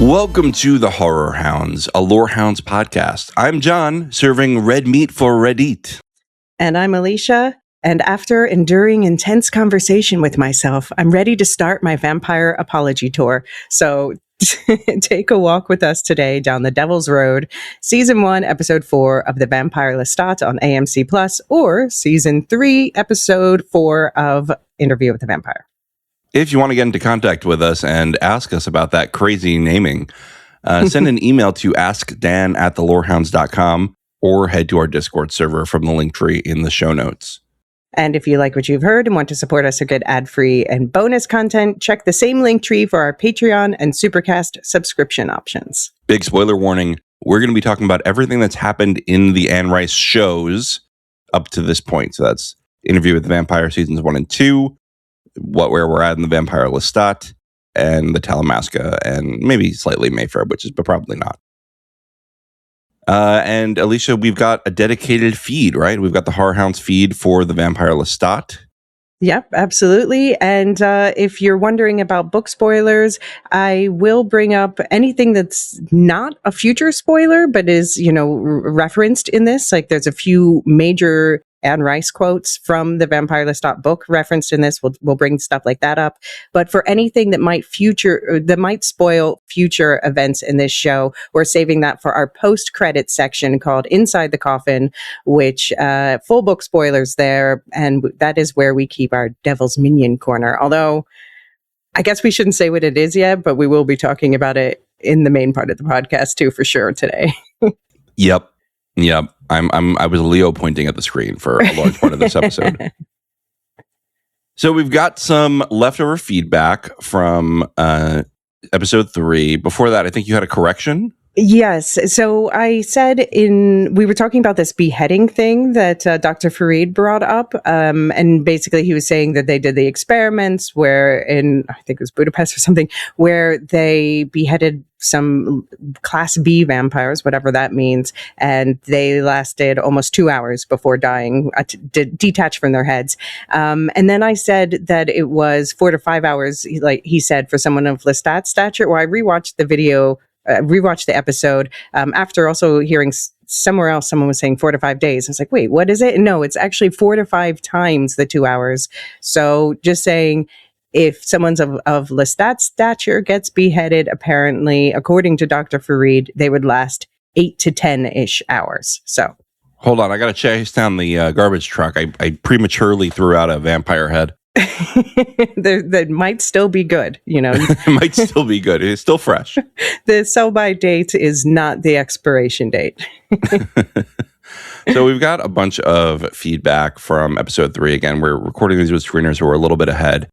Welcome to the Horrorhounds, a Lorehounds podcast. I'm John, serving red meat for red eat. And I'm Elysia, and after enduring intense conversation with myself, I'm ready to start my vampire apology tour. So take a walk with us today down the Devil's Road, Season 1, Episode 4 of The Vampire Lestat on AMC+, or Season 3, Episode 4 of Interview with the Vampire. If you want to get into contact with us and ask us about that crazy naming, send an email to askdan@thelorehounds.com or head to our Discord server from the link tree in the show notes. And if you like what you've heard and want to support us or get ad-free and bonus content, check the same link tree for our Patreon and Supercast subscription options. Big spoiler warning, we're going to be talking about everything that's happened in the Anne Rice shows up to this point. So that's Interview with the Vampire Seasons 1 and 2, where we're at in the Vampire Lestat, and the Talamasca, and maybe slightly Mayfair Witches, but probably not. And Elysia, we've got a dedicated feed, right? We've got the Horrorhounds feed for the Vampire Lestat. Yep, absolutely. And if you're wondering about book spoilers, I will bring up anything that's not a future spoiler, but is, referenced in this. Like there's a few major Anne Rice quotes from the Vampire Lestat book referenced in this. We'll bring stuff like that up. But for anything that might spoil future events in this show, we're saving that for our post-credit section called Inside the Coffin, which full book spoilers there, and that is where we keep our Devil's Minion corner. Although I guess we shouldn't say what it is yet, but we will be talking about it in the main part of the podcast too, for sure today. Yep. I was Leo pointing at the screen for a large part of this episode. So we've got some leftover feedback from episode 3. Before that, I think you had a correction. Yes. So I said we were talking about this beheading thing that Dr. Farid brought up. And basically he was saying that they did the experiments where I think it was Budapest or something, where they beheaded some class B vampires, whatever that means. And they lasted almost 2 hours before dying, detached from their heads. And then I said that it was 4 to 5 hours, like he said, for someone of Lestat's stature. Well, I rewatched the episode after also hearing somewhere else someone was saying 4 to 5 days. I was like, wait, what is it? No, it's actually 4 to 5 times the 2 hours. So just saying, if someone's of Lestat's stature gets beheaded, apparently, according to Dr. Farid, they would last 8 to 10-ish hours. So hold on, I got to chase down the garbage truck. I prematurely threw out a vampire head. That might still be good, It might still be good. It's still fresh. The sell-by date is not the expiration date. So we've got a bunch of feedback from episode 3. Again, we're recording these with screeners who are a little bit ahead.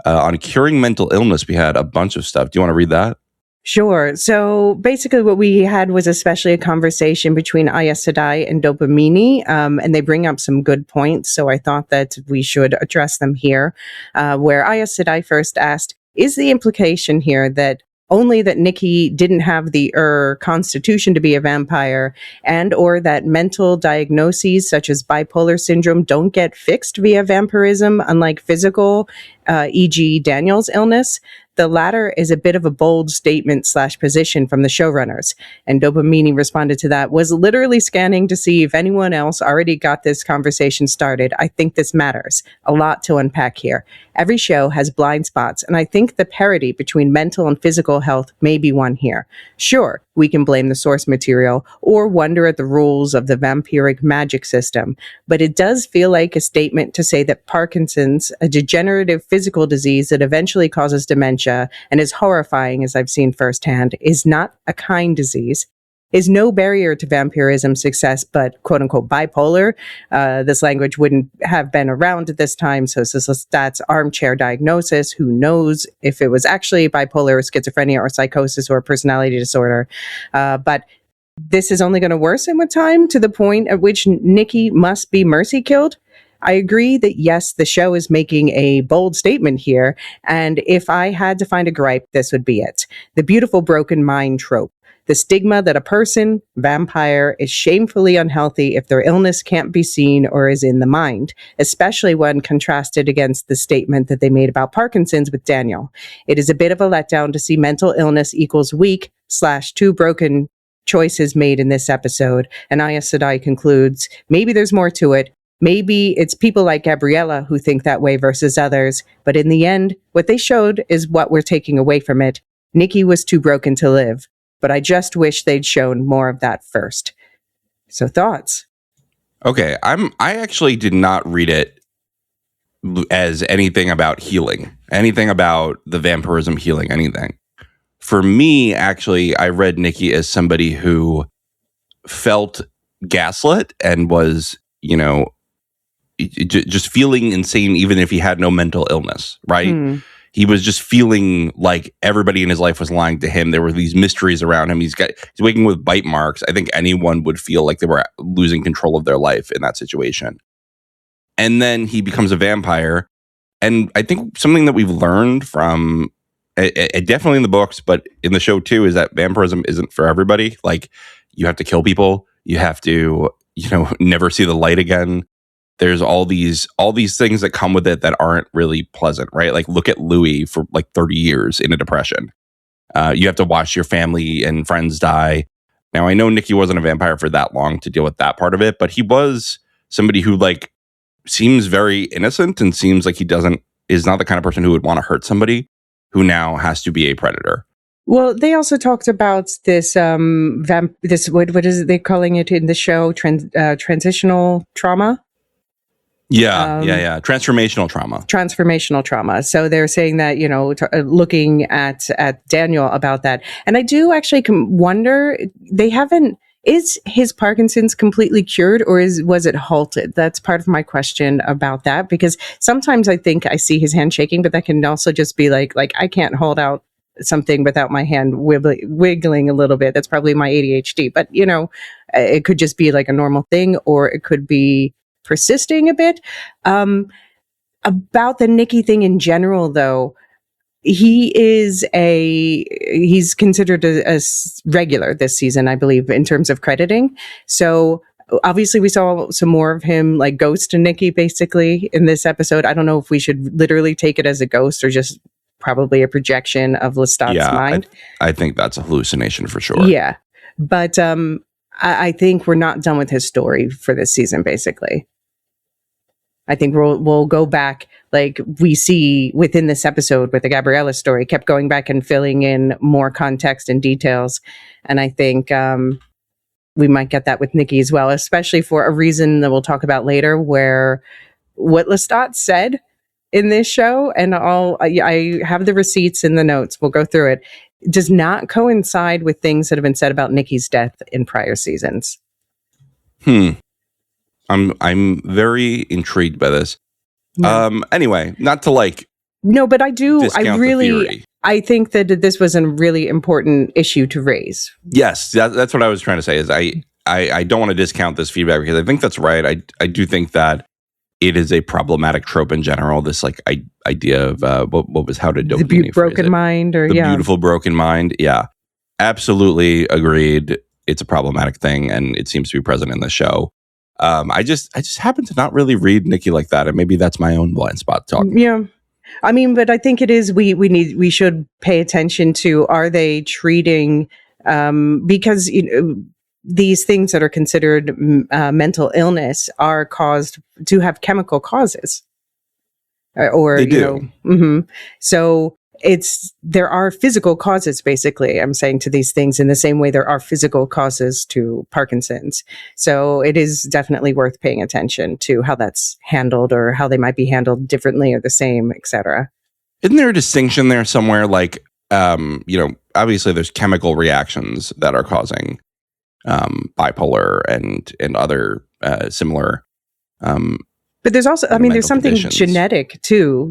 On curing mental illness, we had a bunch of stuff. Do you want to read that? Sure. So basically what we had was especially a conversation between Aes Sedai and Dopamini, and they bring up some good points. So I thought that we should address them here, where Aes Sedai first asked, is the implication here that only that Nikki didn't have the constitution to be a vampire, and or that mental diagnoses such as bipolar syndrome don't get fixed via vampirism, unlike physical, e.g. Daniel's illness? The latter is a bit of a bold statement / position from the showrunners. And Dopamini responded to that, was literally scanning to see if anyone else already got this conversation started. I think this matters. A lot to unpack here. Every show has blind spots, and I think the parity between mental and physical health may be one here. Sure, we can blame the source material or wonder at the rules of the vampiric magic system, but it does feel like a statement to say that Parkinson's, a degenerative physical disease that eventually causes dementia and is horrifying, as I've seen firsthand, is not a kind disease, is no barrier to vampirism success, but quote unquote bipolar. This language wouldn't have been around at this time. So this is Lestat's armchair diagnosis. Who knows if it was actually bipolar or schizophrenia or psychosis or personality disorder. But this is only going to worsen with time to the point at which Nikki must be mercy killed. I agree that, yes, the show is making a bold statement here. And if I had to find a gripe, this would be it. The beautiful broken mind trope. The stigma that a person, vampire, is shamefully unhealthy if their illness can't be seen or is in the mind, especially when contrasted against the statement that they made about Parkinson's with Daniel. It is a bit of a letdown to see mental illness equals weak, /2 broken choices made in this episode. And Aes Sedai concludes, maybe there's more to it. Maybe it's people like Gabriella who think that way versus others. But in the end, what they showed is what we're taking away from it. Nikki was too broken to live. But I just wish they'd shown more of that first. So thoughts? Okay, I actually did not read it as anything about healing, anything about the vampirism healing, anything. For me, actually, I read Nikki as somebody who felt gaslit and was, just feeling insane, even if he had no mental illness, right? He was just feeling like everybody in his life was lying to him. There were these mysteries around him. He's waking with bite marks. I think anyone would feel like they were losing control of their life in that situation. And then he becomes a vampire. And I think something that we've learned from definitely in the books, but in the show too, is that vampirism isn't for everybody. Like, you have to kill people. You have to, never see the light again. There's all these things that come with it that aren't really pleasant, right? Like, look at Louis for like 30 years in a depression. You have to watch your family and friends die. Now, I know Nikki wasn't a vampire for that long to deal with that part of it, but he was somebody who like seems very innocent and seems like is not the kind of person who would want to hurt somebody who now has to be a predator. Well, they also talked about this what is it they're calling it in the show? Transitional trauma. Yeah. Transformational trauma. Transformational trauma. So they're saying that, looking at Daniel about that. And I do actually wonder, is his Parkinson's completely cured, or was it halted? That's part of my question about that, because sometimes I think I see his hand shaking, but that can also just be like I can't hold out something without my hand wiggling a little bit. That's probably my ADHD, but it could just be like a normal thing, or it could be persisting a bit. About the Nikki thing in general, though, he's considered a regular this season, I believe, in terms of crediting. So obviously we saw some more of him like ghost and Nikki basically in this episode. I don't know if we should literally take it as a ghost or just probably a projection of Lestat's mind. I think that's a hallucination for sure. Yeah. But I think we're not done with his story for this season, basically. I think we'll go back, like we see within this episode with the Gabriella story, kept going back and filling in more context and details. And I think we might get that with Nikki as well, especially for a reason that we'll talk about later, where what Lestat said in this show, and I have the receipts in the notes, we'll go through it, does not coincide with things that have been said about Nikki's death in prior seasons. I'm very intrigued by this. Yeah. Anyway, not to like no, but I think that this was a really important issue to raise. Yes, that's what I was trying to say. Is I don't want to discount this feedback, because I think that's right. I do think that it is a problematic trope in general. This like idea of what was how to dopamine the broken mind, or the beautiful broken mind. Yeah, absolutely agreed. It's a problematic thing, and it seems to be present in the show. I just happen to not really read Nikki like that, and maybe that's my own blind spot talking. Yeah, I mean, but I think it is. We should pay attention to, are they treating because these things that are considered mental illness are caused to have chemical causes, or they do. So there are physical causes, basically, I'm saying, to these things, in the same way there are physical causes to Parkinson's. So it is definitely worth paying attention to how that's handled, or how they might be handled differently or the same, etc. Isn't there a distinction there somewhere? Like, obviously there's chemical reactions that are causing bipolar and other similar but there's also, there's something conditions. Genetic too,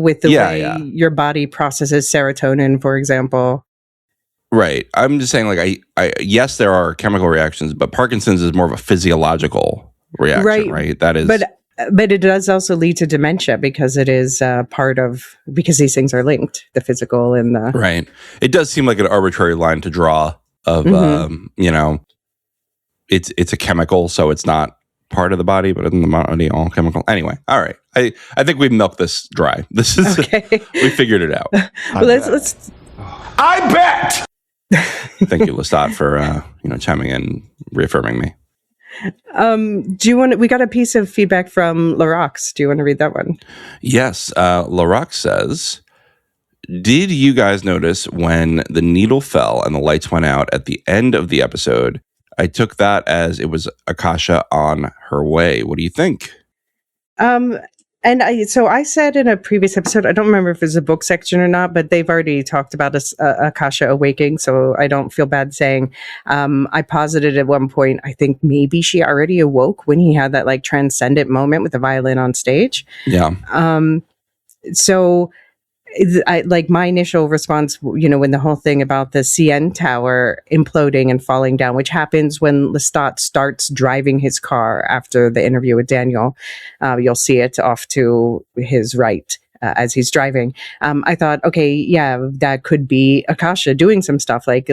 with the way your body processes serotonin, for example. Right. I'm just saying, like, yes, there are chemical reactions, but Parkinson's is more of a physiological reaction, right? That is, but it does also lead to dementia, because it is because these things are linked, the physical and the right. It does seem like an arbitrary line to draw of, it's a chemical, so it's not part of the body, but in the body, all chemical. Anyway, all right. I think we've milked this dry. This is okay. We figured it out. Well, let's. I bet. Thank you, Lestat, for chiming in, reaffirming me. Do you want? We got a piece of feedback from Larox. Do you want to read that one? Yes, Larox says, did you guys notice when the needle fell and the lights went out at the end of the episode? I took that as it was Akasha on her way. What do you think? And I said in a previous episode, I don't remember if it was a book section or not, but they've already talked about Akasha awaking, so I don't feel bad saying. I posited at one point, I think maybe she already awoke when he had that like transcendent moment with the violin on stage. Yeah. So like my initial response, when the whole thing about the CN tower imploding and falling down, which happens when Lestat starts driving his car after the interview with Daniel, you'll see it off to his right as he's driving. I thought, okay, yeah, that could be Akasha doing some stuff like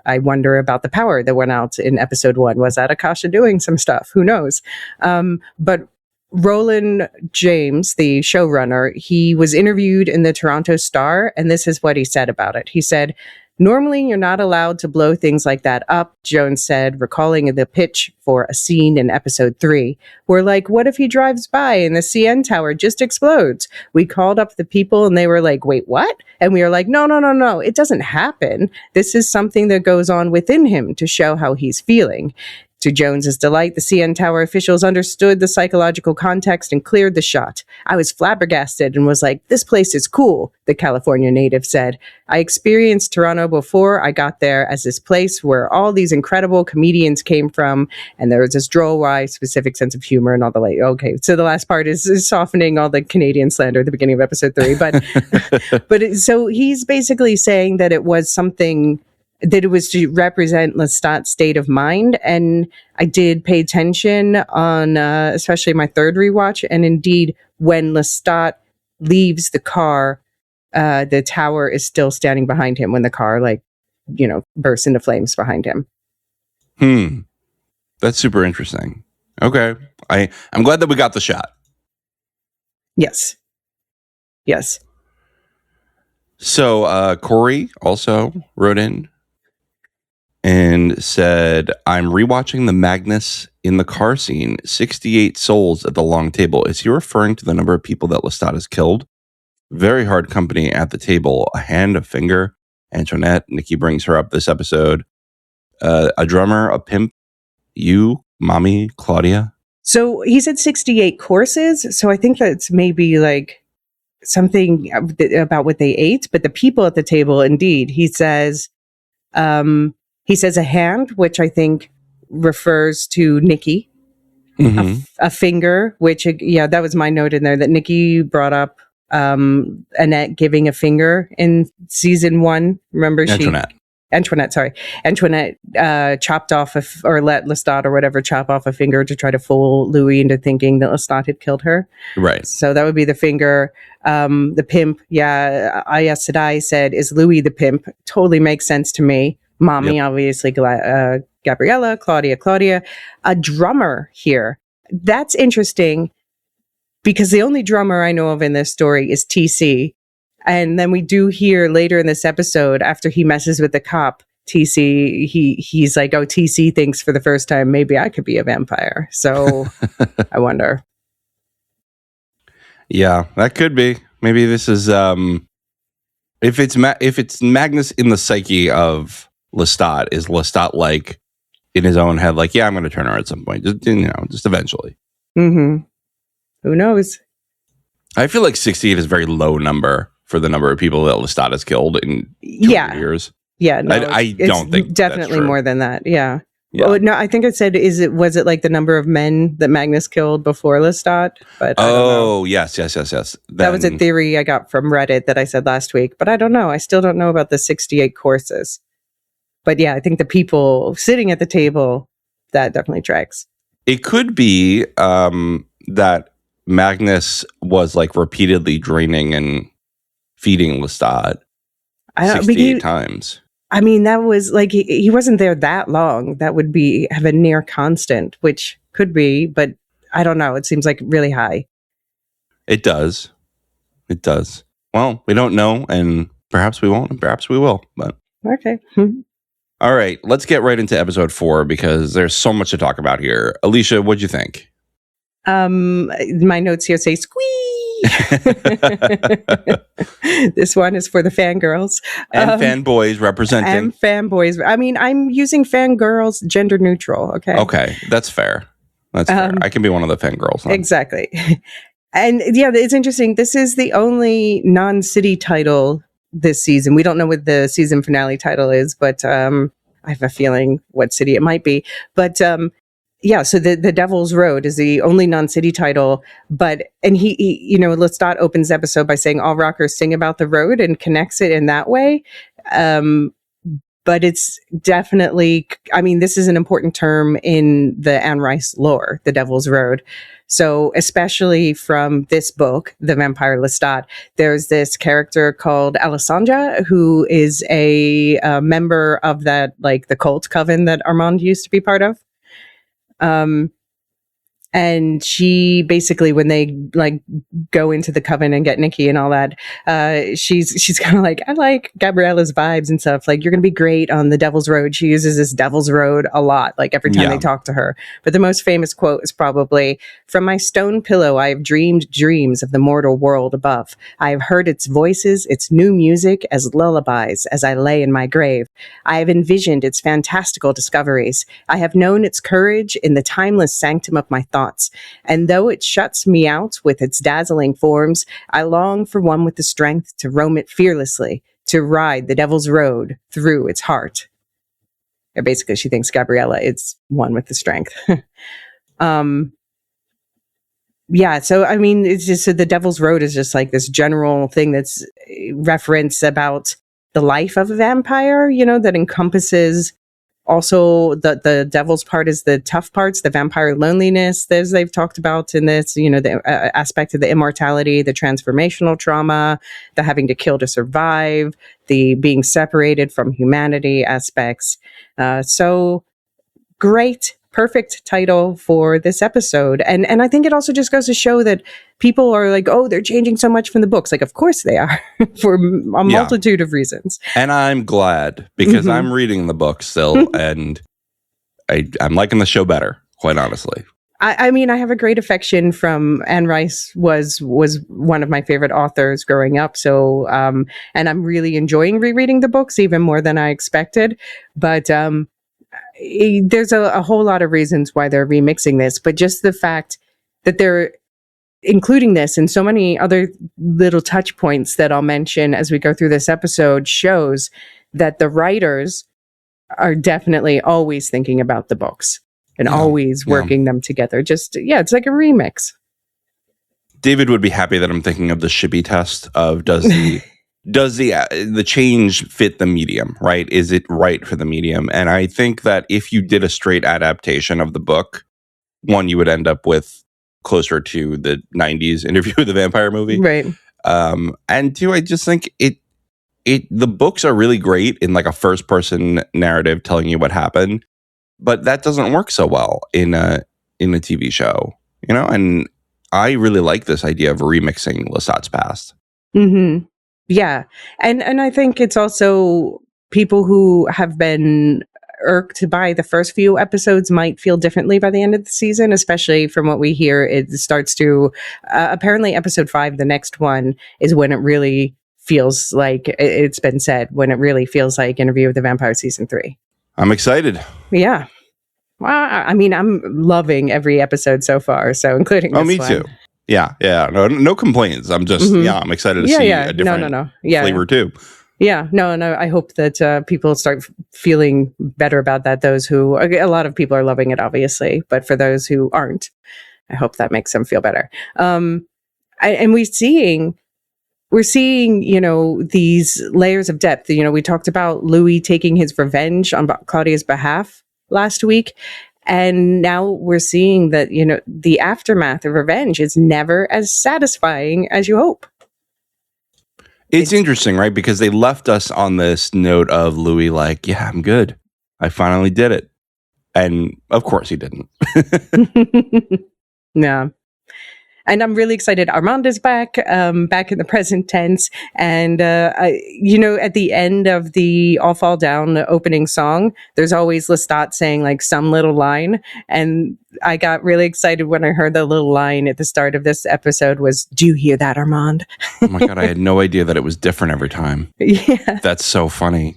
I wonder about the power that went out in episode 1. Was that Akasha doing some stuff? Who knows? But Roland James, the showrunner, he was interviewed in the Toronto Star, and this is what he said about it. He said, normally you're not allowed to blow things like that up, Jones said, recalling the pitch for a scene in episode 3. We're like, what if he drives by and the CN tower just explodes? We called up the people and they were like, wait, what? And we were like, no, it doesn't happen. This is something that goes on within him to show how he's feeling. To Jones's delight, the CN Tower officials understood the psychological context and cleared the shot. I was flabbergasted and was like, this place is cool, the California native said. I experienced Toronto before I got there as this place where all these incredible comedians came from, and there was this droll, wry, specific sense of humor and all the like. Okay, so the last part is softening all the Canadian slander at the beginning of episode 3. But so he's basically saying that it was something that it was to represent Lestat's state of mind. And I did pay attention on, especially my third rewatch. And indeed, when Lestat leaves the car, the tower is still standing behind him when the car, bursts into flames behind him. That's super interesting. Okay. I'm glad that we got the shot. Yes. So Corey also wrote in and said, I'm rewatching the Magnus in the car scene, 68 souls at the long table. Is he referring to the number of people that Lestat has killed? Very hard company at the table. A hand, a finger. Antoinette, Nikki brings her up this episode. A drummer, a pimp, you, mommy, Claudia. So he said 68 courses. So I think that's maybe like something about what they ate. But the people at the table, indeed, he says a hand, which I think refers to Nikki. Mm-hmm. A finger, which, that was my note in there, that Nikki brought up Annette giving a finger in season 1. Remember, Antoinette chopped off or let Lestat or whatever chop off a finger to try to fool Louis into thinking that Lestat had killed her. Right. So that would be the finger. The pimp, Aya Sedai said, is Louis the pimp? Totally makes sense to me. Mommy, yep. Obviously, Gabriella, Claudia. A drummer here. That's interesting because the only drummer I know of in this story is TC. And then we do hear later in this episode, after he messes with the cop, TC, he's like, oh, TC thinks for the first time, maybe I could be a vampire. So I wonder. Yeah, that could be. Maybe this is, if it's Magnus in the psyche of Lestat, is Lestat like in his own head, like, yeah, I'm going to turn her at some point, just eventually. Mm-hmm. Who knows? I feel like 68 is a very low number for the number of people that Lestat has killed in 2 years. Yeah, no, I don't think definitely that's true. More than that. Yeah. Oh, no, I think it said, was it like the number of men that Magnus killed before Lestat? But yes. That was a theory I got from Reddit that I said last week, but I don't know. I still don't know about the 68 courses. But yeah, I think the people sitting at the table, that definitely tracks. It could be that Magnus was like repeatedly draining and feeding Lestat 68 times. I mean, that was like, he wasn't there that long. That would have a near constant, which could be, but I don't know. It seems like really high. It does. Well, we don't know, and perhaps we won't, and perhaps we will, but Okay. All right, let's get right into episode 4 because there's so much to talk about here. Elysia, what'd you think? My notes here say squee. This one is for the fangirls. And fanboys representing. And fanboys. I mean, I'm using fangirls gender neutral, okay? Okay, that's fair. That's fair. I can be one of the fangirls. Huh? Exactly. And yeah, it's interesting. This is the only non-city title this season. We don't know what the season finale title is, but I have a feeling what city it might be. But yeah, so the Devil's Road is the only non-city title, and he you know, Lestat opens the episode by saying all rockers sing about the road and connects it in that way. But it's definitely, I mean, this is an important term in the Anne Rice lore, the Devil's Road. So especially from this book, The Vampire Lestat, there's this character called Alessandra, who is a member of that, like the cult coven that Armand used to be part of. And she basically, when they like go into the coven and get Nikki and all that, she's kind of like, I like Gabriella's vibes and stuff. Like, you're going to be great on the Devil's Road. She uses this Devil's Road a lot, like every time they talk to her. But the most famous quote is probably, "From my stone pillow, I have dreamed dreams of the mortal world above. I have heard its voices, its new music as lullabies as I lay in my grave. I have envisioned its fantastical discoveries. I have known its courage in the timeless sanctum of my thoughts. And though it shuts me out with its dazzling forms, I long for one with the strength to roam it fearlessly, to ride the Devil's Road through its heart." And basically, she thinks Gabriella is one with the strength. Yeah, so I mean, it's just, so the Devil's Road is just like this general thing that's reference about the life of a vampire, you know, that encompasses also the devil's part is the tough parts, the vampire loneliness, as they've talked about in this, you know, the aspect of the immortality, the transformational trauma, the having to kill to survive, the being separated from humanity aspects. So great, perfect title for this episode. And I think it also just goes to show that people are like, oh, they're changing so much from the books. Like, of course they are for a multitude of reasons. And I'm glad, because I'm reading the book still and I'm liking the show better, quite honestly. I mean, I have a great affection from Anne Rice, was one of my favorite authors growing up. So, and I'm really enjoying rereading the books even more than I expected. But there's a whole lot of reasons why they're remixing this, but just the fact that they're including this and so many other little touch points that I'll mention as we go through this episode shows that the writers are definitely always thinking about the books and always working them together. Just, it's like a remix. David would be happy that I'm thinking of the Shippy test of does the change fit the medium, right? Is it right for the medium? And I think that if you did a straight adaptation of the book, one, you would end up with closer to the 90s Interview with the Vampire movie. Right. And two, I just think the books are really great in like a first person narrative telling you what happened, but that doesn't work so well in a TV show, you know? And I really like this idea of remixing Lestat's past. Mm-hmm. Yeah. And I think it's also people who have been irked by the first few episodes might feel differently by the end of the season, especially from what we hear. It starts to, apparently episode 5, the next one, is when it really feels like, it's been said, when it really feels like Interview with the Vampire season 3. I'm excited. Yeah. Well, I mean, I'm loving every episode so far, so including this one. Me too. Yeah. No complaints. I'm just, I'm excited to see a different flavor too. Yeah, no, I hope that people start feeling better about that. Those who, a lot of people are loving it, obviously, but for those who aren't, I hope that makes them feel better. And we're seeing, you know, these layers of depth. You know, we talked about Louis taking his revenge on Claudia's behalf last week. And now we're seeing that, you know, the aftermath of revenge is never as satisfying as you hope. It's interesting, right? Because they left us on this note of Louis like, yeah, I'm good. I finally did it. And of course he didn't. No. And I'm really excited. Armand is back, back in the present tense. And, at the end of the All Fall Down opening song, there's always Lestat saying like some little line. And I got really excited when I heard the little line at the start of this episode was, "Do you hear that, Armand?" Oh my God, I had no idea that it was different every time. Yeah. That's so funny.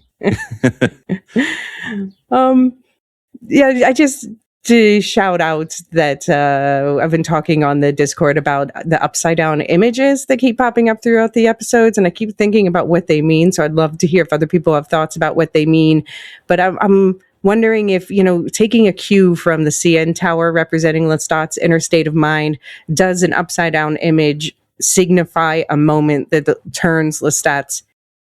I just to shout out that I've been talking on the Discord about the upside down images that keep popping up throughout the episodes, and I keep thinking about what they mean. So I'd love to hear if other people have thoughts about what they mean. But I'm wondering if, taking a cue from the CN Tower representing Lestat's inner state of mind, does an upside down image signify a moment that turns Lestat's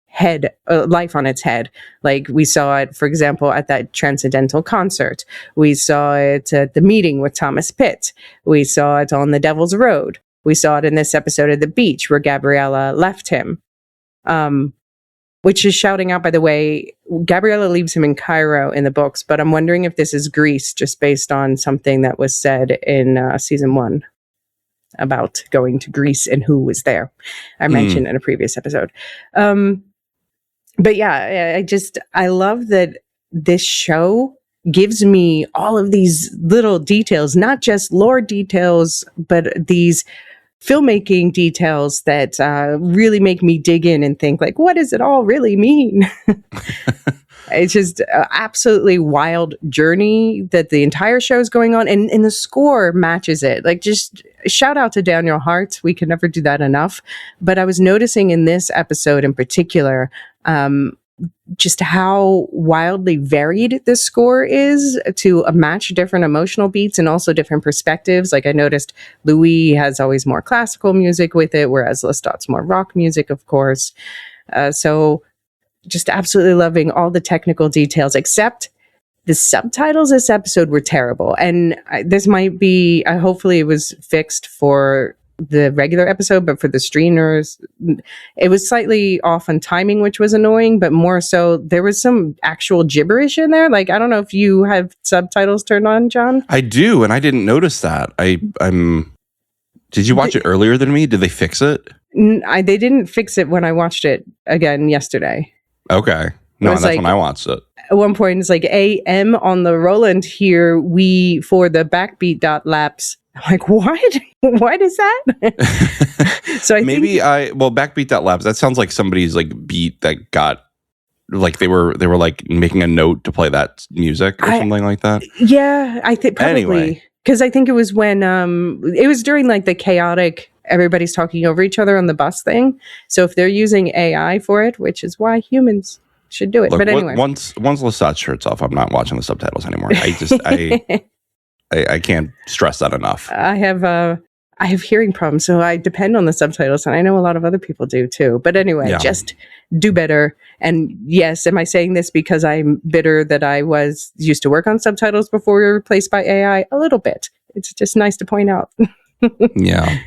head, life on its head? Like we saw it, for example, at that transcendental concert. We saw it at the meeting with Thomas Pitt. We saw it on the Devil's Road. We saw it in this episode of the beach where Gabriella left him. Which is shouting out, by the way, Gabriella leaves him in Cairo in the books, but I'm wondering if this is Greece just based on something that was said in season 1 about going to Greece and who was there. I mentioned in a previous episode. But yeah, I love that this show gives me all of these little details, not just lore details, but these filmmaking details that really make me dig in and think, like, what does it all really mean? It's just an absolutely wild journey that the entire show is going on, and the score matches it. Like, just shout out to Daniel Hart. We can never do that enough. But I was noticing in this episode in particular, just how wildly varied this score is to match different emotional beats and also different perspectives. Like I noticed Louis has always more classical music with it, whereas Lestat's more rock music, of course. So just absolutely loving all the technical details, except the subtitles this episode were terrible. And this might be, hopefully it was fixed for the regular episode, but for the streamers, it was slightly off on timing, which was annoying, but more so there was some actual gibberish in there. Like, I don't know if you have subtitles turned on, John. I do, and I didn't notice that. Did you watch it earlier than me? Did they fix it? They didn't fix it when I watched it again yesterday. Okay. No, that's like, when I watched it. At one point, it's like AM on the Roland here, we for the backbeat dot laps. I'm like, what? What is that? So I maybe think backbeat.labs, that sounds like somebody's like beat that got like they were like making a note to play that music or something like that. Yeah, I think probably because I think it was when it was during like the chaotic everybody's talking over each other on the bus thing. So if they're using AI for it, which is why humans should do it. Look, but anyway, once Lestat shirts off, I'm not watching the subtitles anymore. I can't stress that enough. I have hearing problems, so I depend on the subtitles, and I know a lot of other people do too. But anyway, just do better. And yes, am I saying this because I'm bitter that I was used to work on subtitles before we were replaced by AI? A little bit. It's just nice to point out. Yeah.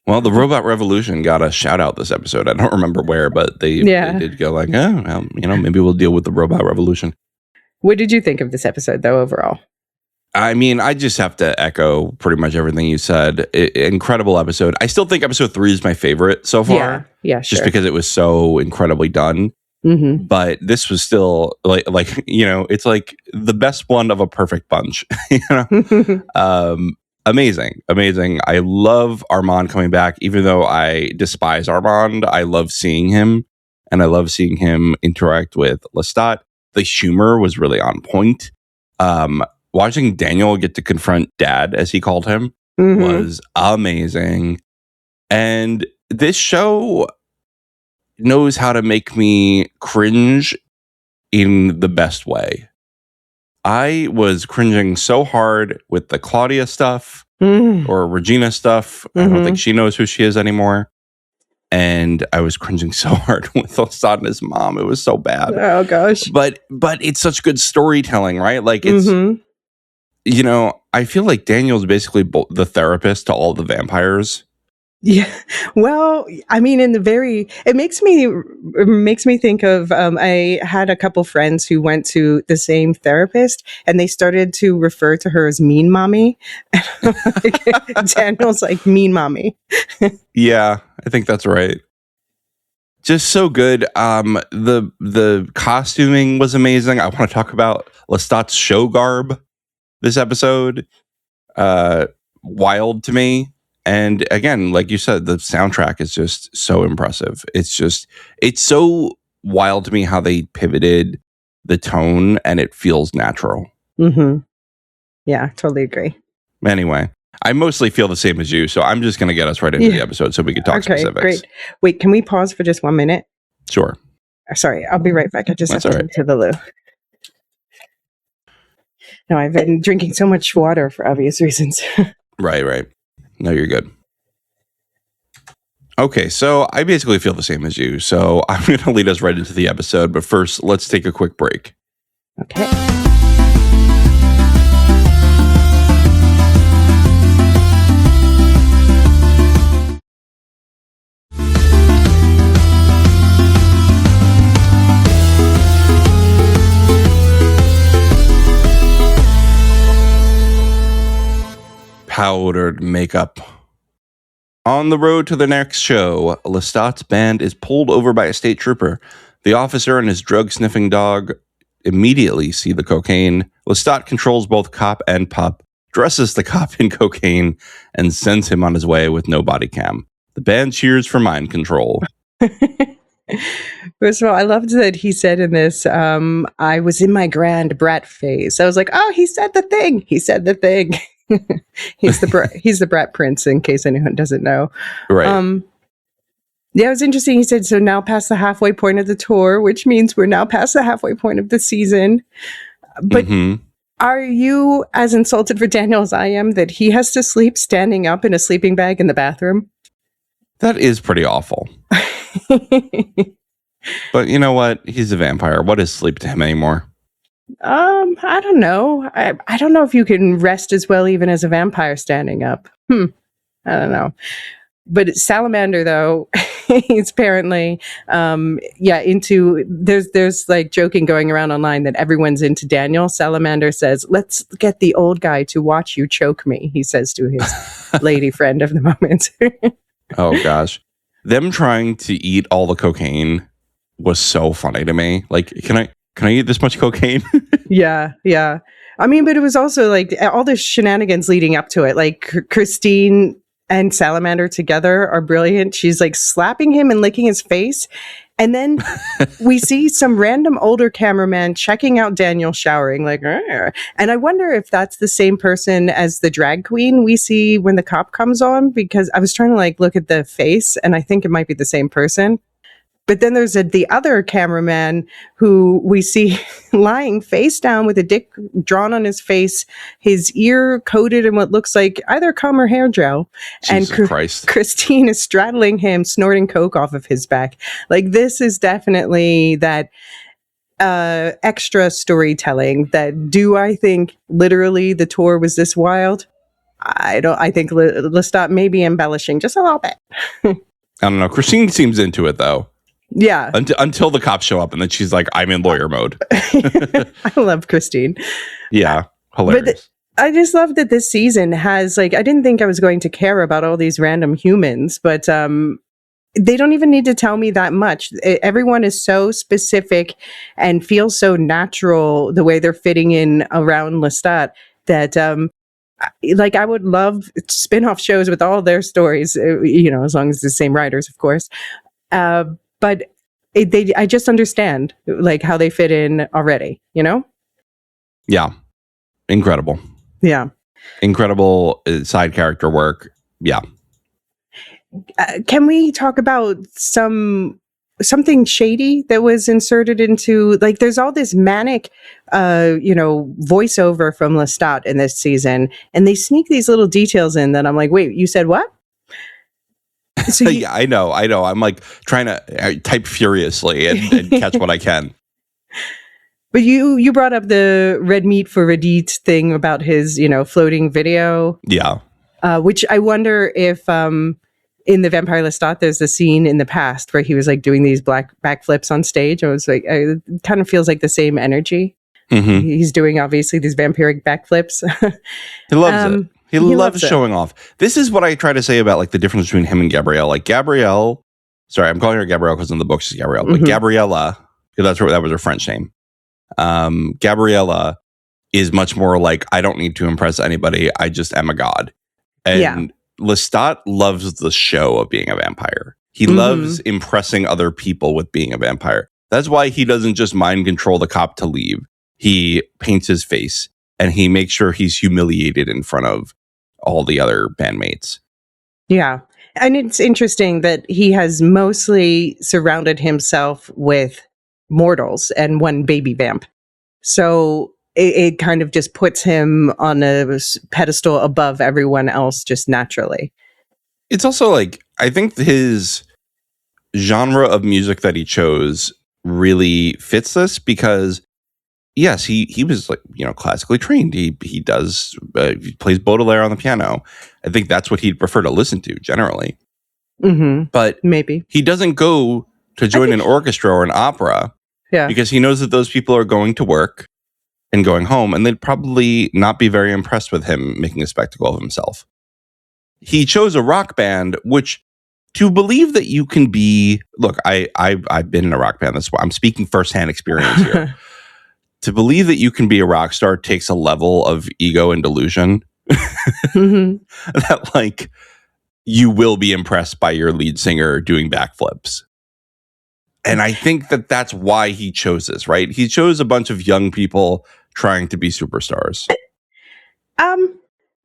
Well, the Robot Revolution got a shout out this episode. I don't remember where, but they did go like, maybe we'll deal with the Robot Revolution. What did you think of this episode, though, overall? I mean, I just have to echo pretty much everything you said. Incredible episode. I still think episode 3 is my favorite so far. Yeah, sure. Just because it was so incredibly done. Mm-hmm. But this was still like it's like the best one of a perfect bunch. Amazing. I love Armand coming back, even though I despise Armand. I love seeing him, and I love seeing him interact with Lestat. The humor was really on point. Watching Daniel get to confront Dad, as he called him, was amazing. And this show knows how to make me cringe in the best way. I was cringing so hard with the Claudia stuff or Regina stuff. I don't think she knows who she is anymore. And I was cringing so hard with Lestat and his mom. It was so bad. Oh, gosh. But it's such good storytelling, right? Like, it's, I feel like Daniel's basically the therapist to all the vampires. Yeah. Well, I mean, it makes me think of, I had a couple friends who went to the same therapist and they started to refer to her as mean mommy. Like, Daniel's like mean mommy. Yeah, I think that's right. Just so good. The costuming was amazing. I want to talk about Lestat's show garb this episode. Wild to me. And again, like you said, the soundtrack is just so impressive. It's so wild to me how they pivoted the tone and it feels natural. Mm-hmm. Yeah, totally agree. Anyway, I mostly feel the same as you, so I'm just going to get us right into the episode so we can talk specifics. Great. Wait, can we pause for just 1 minute? Sure. Sorry, I'll be right back. I just That's have to all go to the loo. No, I've been drinking so much water for obvious reasons. Right. No, you're good. Okay, so I basically feel the same as you, so I'm going to lead us right into the episode, but first, let's take a quick break. Okay. Powdered makeup. On the road to the next show, Lestat's band is pulled over by a state trooper. The officer and his drug-sniffing dog immediately see the cocaine. Lestat controls both cop and pup, dresses the cop in cocaine, and sends him on his way with no body cam. The band cheers for mind control. First of all, I loved that he said in this, I was in my grand brat phase. I was like, oh, he said the thing. He's the brat prince, in case anyone doesn't know. Right. Yeah, it was interesting. He said, so now past the halfway point of the tour, which means we're now past the halfway point of the season. But are you as insulted for Daniel as I am that he has to sleep standing up in a sleeping bag in the bathroom? That is pretty awful. But you know what? He's a vampire. What is sleep to him anymore? I don't know. I don't know if you can rest as well even as a vampire standing up. I don't know. But Salamander, though, he's apparently, into, there's like joking going around online that everyone's into Daniel. Salamander says, let's get the old guy to watch you choke me, he says to his lady friend of the moment. Oh, gosh. Them trying to eat all the cocaine was so funny to me. Like, can I eat this much cocaine? Yeah. I mean, but it was also like all the shenanigans leading up to it. Like Christine and Salamander together are brilliant. She's like slapping him and licking his face. And then we see some random older cameraman checking out Daniel showering, like, Arr. And I wonder if that's the same person as the drag queen we see when the cop comes on, because I was trying to like look at the face and I think it might be the same person. But then there's the other cameraman who we see lying face down with a dick drawn on his face, his ear coated in what looks like either cum or hair gel. Jesus and Christ. Christine is straddling him, snorting coke off of his back. Like, this is definitely that extra storytelling that, do I think literally the tour was this wild? I think Lestat may be embellishing just a little bit. I don't know. Christine seems into it, though. Yeah. Until the cops show up and then she's like, I'm in lawyer mode. I love Christine. Yeah. Hilarious. But I just love that this season has, like, I didn't think I was going to care about all these random humans, but they don't even need to tell me that much. Everyone is so specific and feels so natural the way they're fitting in around Lestat that, like, I would love spin-off shows with all their stories, as long as it's the same writers, of course. But I just understand like how they fit in already, Yeah. Incredible. Yeah. Incredible side character work. Yeah. Can we talk about something shady that was inserted into, like, there's all this manic, voiceover from Lestat in this season, and they sneak these little details in that I'm like, wait, you said what? So yeah, I know. I'm like trying to type furiously and catch what I can. But you brought up the red meat for Radit thing about his, floating video. Yeah. Which I wonder if in the Vampire Lestat, there's a scene in the past where he was like doing these black backflips on stage. I was like, it kind of feels like the same energy. Mm-hmm. He's doing obviously these vampiric backflips. He loves it. He loves showing off. This is what I try to say about like the difference between him and Gabrielle. Like Gabrielle, sorry, I'm calling her Gabrielle because in the book she's Gabrielle, but Gabriella, that was her French name. Gabriella is much more like, I don't need to impress anybody. I just am a god. And Lestat loves the show of being a vampire. He loves impressing other people with being a vampire. That's why he doesn't just mind control the cop to leave. He paints his face and he makes sure he's humiliated in front of all the other bandmates. Yeah. And it's interesting that he has mostly surrounded himself with mortals and one baby vamp. So it kind of just puts him on a pedestal above everyone else just naturally. It's also like, I think his genre of music that he chose really fits this because yes, he was like, classically trained. He plays Baudelaire on the piano. I think that's what he'd prefer to listen to generally. But maybe he doesn't go to join an orchestra or an opera because he knows that those people are going to work and going home, and they'd probably not be very impressed with him making a spectacle of himself. He chose a rock band, which to believe that you can be, look, I've been in a rock band. That's why I'm speaking firsthand experience here. To believe that you can be a rock star takes a level of ego and delusion that like you will be impressed by your lead singer doing backflips. And I think that that's why he chose this, right? He chose a bunch of young people trying to be superstars.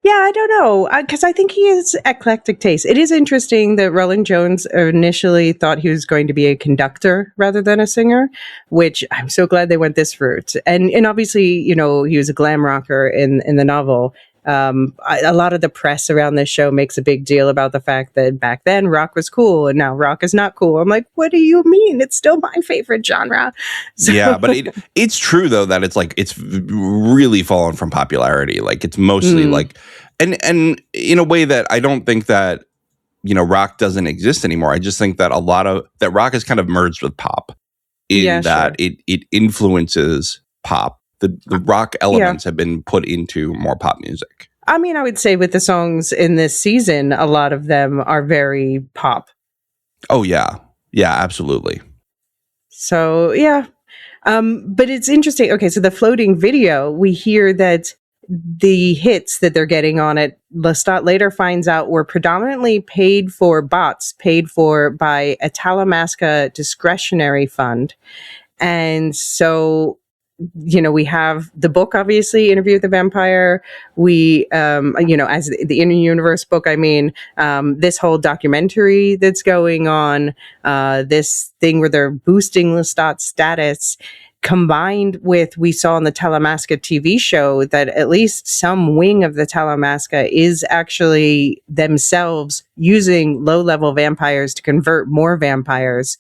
Yeah, I don't know, because I think he has eclectic taste. It is interesting that Roland Jones initially thought he was going to be a conductor rather than a singer, which I'm so glad they went this route. And obviously, he was a glam rocker in the novel. A lot of the press around this show makes a big deal about the fact that back then rock was cool and now rock is not cool. I'm like, what do you mean? It's still my favorite genre. So. Yeah, but it's true though that it's like it's really fallen from popularity. Like it's mostly like, and in a way that I don't think that rock doesn't exist anymore. I just think that that rock has kind of merged with pop in that it influences pop. The rock elements have been put into more pop music. I mean, I would say with the songs in this season, a lot of them are very pop. Oh, yeah. Yeah, absolutely. So, yeah. But it's interesting. Okay, so the floating video, we hear that the hits that they're getting on it, Lestat later finds out were predominantly paid for by a Talamasca discretionary fund. And so we have the book, obviously, Interview with the Vampire. We, as the in-universe book, I mean, this whole documentary that's going on, this thing where they're boosting Lestat's status, combined with we saw on the Talamasca TV show that at least some wing of the Talamasca is actually themselves using low-level vampires to convert more vampires.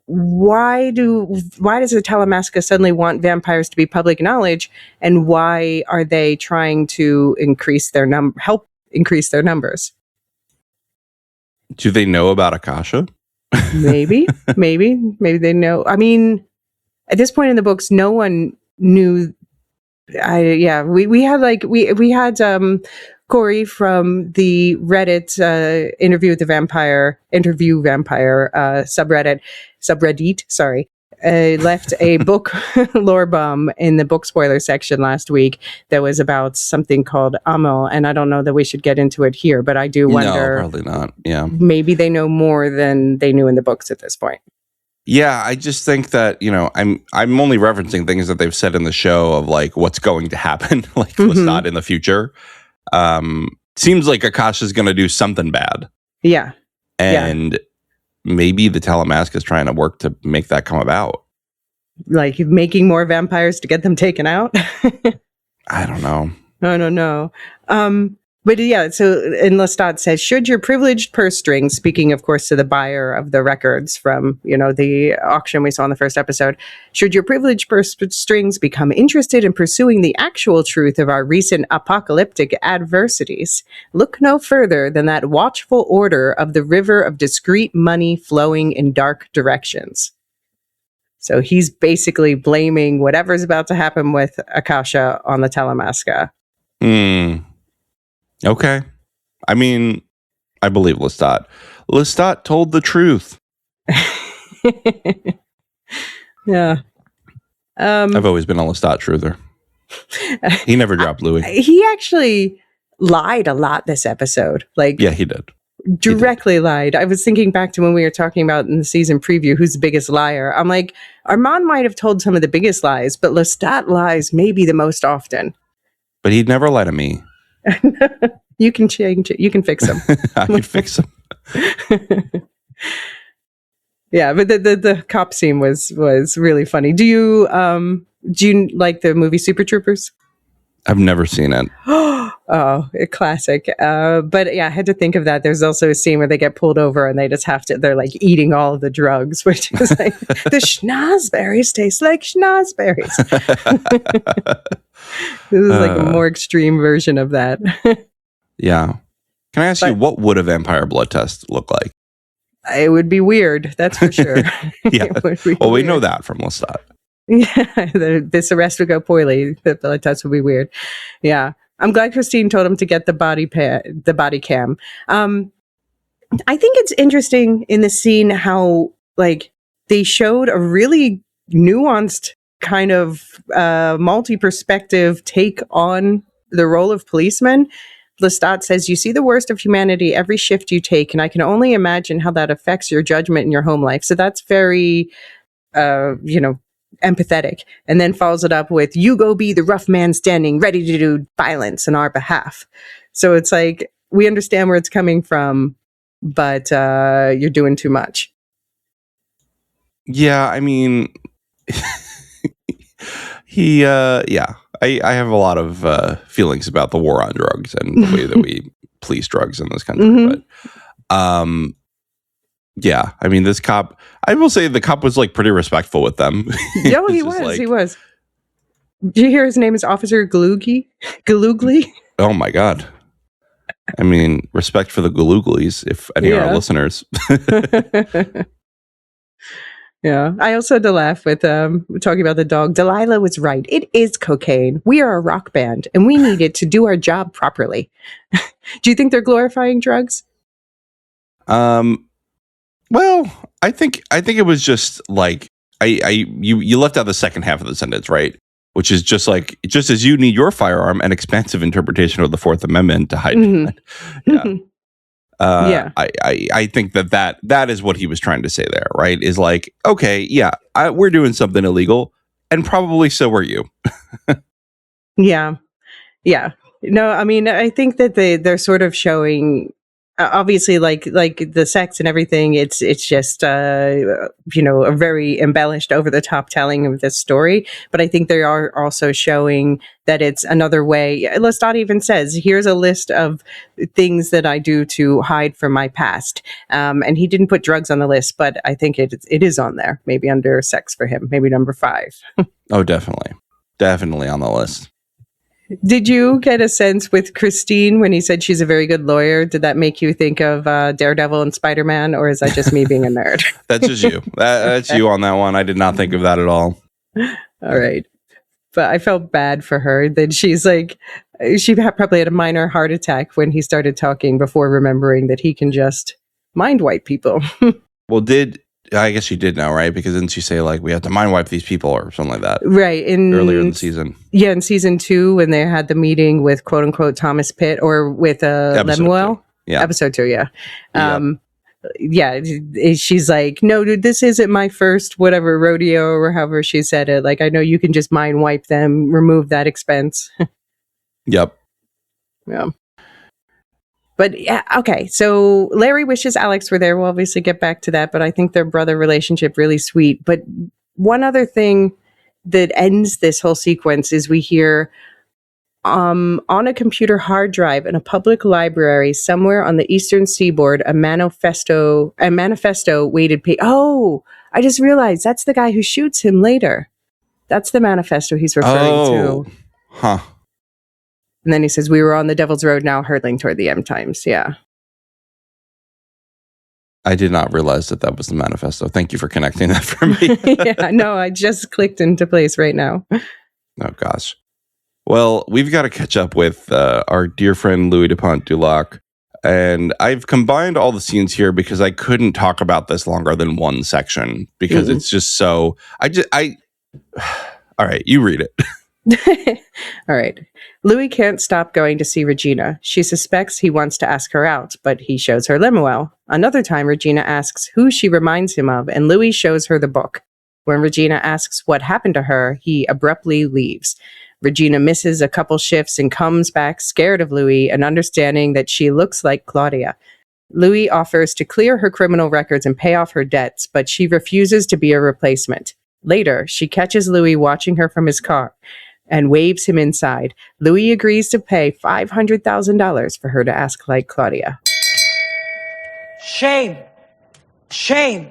Why does the Talamasca suddenly want vampires to be public knowledge, and why are they trying to help increase their numbers? Do they know about Akasha? Maybe they know. I mean, at this point in the books, no one knew. We had Corey from the Reddit interview vampire subreddit, left a book lore bomb in the book spoiler section last week that was about something called Amel, and I don't know that we should get into it here, but I do wonder. No, probably not. Yeah, maybe they know more than they knew in the books at this point. Yeah, I just think that I'm only referencing things that they've said in the show of like what's going to happen, like Lestat in the future. Seems like Akasha is going to do something bad. Yeah, and maybe the Talamasca is trying to work to make that come about. Like making more vampires to get them taken out. I don't know. I don't know. But yeah, so and Lestat says, should your privileged purse strings, speaking of course to the buyer of the records from, the auction we saw in the first episode, should your privileged purse strings become interested in pursuing the actual truth of our recent apocalyptic adversities, look no further than that watchful order of the river of discreet money flowing in dark directions. So he's basically blaming whatever's about to happen with Akasha on the Telemasca. Okay. I mean, I believe Lestat. Lestat told the truth. Yeah. I've always been a Lestat truther. He never dropped Louis. He actually lied a lot this episode. Yeah, he did. Directly lied. I was thinking back to when we were talking about in the season preview, who's the biggest liar. I'm like, Armand might have told some of the biggest lies, but Lestat lies maybe the most often. But he'd never lie to me. You can change it. You can fix him. I can fix him. Yeah, but the cop scene was really funny. Do you like the movie Super Troopers? I've never seen it. Oh, a classic. But yeah, I had to think of that. There's also a scene where they get pulled over and they just they're like eating all of the drugs, which is like, the schnozberries taste like schnozberries. This is like a more extreme version of that. Yeah. Can I ask you, what would a vampire blood test look like? It would be weird, that's for sure. Yeah. Well, we know that from Lestat. Yeah, this arrest would go poorly. The blood test would be weird. Yeah. I'm glad Christine told him to get the body cam. I think it's interesting in the scene how they showed a really nuanced kind of multi-perspective take on the role of policemen. Lestat says, you see the worst of humanity every shift you take, and I can only imagine how that affects your judgment in your home life. So that's very, empathetic. And then follows it up with, you go be the rough man standing ready to do violence on our behalf. So it's like, we understand where it's coming from, but you're doing too much. Yeah, I mean, I have a lot of feelings about the war on drugs and the way that we police drugs in this country. Mm-hmm. But yeah, I mean, this cop, I will say the cop was pretty respectful with them. No, he was. Did you hear his name is Officer Galugli? Oh my God. I mean, respect for the Galuglies, if any are listeners. Yeah, I also had to laugh with talking about the dog. Delilah was right. It is cocaine. We are a rock band, and we need it to do our job properly. Do you think they're glorifying drugs? Well, I think it was just you left out the second half of the sentence, right? Which is just as you need your firearm, an expansive interpretation of the Fourth Amendment to hide. Mm-hmm. Yeah. I think that is what he was trying to say there, right? Is okay, yeah, we're doing something illegal, and probably so are you. Yeah. No, I mean, I think that they're sort of showing, obviously, like the sex and everything. It's just a very embellished, over the top telling of this story. But I think they are also showing that it's another way. Lestat even says, "Here's a list of things that I do to hide from my past." And he didn't put drugs on the list, but I think it is on there. Maybe under sex for him. Maybe number 5. Oh, definitely on the list. Did you get a sense with Christine when he said she's a very good lawyer? Did that make you think of Daredevil and Spider-Man, or is that just me being a nerd? That's just you. That's you on that one. I did not think of that at all. All right. But I felt bad for her. That she's she probably had a minor heart attack when he started talking before remembering that he can just mind wipe people. Well, I guess she did know, right? Because didn't she say we have to mind wipe these people or something like that? Right. Earlier in the season. Yeah, in season 2 when they had the meeting with quote unquote Thomas Pitt or with Lemuel. Yeah. Episode 2, yeah. She's like, no, dude, this isn't my first whatever rodeo or however she said it. I know you can just mind wipe them, remove that expense. Yep. Yeah. But yeah, okay. So Larry wishes Alex were there. We'll obviously get back to that, but I think their brother relationship really sweet. But one other thing that ends this whole sequence is we hear On a computer hard drive in a public library somewhere on the eastern seaboard, a manifesto waited. Oh, I just realized that's the guy who shoots him later. That's the manifesto he's referring to. Huh. And then he says, we were on the Devil's Road now, hurtling toward the end times. Yeah. I did not realize that was the manifesto. Thank you for connecting that for me. Yeah, no, I just clicked into place right now. Oh, gosh. Well, we've got to catch up with our dear friend Louis Dupont Dulac. And I've combined all the scenes here because I couldn't talk about this longer than one section because it's just so... All right, you read it. All right. Louis can't stop going to see Regina. She suspects he wants to ask her out, but he shows her Lemuel. Another time, Regina asks who she reminds him of, and Louis shows her the book. When Regina asks what happened to her, he abruptly leaves. Regina misses a couple shifts and comes back scared of Louis and understanding that she looks like Claudia. Louis offers to clear her criminal records and pay off her debts, but she refuses to be a replacement. Later, she catches Louis watching her from his car and waves him inside. Louis agrees to pay $500,000 for her to ask like Claudia. Shame. Shame.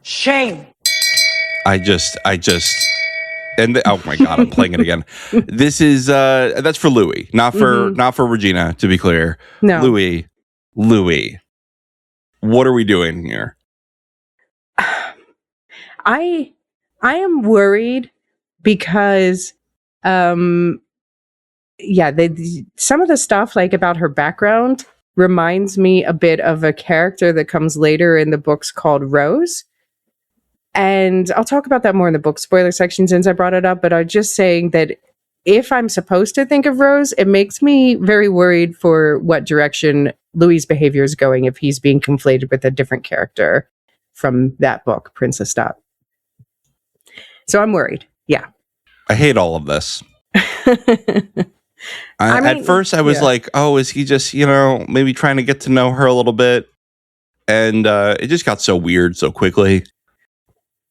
Shame. Oh my God, I'm playing it again. This is, that's for Louis, not for Regina, to be clear. No. Louis, what are we doing here? I am worried because, some of the stuff like about her background reminds me a bit of a character that comes later in the books called Rose. And I'll talk about that more in the book spoiler section since I brought it up, but I'm just saying that if I'm supposed to think of Rose, it makes me very worried for what direction Louis' behavior is going if he's being conflated with a different character from that book, Prince Lestat. So I'm worried. Yeah. I hate all of this. At first I was like, oh, is he just, maybe trying to get to know her a little bit? And it just got so weird so quickly.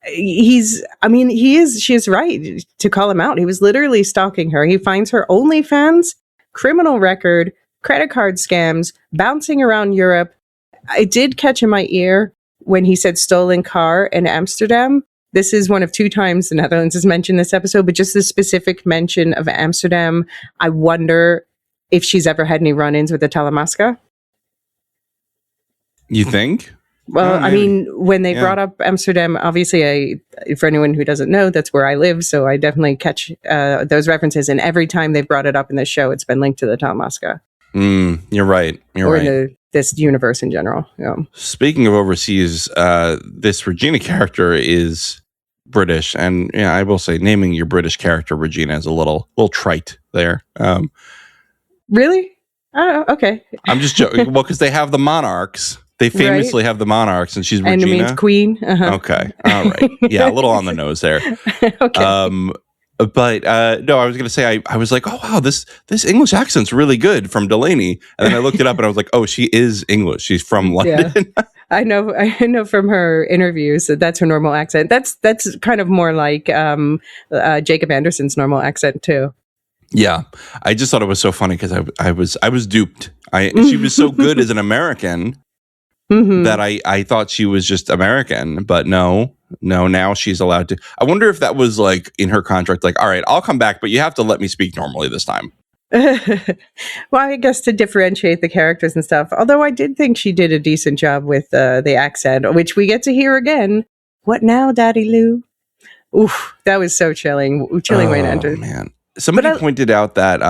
She is right to call him out. He was literally stalking her. He finds her OnlyFans, criminal record, credit card scams, bouncing around Europe. I did catch in my ear when he said stolen car in Amsterdam. This is one of two times the Netherlands is mentioned this episode, but just the specific mention of Amsterdam. I wonder if she's ever had any run-ins with the Talamasca. You think? Well, when they brought up Amsterdam, obviously, for anyone who doesn't know, that's where I live. So I definitely catch those references. And every time they've brought it up in the show, it's been linked to the Talamasca. You're right. In this universe in general. Yeah. Speaking of overseas, this Regina character is British. And I will say naming your British character Regina is a little trite there. Really? Oh, okay. I'm just joking. Well, because they have the monarchs. They famously have the monarchs, and she's Regina. And it means queen. Uh-huh. Okay. All right. Yeah, a little on the nose there. Okay. But no, I was going to say, I was like, oh, wow, this English accent's really good from Delaney. And then I looked it up and I was like, oh, she is English. She's from London. Yeah. I know from her interviews that that's her normal accent. That's kind of more like Jacob Anderson's normal accent too. Yeah. I just thought it was so funny because I was duped. She was so good as an American that I thought she was just American, but no, now she's allowed to. I wonder if that was like in her contract, like, all right, I'll come back, but you have to let me speak normally this time. Well, I guess to differentiate the characters and stuff, although I did think she did a decent job with the accent, which we get to hear again. What now, Daddy Lou? Oof, that was so chilling way to enter. Man. Somebody pointed out that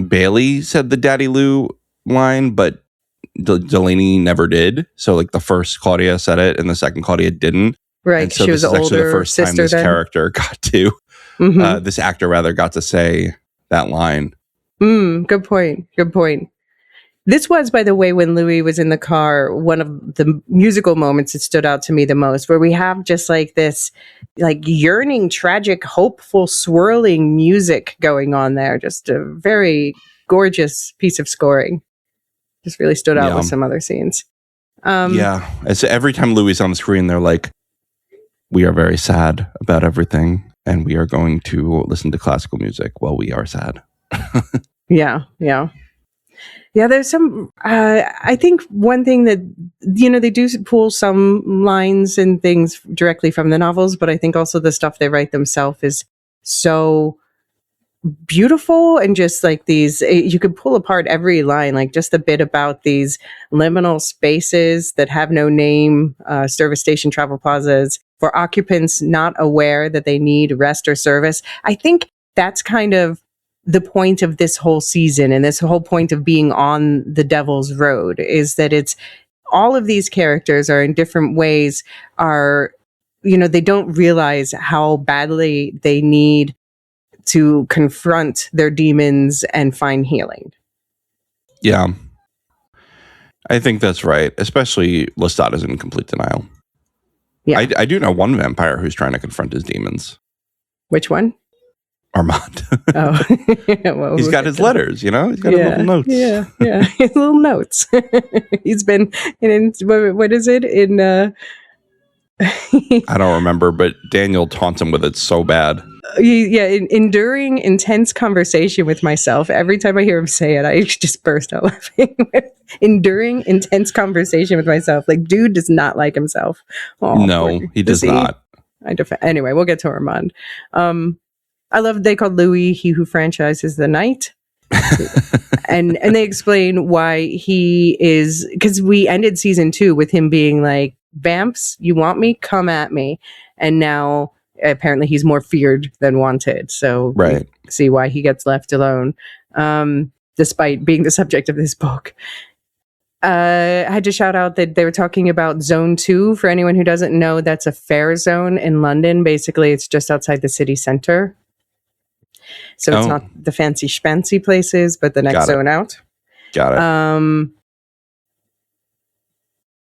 Bailey said the Daddy Lou line, but Delaney never did. So like the first Claudia said it and the second Claudia didn't. Right. And so she this was is actually the first time this character got to, this actor rather got to say that line. Good point. This was, by the way, when Louis was in the car, one of the musical moments that stood out to me the most, where we have just like this like yearning, tragic, hopeful, swirling music going on there. Just a very gorgeous piece of scoring. Just really stood out with some other scenes. As every time Louis is on the screen, they're like, we are very sad about everything, and we are going to listen to classical music while we are sad. Yeah. There's some, I think one thing that, they do pull some lines and things directly from the novels, but I think also the stuff they write themselves is so beautiful, and just like these, you could pull apart every line, like just a bit about these liminal spaces that have no name, service station travel plazas for occupants not aware that they need rest or service. I think that's kind of the point of this whole season, and this whole point of being on the Devil's Road, is that it's all of these characters are in different ways are, they don't realize how badly they need to confront their demons and find healing. Yeah. I think that's right. Especially Lestat is in complete denial. Yeah. I do know one vampire who's trying to confront his demons. Which one? Armand. Oh. Well, he's got his letters, He's got his little notes. Yeah. His little notes. He's been in, what is it? In, I don't remember, but Daniel taunts him with it so bad. Enduring intense conversation with myself. Every time I hear him say it, I just burst out laughing. Enduring intense conversation with myself. Like, dude does not like himself. Oh, no, he does not. Anyway, we'll get to Armand. I love they called Louis he who franchises the night. and they explain why he is, because we ended season 2 with him being like, Vamps, you want me? Come at me. And now apparently he's more feared than wanted. So right. See why he gets left alone, despite being the subject of this book. I had to shout out that they were talking about Zone 2. For anyone who doesn't know, that's a fair zone in London. Basically, it's just outside the city center. So it's not the fancy schmancy places, but the next zone out. Got it.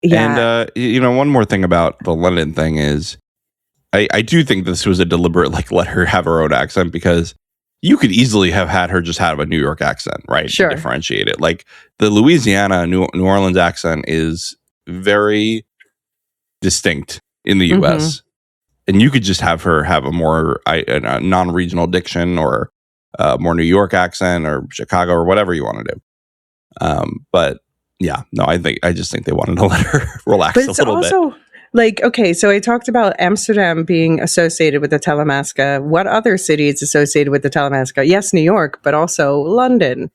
Yeah. And, one more thing about the London thing is I do think this was a deliberate, let her have her own accent, because you could easily have had her just have a New York accent, right? Sure. To differentiate it. Like the Louisiana, New Orleans accent is very distinct in the U.S. And you could just have her have a more a non-regional diction, or more New York accent, or Chicago, or whatever you want to do. But yeah, no, I just think they wanted to let her relax a little bit. Also, like, okay, so I talked about Amsterdam being associated with the Talamasca. What other city is associated with the Talamasca? Yes, New York, but also London.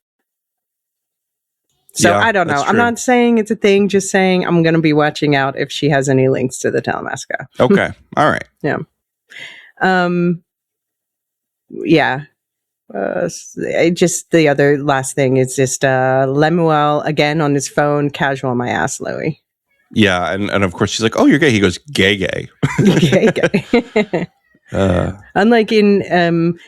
So I don't know. I'm not saying it's a thing, just saying I'm going to be watching out if she has any links to the Talamasca. Okay. All right. Yeah. Yeah. Just the other last thing is just Lemuel again on his phone, casual my ass, Louis. Yeah, and of course she's like, "Oh, you're gay." He goes, "Gay." Gay. Unlike in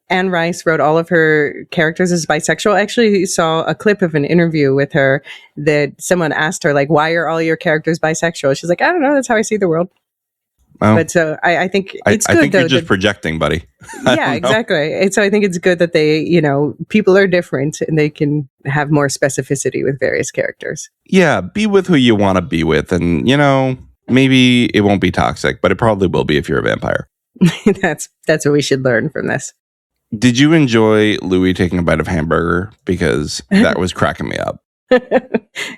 Anne Rice wrote all of her characters as bisexual. I actually saw a clip of an interview with her that someone asked her, like, "Why are all your characters bisexual?" She's like, "I don't know. That's how I see the world." Well, but so I think it's good. I think you're just projecting, buddy. Yeah, exactly. And so I think it's good that they, people are different and they can have more specificity with various characters. Yeah, be with who you want to be with, and maybe it won't be toxic, but it probably will be if you're a vampire. That's what we should learn from this. Did you enjoy Louis taking a bite of hamburger? Because that was cracking me up.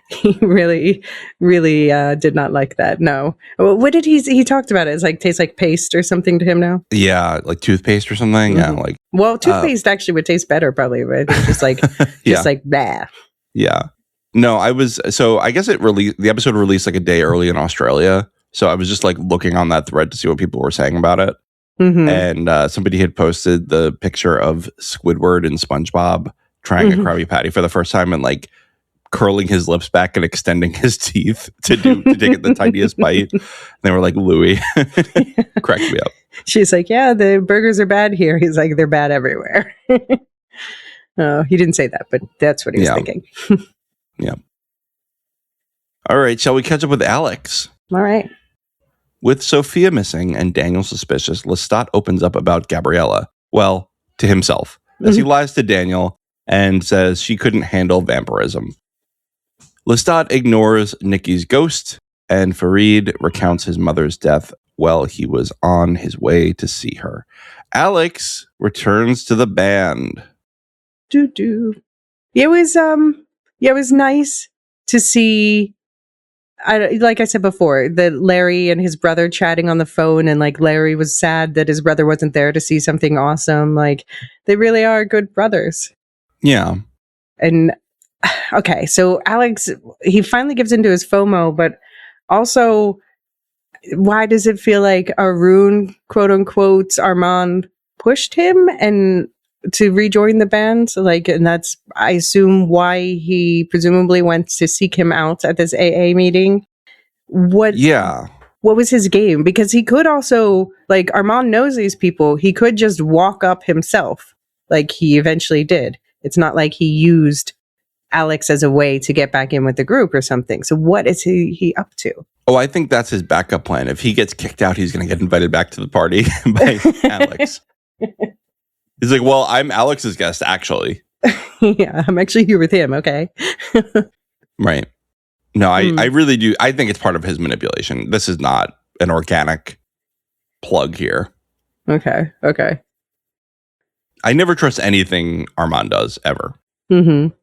He really, really did not like that. No. What did he talked about it? It's like tastes like paste or something to him now. Yeah, like toothpaste or something. Yeah, well, toothpaste actually would taste better probably, but it's just like like blah. Yeah. No, I guess the episode released like a day early in Australia. So I was just like looking on that thread to see what people were saying about it. And somebody had posted the picture of Squidward and SpongeBob trying a Krabby Patty for the first time, and like curling his lips back and extending his teeth to take it the tiniest bite. And they were like, Louis. Cracked me up. She's like, yeah, the burgers are bad here. He's like, they're bad everywhere. He didn't say that, but that's what he was thinking. Yeah. All right. Shall we catch up with Alex? All right. With Sophia missing and Daniel suspicious, Lestat opens up about Gabriella. Well, to himself, as he lies to Daniel and says she couldn't handle vampirism. Lestat ignores Nikki's ghost, and Farid recounts his mother's death while he was on his way to see her. Alex returns to the band. It was it was nice to see. Like I said before, that Larry and his brother chatting on the phone, and like Larry was sad that his brother wasn't there to see something awesome. Like they really are good brothers. Yeah. And okay, so Alex, he finally gives into his FOMO, but also, why does it feel like Arun, quote unquote, Armand pushed him and to rejoin the band? So like, and that's, I assume, why he presumably went to seek him out at this AA meeting. What was his game? Because he could also, like, Armand knows these people. He could just walk up himself, like he eventually did. It's not like he used Alex as a way to get back in with the group or something. So what is he up to? Oh, I think that's his backup plan. If he gets kicked out, he's going to get invited back to the party by Alex. He's like, well, I'm Alex's guest, actually. Yeah, I'm actually here with him. Okay. Right. No, I really do. I think it's part of his manipulation. This is not an organic plug here. Okay. I never trust anything Armand does, ever. Mm-hmm.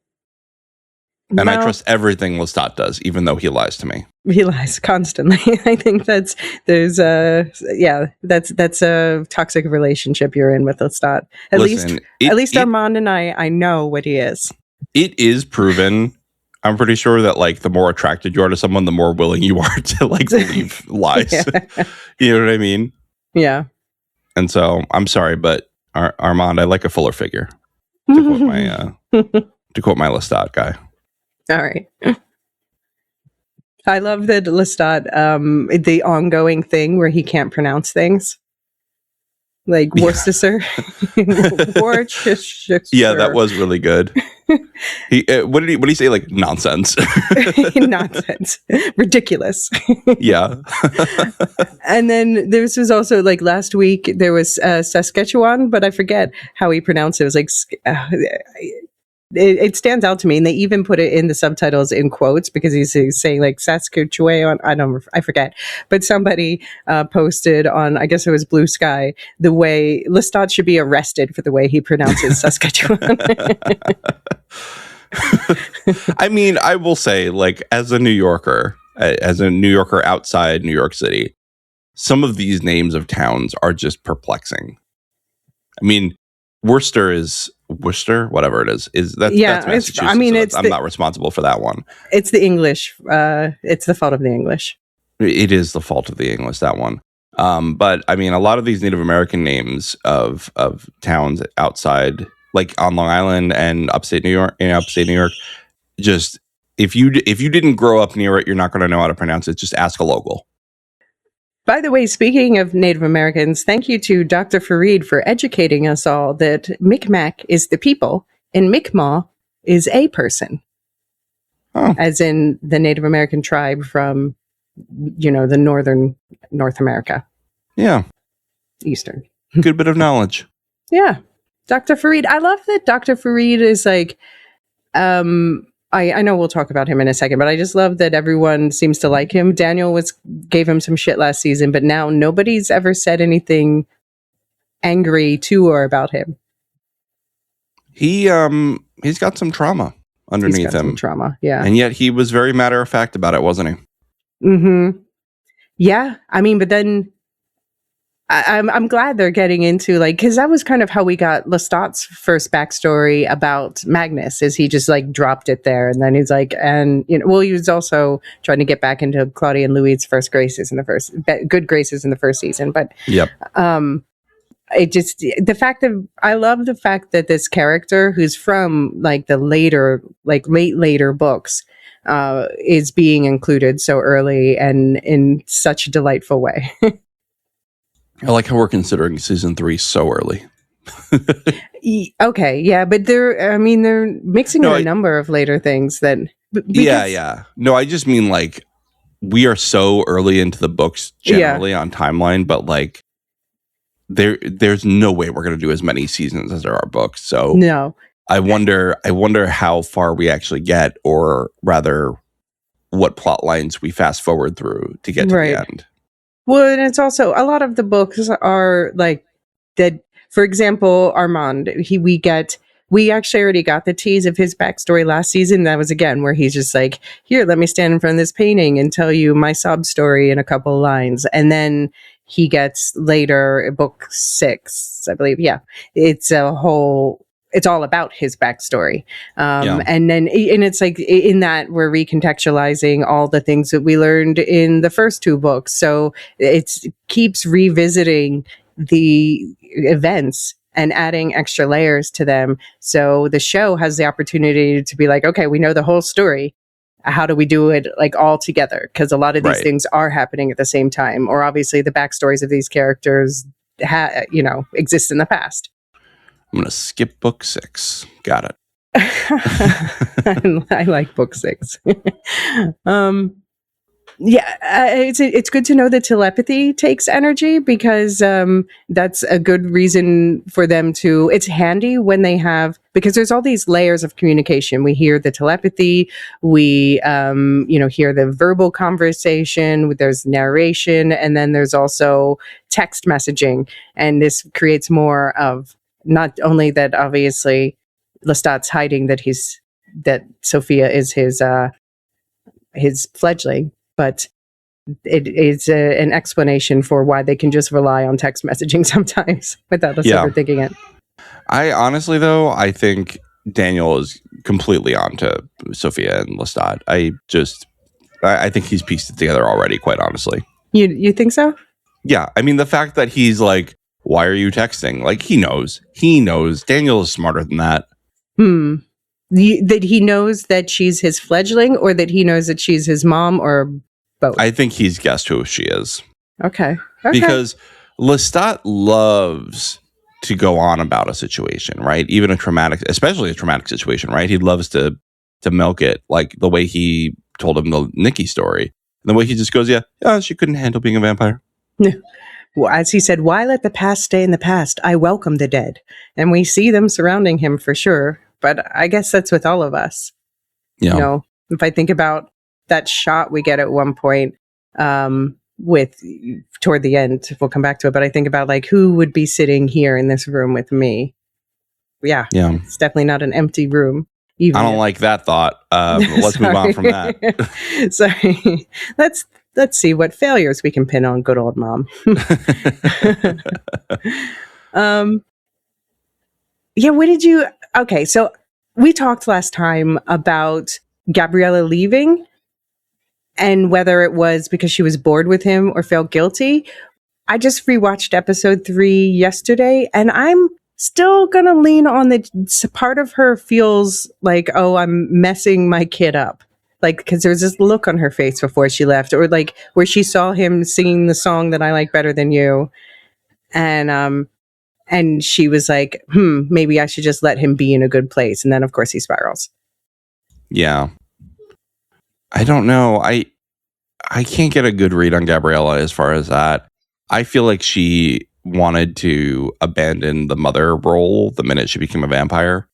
And I trust everything Lestat does, even though he lies to me. He lies constantly. I think that's a toxic relationship you're in with Lestat. At least Armand and I know what he is. It is proven. I'm pretty sure that like the more attracted you are to someone, the more willing you are to like believe lies. You know what I mean? Yeah. And so I'm sorry, but Armand, I like a fuller figure. To quote my Lestat guy. All right. I love that Lestat, the ongoing thing where he can't pronounce things. Like Worcestershire. Worcestershire. Yeah, that was really good. What did he say? Like nonsense. Nonsense. Ridiculous. Yeah. And then this was also like last week there was Saskatchewan, but I forget how he pronounced it. It was like it stands out to me, and they even put it in the subtitles in quotes because he's saying like Saskatchewan. I forget, but somebody posted on, I guess it was Blue Sky, the way Lestat should be arrested for the way he pronounces Saskatchewan. I mean, I will say, like, as a New Yorker outside New York City, some of these names of towns are just perplexing. I mean, Worcester, whatever it is that's Massachusetts. I'm not responsible for that one. It's the English. It's the fault of the English. It is the fault of the English, that one. But I mean, a lot of these Native American names of towns outside, like on Long Island and upstate New York, just if you didn't grow up near it, you're not going to know how to pronounce it. Just ask a local. By the way, speaking of Native Americans, thank you to Dr. Fareed for educating us all that Micmac is the people and Mi'kmaq is a person. Oh. As in the Native American tribe from, the northern North America. Yeah. Eastern. Good bit of knowledge. Yeah. Dr. Fareed. I love that Dr. Fareed is like, I know we'll talk about him in a second, but I just love that everyone seems to like him. Daniel gave him some shit last season, but now nobody's ever said anything angry to or about him. He's got some trauma underneath him. Some trauma, yeah. And yet he was very matter of fact about it, wasn't he? Mm-hmm. Yeah, I mean, but then I'm glad they're getting into because that was kind of how we got Lestat's first backstory about Magnus, is he just like dropped it there, and then he's like, and he was also trying to get back into Claudia and Louis' good graces in the first season, but yep. It just the fact that I love the fact that this character who's from like the later books is being included so early and in such a delightful way. I like how we're considering season 3 so early. Okay, yeah, but they're mixing in a number of later things that. Yeah. No, I just mean like we are so early into the books generally on timeline, but like there's no way we're going to do as many seasons as there are books. So no, I wonder how far we actually get, or rather, what plot lines we fast forward through to get to the end. Well, and it's also a lot of the books are like that. For example, Armand, we get we actually already got the tease of his backstory last season. That was again where he's just like, here, let me stand in front of this painting and tell you my sob story in a couple of lines. And then he gets later, book 6, I believe. Yeah. It's all about his backstory. And it's like in that we're recontextualizing all the things that we learned in the first 2 books. So it keeps revisiting the events and adding extra layers to them. So the show has the opportunity to be like, okay, we know the whole story. How do we do it like all together? Because a lot of these things are happening at the same time, or obviously the backstories of these characters, exist in the past. I'm going to skip book 6. Got it. I like book 6. It's good to know that telepathy takes energy, because that's a good reason for them to, it's handy when they have, because there's all these layers of communication. We hear the telepathy, we hear the verbal conversation, there's narration, and then there's also text messaging. And this creates more of, not only that obviously Lestat's hiding that Sophia is his fledgling, but it is an explanation for why they can just rely on text messaging sometimes without us ever thinking it. I honestly, though, I think Daniel is completely on to Sophia and Lestat. I think he's pieced it together already, quite honestly. You think so? Yeah. I mean, the fact that he's like, why are you texting? Like, he knows. Daniel is smarter than that. That he knows that she's his fledgling, or that he knows that she's his mom, or both? I think he's guessed who she is. Okay. Because Lestat loves to go on about a situation, right? Even especially a traumatic situation, right? He loves to milk it, like the way he told him the Nikki story. And the way he just goes, she couldn't handle being a vampire. Well, as he said, why let the past stay in the past? I welcome the dead. And we see them surrounding him for sure. But I guess that's with all of us. Yeah. If I think about that shot we get at one point toward the end, we'll come back to it, but I think about like, who would be sitting here in this room with me? Yeah. It's definitely not an empty room. I don't like that thought. Let's move on from that. Sorry. Let's see what failures we can pin on good old mom. Okay, so we talked last time about Gabriella leaving and whether it was because she was bored with him or felt guilty. I just rewatched episode 3 yesterday, and I'm still going to lean on the part of her feels like, oh, I'm messing my kid up. Like, because there was this look on her face before she left, or like where she saw him singing the song that I like better than you. And she was like, maybe I should just let him be in a good place. And then, of course, he spirals. Yeah. I don't know. I can't get a good read on Gabriella as far as that. I feel like she wanted to abandon the mother role the minute she became a vampire.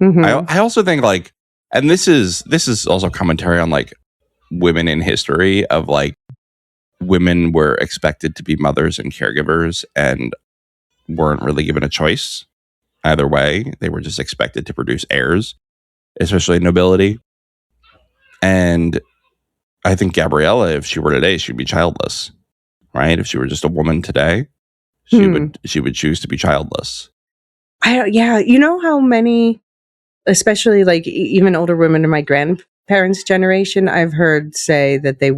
Mm-hmm. I also think like, and this is also commentary on like women in history of like women were expected to be mothers and caregivers and weren't really given a choice either way. They were just expected to produce heirs, especially nobility. And I think Gabriella, if she were today, she'd be childless, right? If she were just a woman today, she would choose to be childless. You know how many, especially like even older women in my grandparents' generation, I've heard say that they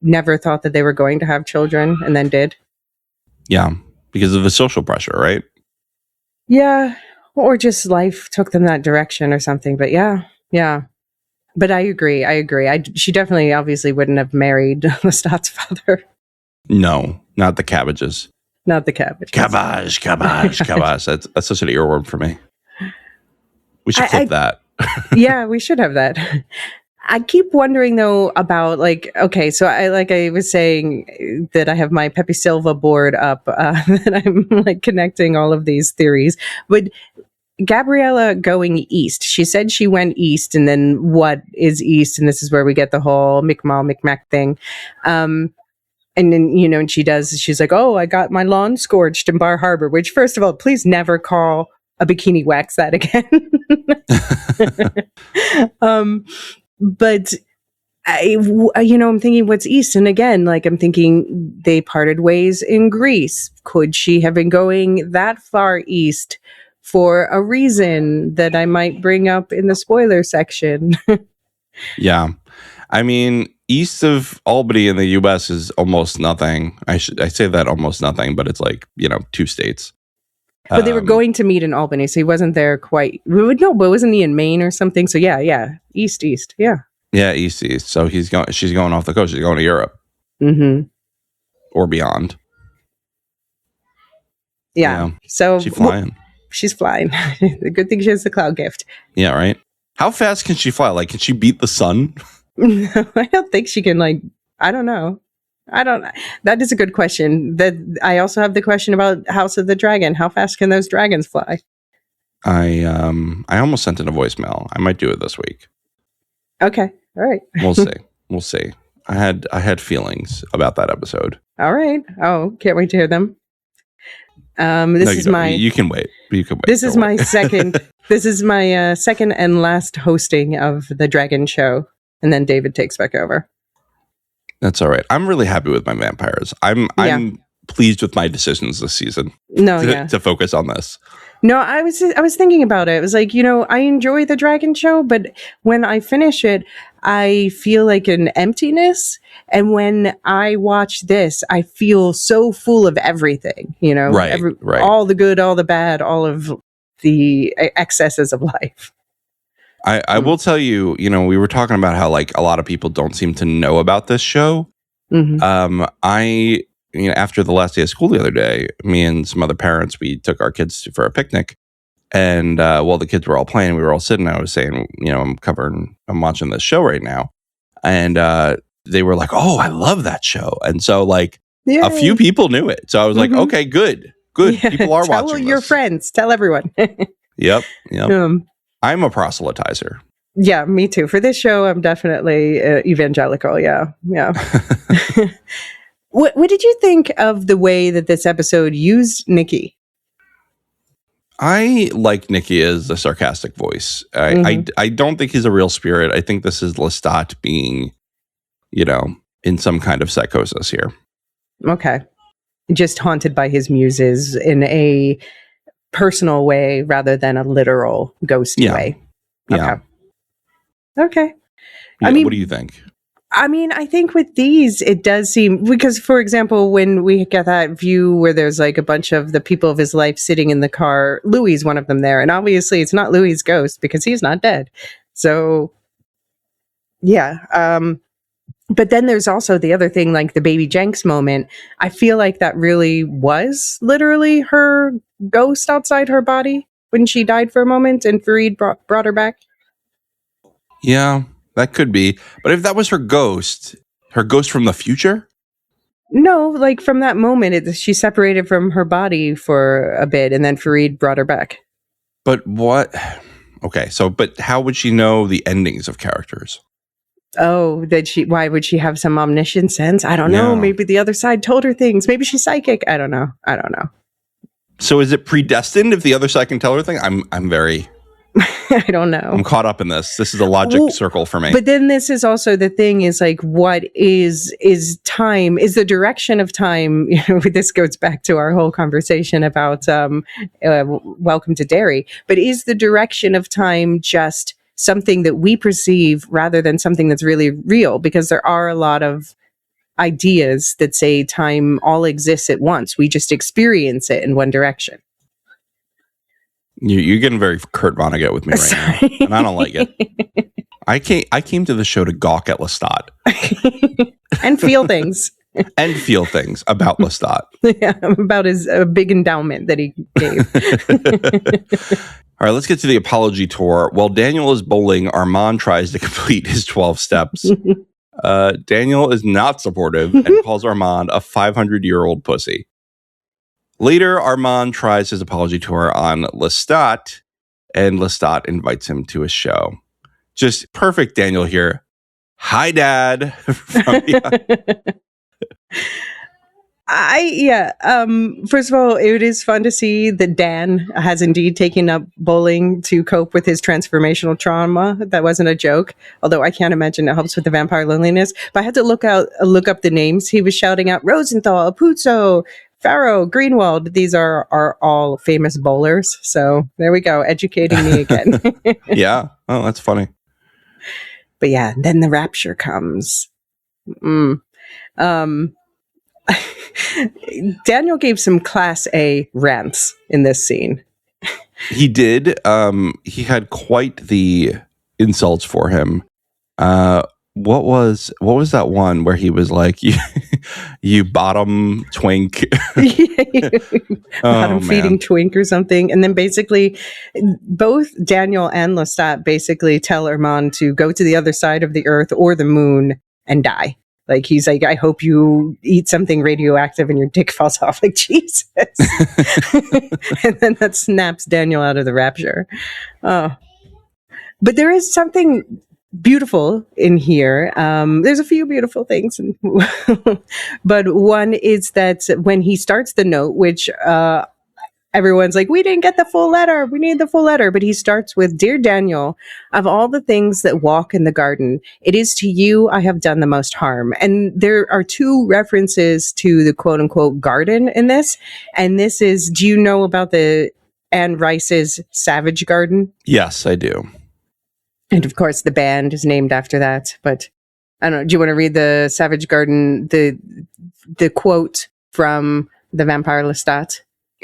never thought that they were going to have children and then did. Yeah, because of the social pressure, right? Yeah, or just life took them that direction or something. But yeah. But I agree. She definitely, obviously, wouldn't have married Lestat's father. No, not the cabbages. Not the cabbage. Cabbage. That's such an earworm for me. We should clip that. Yeah, we should have that. I keep wondering though about like, okay, so I was saying that I have my Pepe Silva board up that I'm like connecting all of these theories, but Gabriella going east. She said she went east, and then what is east? And this is where we get the whole Micmac thing. And then, and she's like, oh, I got my lawn scorched in Bar Harbor, which first of all, please never call a bikini wax that again. But I'm thinking what's east, and again, like I'm thinking they parted ways in Greece. Could she have been going that far east for a reason that I might bring up in the spoiler section? Yeah. I mean, east of Albany in the US is almost nothing. I say that almost nothing, but it's like, 2 states. But they were going to meet in Albany, so he wasn't there quite. No, but wasn't he in Maine or something? So yeah, east, yeah. Yeah, east. So she's going off the coast. She's going to Europe. Mm-hmm. Or beyond. Yeah. So she's flying. She's flying. The good thing she has the cloud gift. Yeah, right. How fast can she fly? Like, can she beat the sun? No, I don't think she can. I don't know. That is a good question. That I also have the question about House of the Dragon. How fast can those dragons fly? I almost sent in a voicemail. I might do it this week. Okay. All right. We'll see. I had feelings about that episode. All right. Oh, can't wait to hear them. You can wait. This is my second. This is my second and last hosting of the Dragon Show, and then David takes back over. That's all right. I'm really happy with my vampires. I'm pleased with my decisions this season. To focus on this. No, I was thinking about it. It was like, I enjoy the Dragon Show, but when I finish it, I feel like an emptiness. And when I watch this, I feel so full of everything, right. All the good, all the bad, all of the excesses of life. I will tell you, we were talking about how like a lot of people don't seem to know about this show. Mm-hmm. After the last day of school the other day, me and some other parents, we took our kids for a picnic. And while the kids were all playing, we were all sitting. I was saying, I'm watching this show right now. And they were like, oh, I love that show. And so like a few people knew it. So I was like, okay, good. Yeah, people are watching Tell your friends. Tell everyone. Yep. I'm a proselytizer. Yeah, me too. For this show, I'm definitely evangelical. Yeah. What did you think of the way that this episode used Nikki? I like Nikki as a sarcastic voice. I don't think he's a real spirit. I think this is Lestat being, in some kind of psychosis here. Okay. Just haunted by his muses in a personal way rather than a literal ghosty way. Yeah. Okay. Yeah, what do you think? I think with these, it does seem, because, for example, when we get that view where there's like a bunch of the people of his life sitting in the car, Louis is one of them there. And obviously it's not Louis' ghost because he's not dead. So, yeah. But then there's also the other thing, like the baby Jenks moment. I feel like that really was literally her ghost outside her body when she died for a moment and Fareed brought her back. Yeah. That could be. But if that was her ghost from the future? No, like from that moment, she separated from her body for a bit and then Fareed brought her back. But what? Okay, but how would she know the endings of characters? Oh, why would she have some omniscient sense? I don't know. Maybe the other side told her things. Maybe she's psychic. I don't know. So is it predestined if the other side can tell her thing? I'm very... I don't know. I'm caught up in this. This is a logic circle for me. But then this is also the thing is like, what is time? Is the direction of time? This goes back to our whole conversation about Welcome to Derry. But is the direction of time just something that we perceive rather than something that's really real? Because there are a lot of ideas that say time all exists at once. We just experience it in one direction. You're getting very Kurt Vonnegut with me right now, and I don't like it. I came to the show to gawk at Lestat. And feel things. And feel things about Lestat. Yeah, about his big endowment that he gave. All right, let's get to the apology tour. While Daniel is bowling, Armand tries to complete his 12 steps. Daniel is not supportive and calls Armand a 500-year-old pussy. Later, Armand tries his apology tour on Lestat, and Lestat invites him to a show. Just perfect Daniel here. Hi, Dad. First of all, it is fun to see that Dan has indeed taken up bowling to cope with his transformational trauma. That wasn't a joke, although I can't imagine it helps with the vampire loneliness. But I had to look up the names. He was shouting out Rosenthal, Puzo, Farrow, Greenwald. These are all famous bowlers. So there we go, educating me again. Yeah. Oh, that's funny. But yeah, then the rapture comes. Daniel gave some class A rants in this scene. He did. He had quite the insults for him. What was that one where he was like, you bottom twink? Bottom feeding twink or something. And then basically both Daniel and Lestat basically tell Armand to go to the other side of the earth or the moon and die. Like, he's like, I hope you eat something radioactive and your dick falls off. Like, Jesus. And then that snaps Daniel out of the rapture. Oh. But there is something beautiful in here. There's a few beautiful things. But one is that when he starts the note, which everyone's like, we didn't get the full letter. We need the full letter. But he starts with, Dear Daniel, of all the things that walk in the garden, it is to you I have done the most harm. And there are two references to the quote unquote garden in this. And this is, do you know about the Anne Rice's Savage Garden? Yes, I do. And of course, the band is named after that. But I don't know. Do you want to read the Savage Garden, the quote from the vampire Lestat?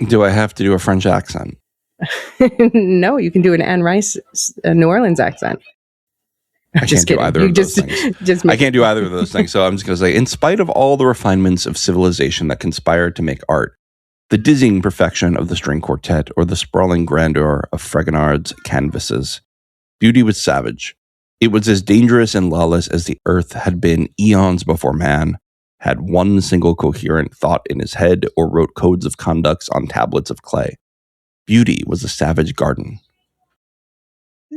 Do I have to do a French accent? No, you can do an Anne Rice New Orleans accent. I can't do either of those things. I can't do either of those things. So I'm just going to say, in spite of all the refinements of civilization that conspired to make art, the dizzying perfection of the string quartet, or the sprawling grandeur of Fragonard's canvases, beauty was savage. It was as dangerous and lawless as the earth had been eons before man had one single coherent thought in his head or wrote codes of conducts on tablets of clay. Beauty was a savage garden.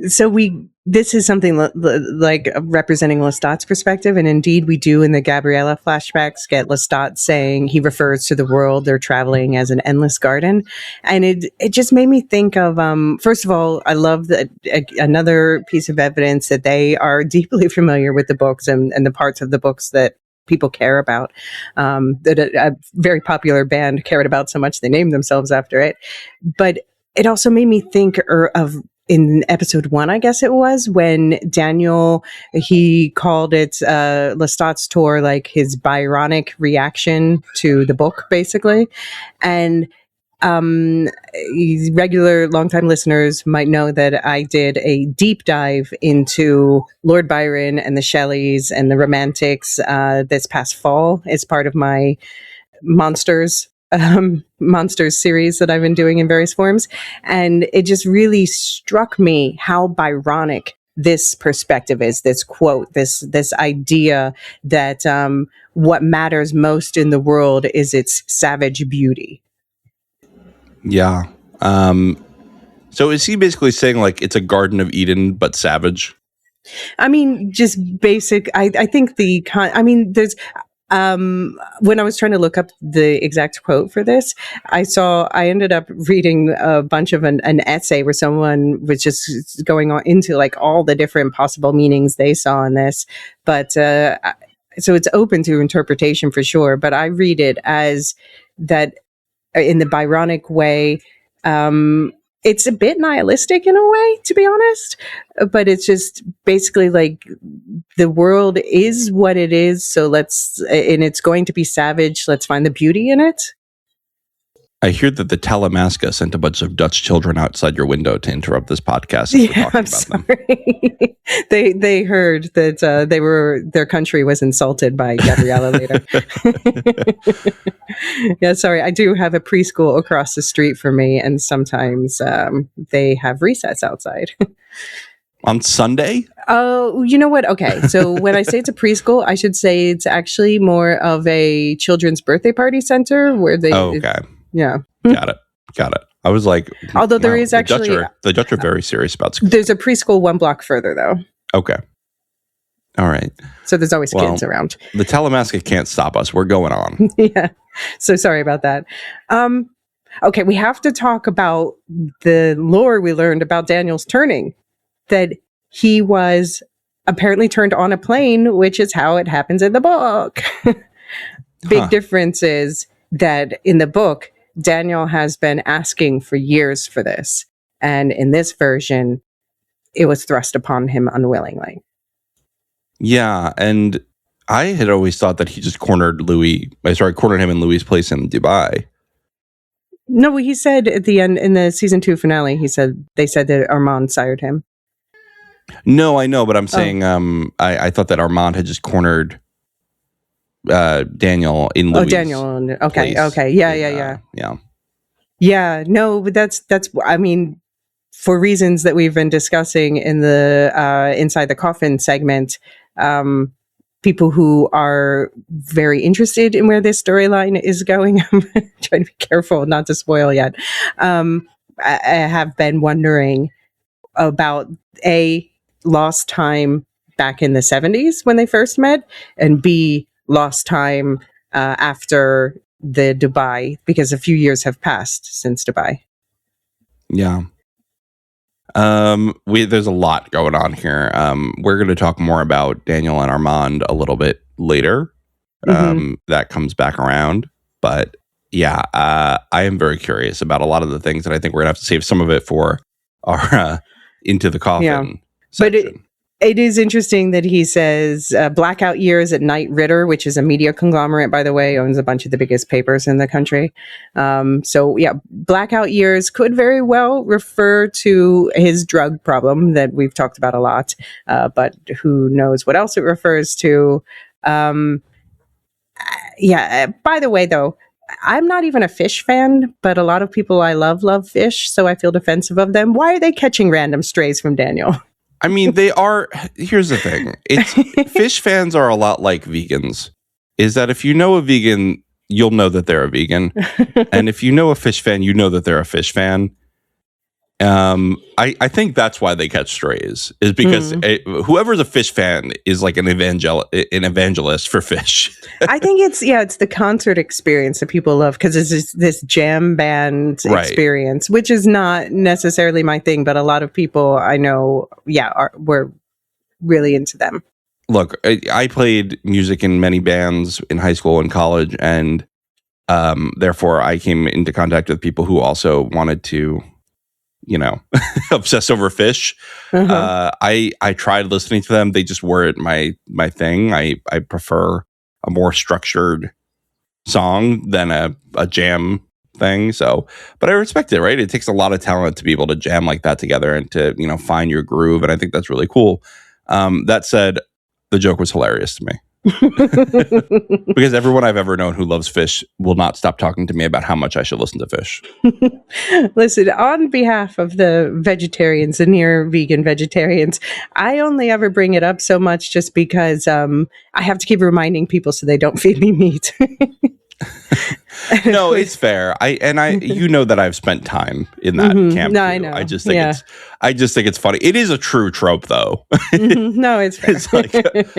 So this is something like representing Lestat's perspective, and indeed we do in the Gabriella flashbacks get Lestat saying he refers to the world they're traveling as an endless garden, and it just made me think of first of all, I love that another piece of evidence that they are deeply familiar with the books and the parts of the books that people care about, that a very popular band cared about so much they named themselves after it. But it also made me think of in episode 1, I guess it was, when Daniel, he called it Lestat's tour like his Byronic reaction to the book, basically. And regular longtime listeners might know that I did a deep dive into Lord Byron and the Shelleys and the Romantics this past fall as part of my monsters series that I've been doing in various forms. And it just really struck me how Byronic this perspective is, this quote, this idea that what matters most in the world is its savage beauty. Yeah. So is he basically saying like it's a Garden of Eden but savage? I mean, just basic. I think there's when I was trying to look up the exact quote for this, I ended up reading a bunch of an essay where someone was just going on into like all the different possible meanings they saw in this. But so it's open to interpretation for sure. But I read it as that in the Byronic way. It's a bit nihilistic in a way, to be honest, but it's just basically like the world is what it is. So and it's going to be savage. Let's find the beauty in it. I hear that the Talamasca sent a bunch of Dutch children outside your window to interrupt this podcast. Yeah, I'm sorry. They heard that their country was insulted by Gabriella later. Yeah, sorry. I do have a preschool across the street from me, and sometimes they have recess outside. On Sunday? Oh, you know what? Okay. So when I say it's a preschool, I should say it's actually more of a children's birthday party center where they... Oh, okay. Yeah. Got it. I was like... Although there is actually... The Dutch are very serious about school. There's a preschool 1 block further, though. Okay. All right. So there's always kids around. The Telemasca can't stop us. We're going on. Yeah. So sorry about that. Okay, we have to talk about the lore we learned about Daniel's turning. That he was apparently turned on a plane, which is how it happens in the book. Big difference is that in the book, Daniel has been asking for years for this. And in this version, it was thrust upon him unwillingly. Yeah, and I had always thought that he just cornered him in Louis' place in Dubai. No, he said at the end, in the season 2 finale, they said that Armand sired him. No, I know, but I'm saying I thought that Armand had just cornered Daniel in Louis' Daniel. Okay, place yeah. Yeah. Yeah, no, but that's I mean, for reasons that we've been discussing in the Inside the Coffin segment, people who are very interested in where this storyline is going, I'm trying to be careful not to spoil yet, I have been wondering about lost time back in the 70s when they first met, and B, lost time after the Dubai, because a few years have passed since Dubai. Yeah. There's a lot going on here. We're going to talk more about Daniel and Armand a little bit later. That comes back around, but yeah, I am very curious about a lot of the things, and I think we're gonna have to save some of it for our Into the Coffin section. But it is interesting that he says blackout years at Knight Ridder, which is a media conglomerate, by the way, owns a bunch of the biggest papers in the country. So yeah, blackout years could very well refer to his drug problem that we've talked about a lot, but who knows what else it refers to. Yeah, by the way, though, I'm not even a fish fan, but a lot of people I love fish, so I feel defensive of them. Why are they catching random strays from Daniel? I mean, they are. Here's the thing. Fish fans are a lot like vegans. Is that if you know a vegan, you'll know that they're a vegan. And if you know a fish fan, you know that they're a fish fan. I think that's why they catch strays, is because whoever's a fish fan is like an evangelist for fish. I think it's the concert experience that people love, because it's this jam band experience, which is not necessarily my thing, but a lot of people I know, were really into them. Look, I played music in many bands in high school and college, and therefore I came into contact with people who also wanted to, obsess over fish. I tried listening to them. They just weren't my thing. I prefer a more structured song than a jam thing. So, but I respect it, right? It takes a lot of talent to be able to jam like that together and to, find your groove. And I think that's really cool. That said, the joke was hilarious to me. Because everyone I've ever known who loves fish will not stop talking to me about how much I should listen to fish. Listen, on behalf of the vegetarians and near vegan vegetarians, I only ever bring it up so much just because I have to keep reminding people so they don't feed me meat. No, it's fair. You know that I've spent time in that camp. No, too. I know. I just think it's funny. It is a true trope, though. No, it's fair. It's like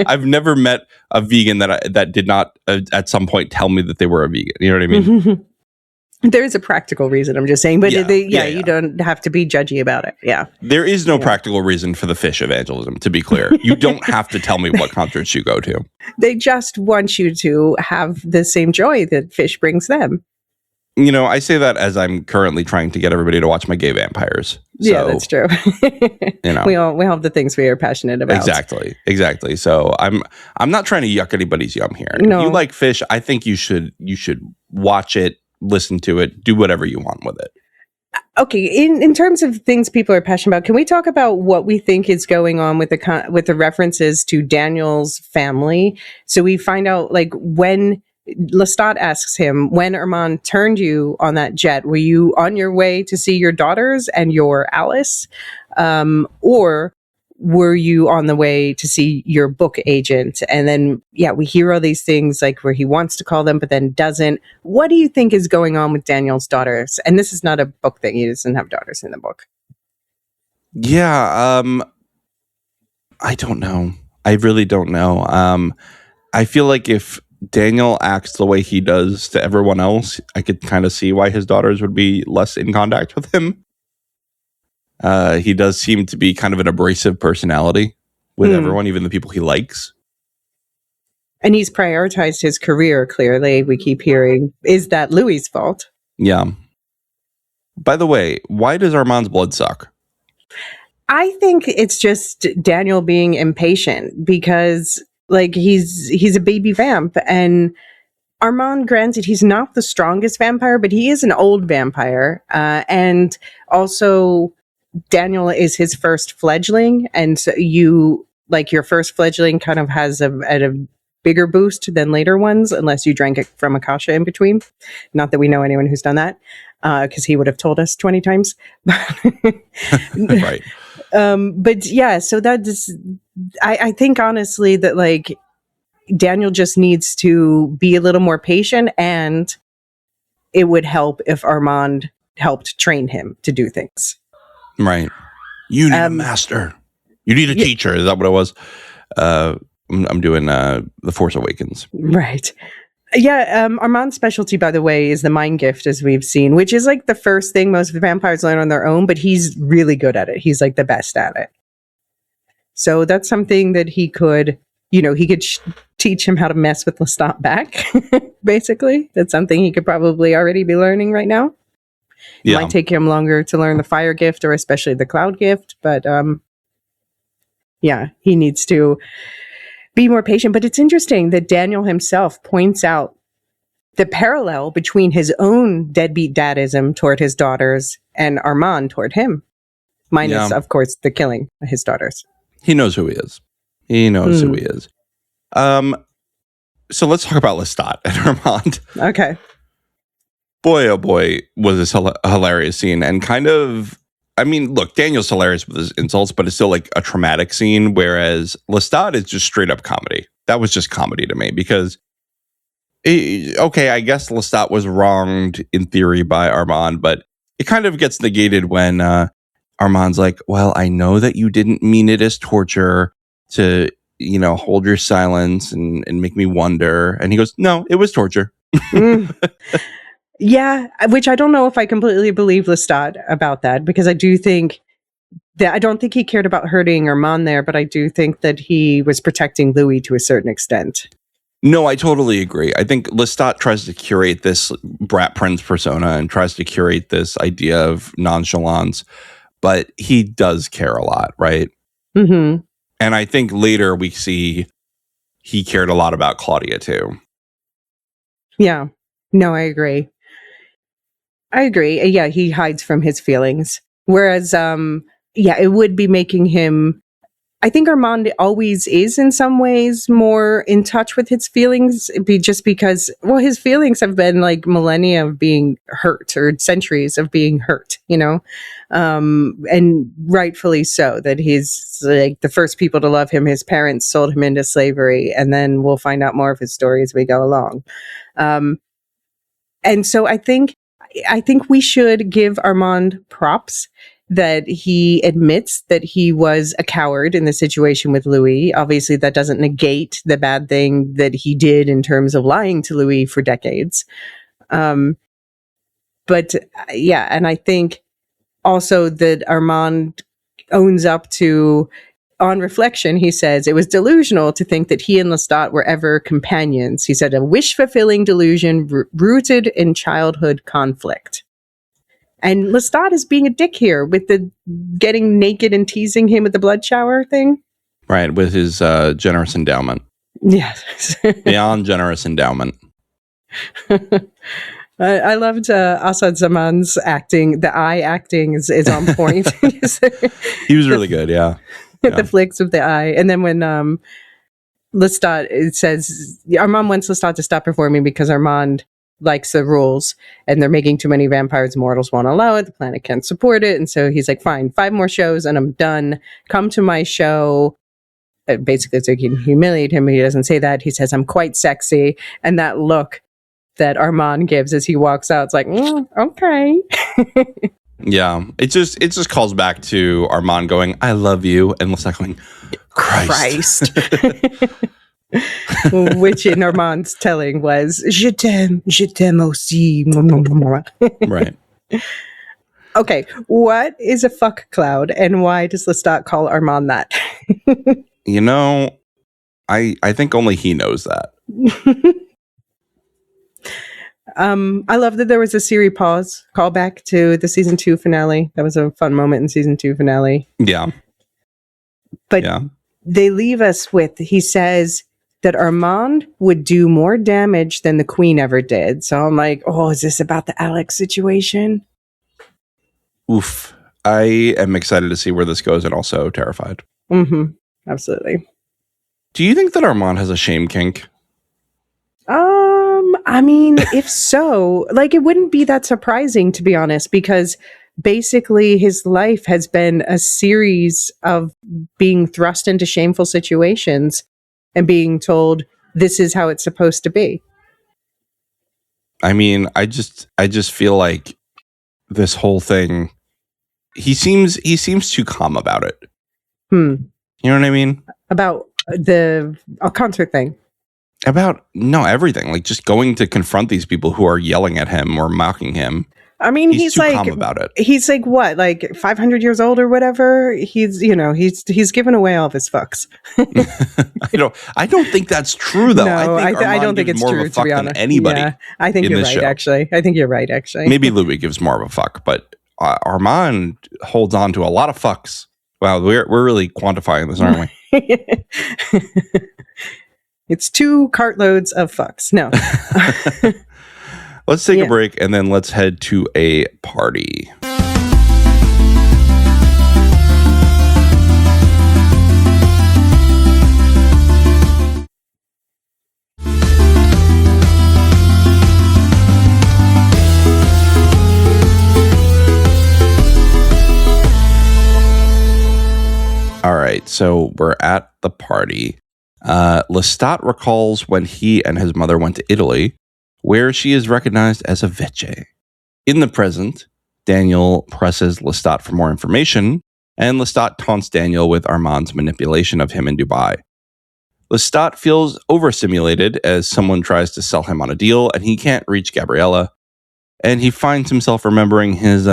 I've never met a vegan that did not at some point tell me that they were a vegan. You know what I mean? There is a practical reason, I'm just saying, but you don't have to be judgy about it. Yeah. There is no practical reason for the fish evangelism, to be clear. You don't have to tell me what concerts you go to. They just want you to have the same joy that fish brings them. I say that as I'm currently trying to get everybody to watch my gay vampires. So, yeah, that's true. We all have the things we are passionate about. Exactly. So I'm not trying to yuck anybody's yum here. No. If you like fish, I think you should watch it, listen to it, do whatever you want with it. Okay, in terms of things people are passionate about, can we talk about what we think is going on with the references to Daniel's family? So we find out, like, when Lestat asks him, when Armand turned you on that jet, were you on your way to see your daughters and your Alice? Or were you on the way to see your book agent? And then, we hear all these things like where he wants to call them, but then doesn't. What do you think is going on with Daniel's daughters? And this is not a book thing. He doesn't have daughters in the book. Yeah. I don't know. I really don't know. I feel like if Daniel acts the way he does to everyone else, I could kind of see why his daughters would be less in contact with him. He does seem to be kind of an abrasive personality with everyone, even the people he likes. And he's prioritized his career, clearly. We keep hearing, is that Louis's fault? Yeah. By the way, why does Armand's blood suck? I think it's just Daniel being impatient because, like, he's a baby vamp, and Armand, granted, he's not the strongest vampire, but he is an old vampire, and also Daniel is his first fledgling, and so your first fledgling kind of has a bigger boost than later ones, unless you drank it from Akasha in between. Not that we know anyone who's done that, because he would have told us 20 times. Right. But yeah, so that's, I think honestly that, like, Daniel just needs to be a little more patient, and it would help if Armand helped train him to do things. Right. You need a master. You need a teacher. Is that what it was? I'm doing The Force Awakens. Right. Yeah, Armand's specialty, by the way, is the mind gift, as we've seen, which is like the first thing most vampires learn on their own, but he's really good at it. He's like the best at it. So that's something that he could, teach him how to mess with Lestat back, basically. That's something he could probably already be learning right now. It might take him longer to learn the fire gift, or especially the cloud gift, but he needs to be more patient. But it's interesting that Daniel himself points out the parallel between his own deadbeat dadism toward his daughters and Armand toward him. Minus, of course, the killing of his daughters. He knows who he is. He knows who he is. So let's talk about Lestat and Armand. Okay. Boy, oh boy, was this a hilarious scene. And kind of, I mean, look, Daniel's hilarious with his insults, but it's still like a traumatic scene, whereas Lestat is just straight up comedy. That was just comedy to me because, I guess Lestat was wronged in theory by Armand, but it kind of gets negated when Armand's like, well, I know that you didn't mean it as torture to, hold your silence and make me wonder. And he goes, no, it was torture. Yeah, which I don't know if I completely believe Lestat about that, because I do think that I don't think he cared about hurting Armand there, but I do think that he was protecting Louis to a certain extent. No, I totally agree. I think Lestat tries to curate this brat prince persona and tries to curate this idea of nonchalance, but he does care a lot, right? Mm-hmm. And I think later we see he cared a lot about Claudia too. Yeah, no, I agree. Yeah, he hides from his feelings. Whereas, it would be making him, I think Armand always is in some ways more in touch with his feelings, just because, his feelings have been like millennia of being hurt, or centuries of being hurt, and rightfully so, that he's like the first people to love him. His parents sold him into slavery, and then we'll find out more of his story as we go along. And so I think we should give Armand props that he admits that he was a coward in the situation with Louis. Obviously, that doesn't negate the bad thing that he did in terms of lying to Louis for decades. And I think also that Armand owns up to, on reflection, he says, it was delusional to think that he and Lestat were ever companions. He said, a wish-fulfilling delusion rooted in childhood conflict. And Lestat is being a dick here with the getting naked and teasing him with the blood shower thing. Right, with his generous endowment. Yes. Beyond generous endowment. I loved Asad Zaman's acting. The eye acting is on point. He was really good, yeah. The flicks of the eye. And then when Lestat, it says, Armand wants Lestat to stop performing because Armand likes the rules, and they're making too many vampires. Mortals won't allow it. The planet can't support it. And so he's like, fine, 5 more shows and I'm done. Come to my show. Basically, so he can humiliate him. He doesn't say that. He says, I'm quite sexy. And that look that Armand gives as he walks out, it's like, okay. Yeah, it just calls back to Armand going, I love you, and Lestat going, Christ. Which in Armand's telling was, je t'aime aussi. Right. Okay, what is a fuck cloud and why does Lestat call Armand that? You know, I think only he knows that. I love that there was a Siri pause callback to the season 2 finale. That was a fun moment in season 2 finale. Yeah. But they leave us with, he says that Armand would do more damage than the Queen ever did. So I'm like, oh, is this about the Alex situation? Oof. I am excited to see where this goes and also terrified. Mm-hmm. Absolutely. Do you think that Armand has a shame kink? I mean, if so, like, it wouldn't be that surprising, to be honest, because basically his life has been a series of being thrust into shameful situations and being told this is how it's supposed to be. I mean, I just feel like this whole thing, he seems too calm about it. You know what I mean? About the concert thing. About everything. Like just going to confront these people who are yelling at him or mocking him. I mean, he's too like, calm about it. He's like what, like 500 years old or whatever. He's given away all of his fucks. I don't think that's true though. No, I don't think it's more true, of a fuck to be honest. than anybody. Yeah, I think you're right. Actually, I think you're right. Actually, maybe Louis gives more of a fuck, but Armand holds on to a lot of fucks. Wow, we're really quantifying this, aren't we? It's 2 cartloads of fucks. No. Let's take a break and then let's head to a party. All right, so we're at the party. Lestat recalls when he and his mother went to Italy, where she is recognized as a vece. In the present, Daniel presses Lestat for more information, and Lestat taunts Daniel with Armand's manipulation of him in Dubai. Lestat feels overstimulated as someone tries to sell him on a deal, and he can't reach Gabriella, and he finds himself remembering his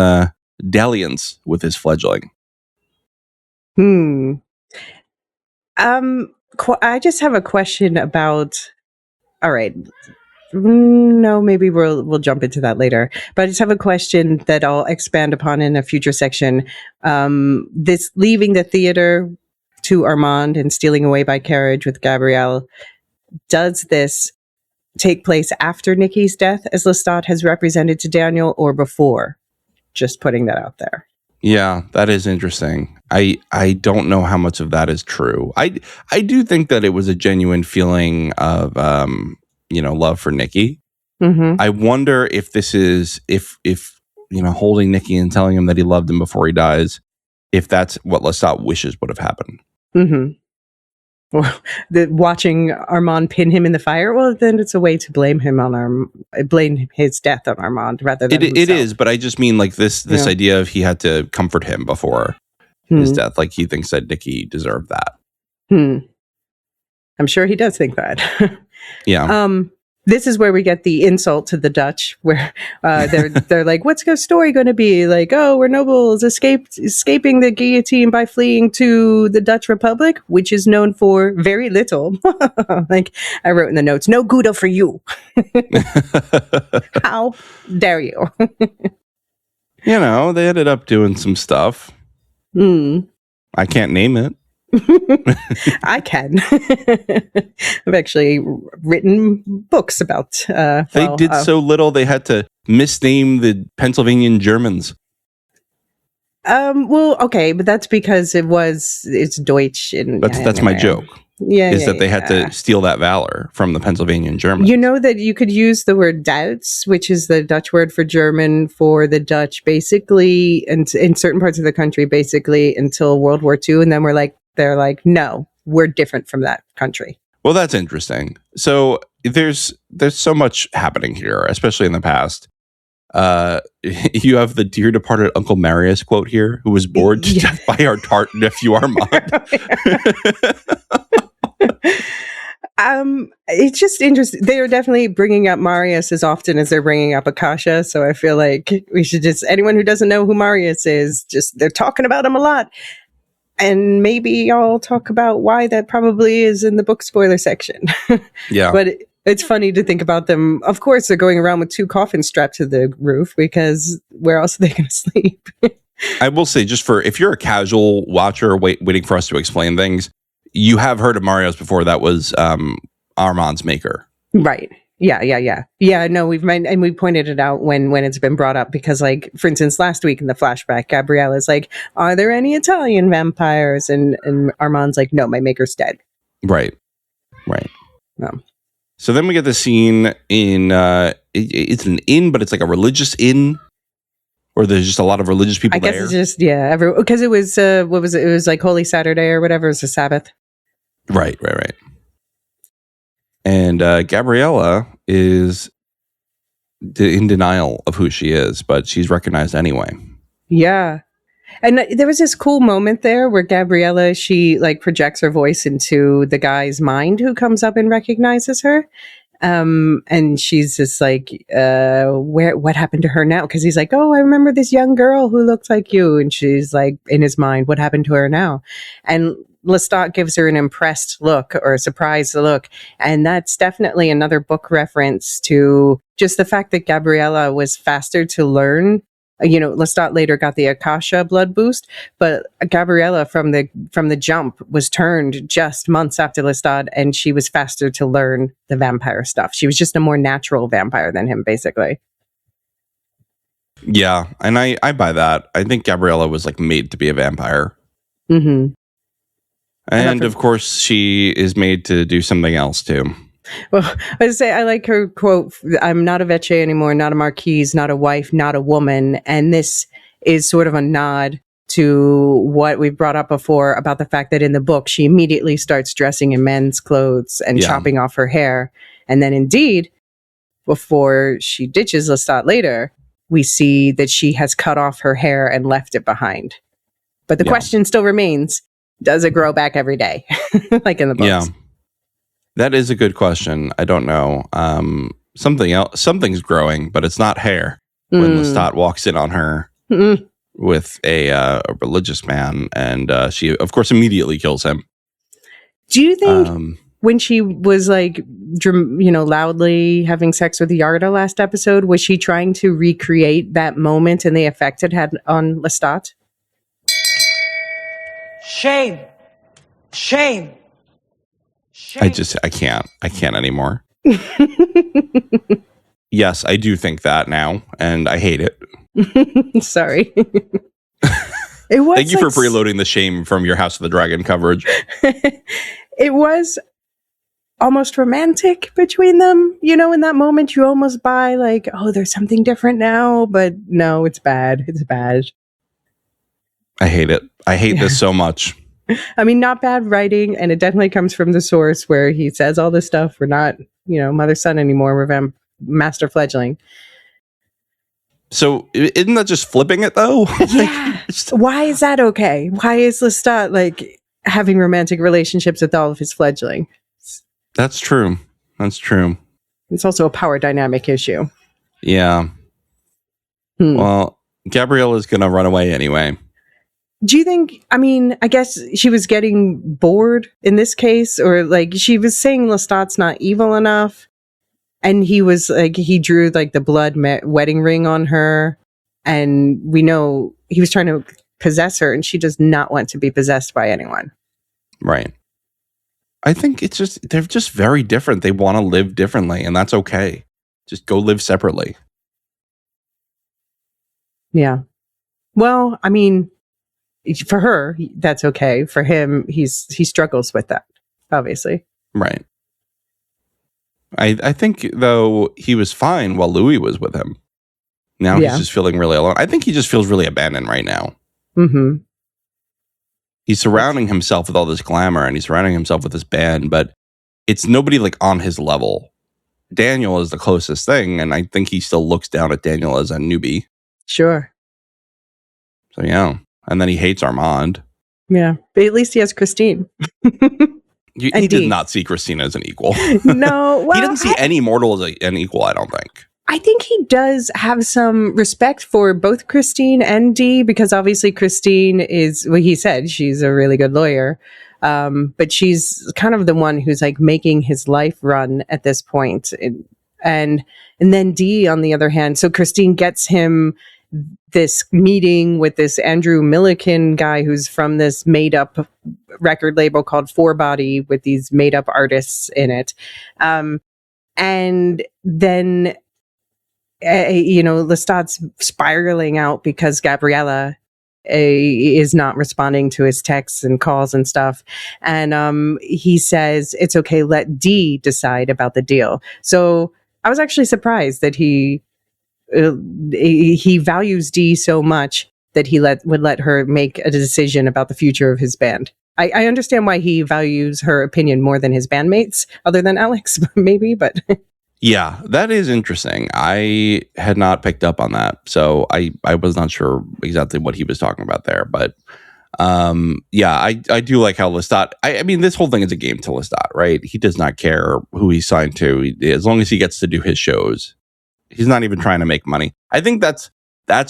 dalliance with his fledgling. I just have a question about. All right. No, maybe we'll jump into that later. But I just have a question that I'll expand upon in a future section. This leaving the theater to Armand and stealing away by carriage with Gabrielle, does this take place after Nikki's death, as Lestat has represented to Daniel, or before? Just putting that out there. Yeah, that is interesting. I don't know how much of that is true. I do think that it was a genuine feeling of love for Nikki. Mm-hmm. I wonder if this is if holding Nikki and telling him that he loved him before he dies, if that's what Lestat wishes would have happened. Mm-hmm. Well, watching Armand pin him in the fire. Well, then it's a way to blame his death on Armand rather than himself. It is, but I just mean like this idea of he had to comfort him before his death. Like he thinks that Nikki deserved that. I'm sure he does think that. Yeah. This is where we get the insult to the Dutch, where they're like, "What's the story going to be?" Like, "Oh, we're nobles escaping the guillotine by fleeing to the Dutch Republic, which is known for very little." Like I wrote in the notes, "No Gouda for you." How dare you? They ended up doing some stuff. I can't name it. I can. I've actually written books about. They did so little; they had to misname the Pennsylvanian Germans. Well, okay, but that's because it's Deutsch, and that's my joke. That they had to steal that valor from the Pennsylvanian Germans. You know that you could use the word Duits, which is the Dutch word for German for the Dutch, basically, and in certain parts of the country, basically until World War II, and then they're like, no, we're different from that country. Well, that's interesting. So there's so much happening here, especially in the past. You have the dear departed Uncle Marius quote here, who was bored to death by our tart nephew Armand. It's just interesting. They are definitely bringing up Marius as often as they're bringing up Akasha. So I feel like we should just, anyone who doesn't know who Marius is, just, they're talking about him a lot. And maybe I'll talk about why that probably is in the book spoiler section. Yeah. But it's funny to think about them. Of course, they're going around with 2 coffins strapped to the roof, because where else are they going to sleep? I will say, just for, if you're a casual watcher waiting for us to explain things, you have heard of Marios before. That was Armand's maker. Right. Yeah, no, we pointed it out when it's been brought up, because, like, for instance, last week in the flashback, Gabriella's like, are there any Italian vampires? And Armand's like, no, my maker's dead. Right. So then we get the scene in, it's an inn, but it's like a religious inn, or there's just a lot of religious people there. I guess it's just, because it was, what was it? It was like Holy Saturday or whatever. It was a Sabbath. Right. And Gabriella is in denial of who she is, but she's recognized anyway. Yeah. And there was this cool moment there where Gabriella, she like projects her voice into the guy's mind who comes up and recognizes her. And she's just like, what happened to her now? Because he's like, oh, I remember this young girl who looked like you. And she's like, in his mind, what happened to her now? And Lestat gives her an impressed look, or a surprised look. And that's definitely another book reference to just the fact that Gabriella was faster to learn. Lestat later got the Akasha blood boost, but Gabriella from the jump was turned just months after Lestat, and she was faster to learn the vampire stuff. She was just a more natural vampire than him, basically. Yeah, and I buy that. I think Gabriella was like made to be a vampire. Mm-hmm. And of course, she is made to do something else too. Well, I would say I like her quote, I'm not a Veche anymore, not a marquise, not a wife, not a woman. And this is sort of a nod to what we've brought up before about the fact that in the book, she immediately starts dressing in men's clothes and chopping off her hair. And then indeed, before she ditches Lestat later, we see that she has cut off her hair and left it behind. But the question still remains, does it grow back every day? Like in the books? Yeah. That is a good question. I don't know. Something's growing, but it's not hair. When Lestat walks in on her with a religious man, and she, of course, immediately kills him. Do you think when she was like, loudly having sex with Yarda last episode, was she trying to recreate that moment and the effect it had on Lestat? Shame. Shame. I can't anymore. Yes, I do think that now, and I hate it. Sorry. It was Thank you for preloading the shame from your House of the Dragon coverage. It was almost romantic between them. In that moment, you almost buy like, oh, there's something different now, but no, it's bad. It's bad. I hate it. I hate this so much. I mean, not bad writing, and it definitely comes from the source where he says all this stuff. We're not, mother-son anymore. We're master fledgling. So isn't that just flipping it, though? Yeah. Why is that okay? Why is Lestat, like, having romantic relationships with all of his fledgling? That's true. It's also a power dynamic issue. Yeah. Well, Gabriella's going to run away anyway. Do you think, I guess she was getting bored in this case, or like she was saying Lestat's not evil enough, and he was like, he drew like the blood wedding ring on her, and we know he was trying to possess her, and she does not want to be possessed by anyone. Right. I think they're just very different. They want to live differently, and that's okay. Just go live separately. Yeah. Well, for her, that's okay. For him, he struggles with that, obviously. Right. I think, though, he was fine while Louis was with him. Now he's just feeling really alone. I think he just feels really abandoned right now. Mm-hmm. He's surrounding himself with all this glamour, and he's surrounding himself with this band, but it's nobody like on his level. Daniel is the closest thing, and I think he still looks down at Daniel as a newbie. Sure. So yeah, and then he hates Armand. Yeah, but at least he has Christine. He did not see Christina as an equal. No, well, he doesn't see any mortal as an equal, I don't think. I think he does have some respect for both Christine and Dee, because obviously Christine is, well, he said she's a really good lawyer, but she's kind of the one who's like making his life run at this point. And then Dee, on the other hand, so Christine gets him this meeting with this Andrew Milliken guy who's from this made up record label called Four Body with these made up artists in it. And then, Lestat's spiraling out because Gabriella is not responding to his texts and calls and stuff. And he says, it's okay, let Dee decide about the deal. So I was actually surprised that he values Dee so much that he would let her make a decision about the future of his band. I understand why he values her opinion more than his bandmates, other than Alex, maybe, but... Yeah, that is interesting. I had not picked up on that, so I was not sure exactly what he was talking about there. But yeah, I do like how Lestat... I mean, this whole thing is a game to Lestat, right? He does not care who he's signed to. As long as he gets to do his shows, he's not even trying to make money. I think that's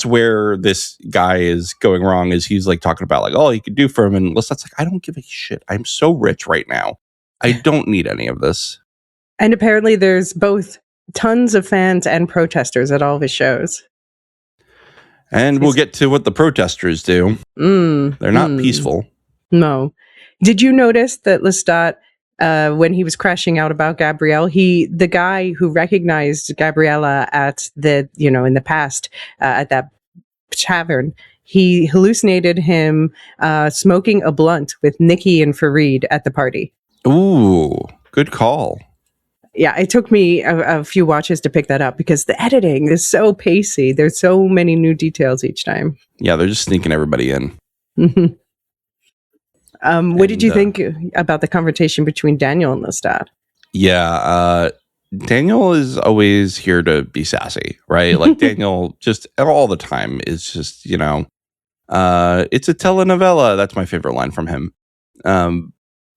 where this guy is going wrong, is he's like talking about like, all he could do for him, and Lestat's like, I don't give a shit. I'm so rich right now. I don't need any of this. And apparently there's both tons of fans and protesters at all of his shows. And we'll get to what the protesters do. They're not peaceful. No. Did you notice that Lestat, when he was crashing out about Gabrielle, the guy who recognized Gabriella at in the past at that tavern, he hallucinated him smoking a blunt with Nikki and Fareed at the party. Ooh, good call. Yeah, it took me a few watches to pick that up because the editing is so pacey. There's so many new details each time. Yeah, they're just sneaking everybody in. What did you think about the confrontation between Daniel and Lestat? Yeah, Daniel is always here to be sassy, right? Like Daniel just all the time is just, it's a telenovela. That's my favorite line from him.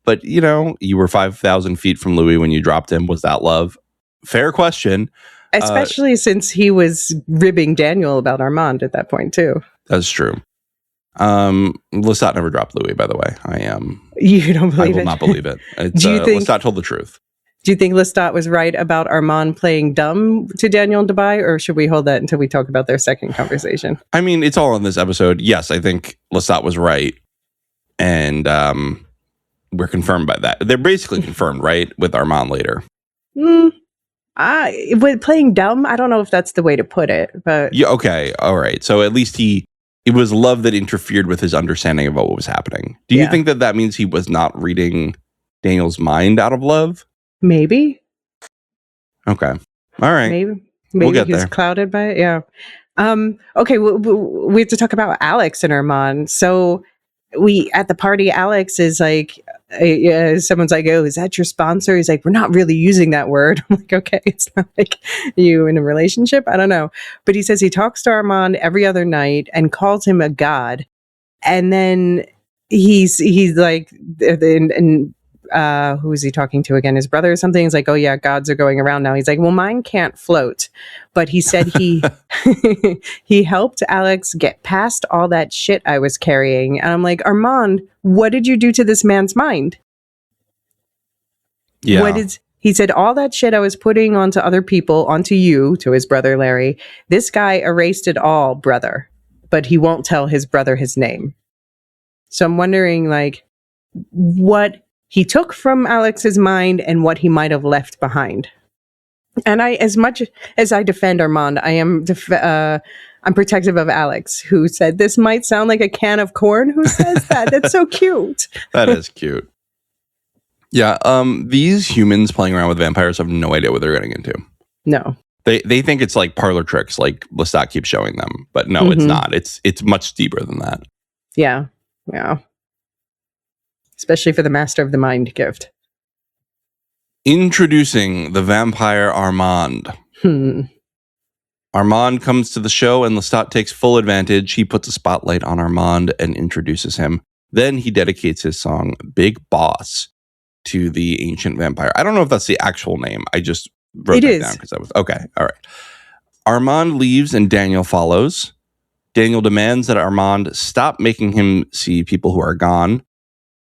But, you were 5,000 feet from Louis when you dropped him. Was that love? Fair question. Especially since he was ribbing Daniel about Armand at that point, too. That's true. Lestat never dropped Louis, by the way. You don't believe it? I will not believe it. Lestat told the truth. Do you think Lestat was right about Armand playing dumb to Daniel in Dubai, or should we hold that until we talk about their second conversation? I mean, it's all in this episode. Yes, I think Lestat was right. And we're confirmed by that. They're basically confirmed, right, with Armand later. With playing dumb, I don't know if that's the way to put it, but yeah, okay, all right. So at least it was love that interfered with his understanding of what was happening. Do you think that means he was not reading Daniel's mind out of love? Maybe. Okay, all right. Maybe we'll get he's there. Clouded by it. Yeah. Okay. We have to talk about Alex and Armand. So at the party, Alex is like, someone's like, oh, is that your sponsor? He's like, we're not really using that word. I'm like, okay, it's not like you in a relationship. I don't know. But he says he talks to Armand every other night and calls him a god. And then he's like, who is he talking to again? His brother or something? He's like, oh yeah, gods are going around now. He's like, well, mine can't float. But he said he helped Alex get past all that shit I was carrying. And I'm like, Armand, what did you do to this man's mind? Yeah. He said, all that shit I was putting onto other people, onto you, to his brother Larry. This guy erased it all, brother. But he won't tell his brother his name. So I'm wondering, like, what he took from Alex's mind and what he might have left behind. And as much as I defend Armand, I am I'm protective of Alex, who said this might sound like a can of corn. Who says that? That's so cute. That is cute. Yeah, these humans playing around with vampires have no idea what they're getting into. No. They think it's like parlor tricks, like Lestat keeps showing them. But no, it's not. It's much deeper than that. Yeah. Yeah. Especially for the Master of the Mind gift. Introducing the vampire Armand. Armand comes to the show and Lestat takes full advantage. He puts a spotlight on Armand and introduces him. Then he dedicates his song, Big Boss, to the ancient vampire. I don't know if that's the actual name. I just wrote that down because I was... Okay, all right. Armand leaves and Daniel follows. Daniel demands that Armand stop making him see people who are gone.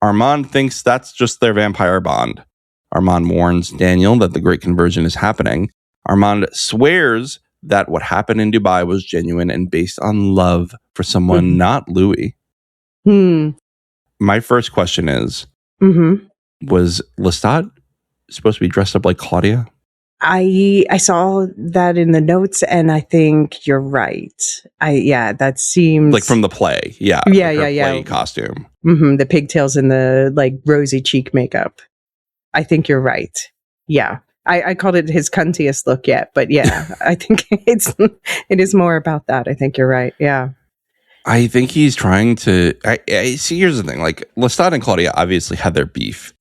Armand thinks that's just their vampire bond. Armand warns Daniel that the Great Conversion is happening. Armand swears that what happened in Dubai was genuine and based on love for someone, not Louis. My first question is, was Lestat supposed to be dressed up like Claudia? I saw that in the notes, and I think you're right. That seems like from the play. Yeah. Play costume. The pigtails and the like rosy cheek makeup. I think you're right. Yeah. I called it his cuntiest look yet, but yeah, I think it is more about that. I think you're right. Yeah. I think he's trying to I see, here's the thing, like Lestat and Claudia obviously had their beef,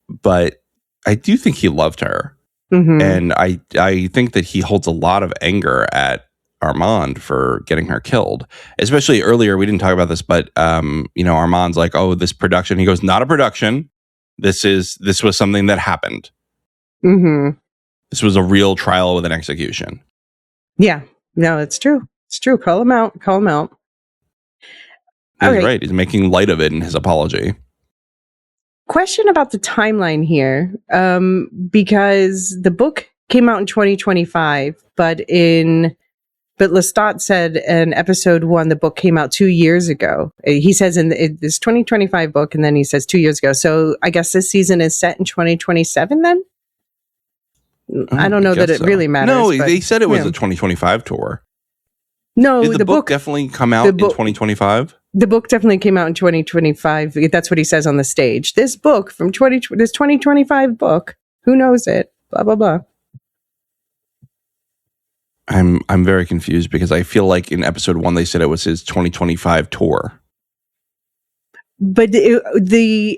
but I do think he loved her. And I think that he holds a lot of anger at Armand for getting her killed. Especially earlier, we didn't talk about this, but Armand's like, oh, this production. He goes, not a production. This was something that happened. This was a real trial with an execution. Yeah. No, it's true. It's true. Call him out. He's right. He's making light of it in his apology. Question about the timeline here, because the book came out in 2025, but Lestat said in episode 1 the book came out 2 years ago. He says in this 2025 book, and then he says 2 years ago. So I guess this season is set in 2027 then? I don't know that it really matters. No, they said it was a 2025 tour. No, did the book definitely come out in 2025? The book definitely came out in 2025. That's what he says on the stage. This book from this 2025 book, who knows it? Blah blah blah. I'm very confused because I feel like in episode 1 they said it was his 2025 tour. But when they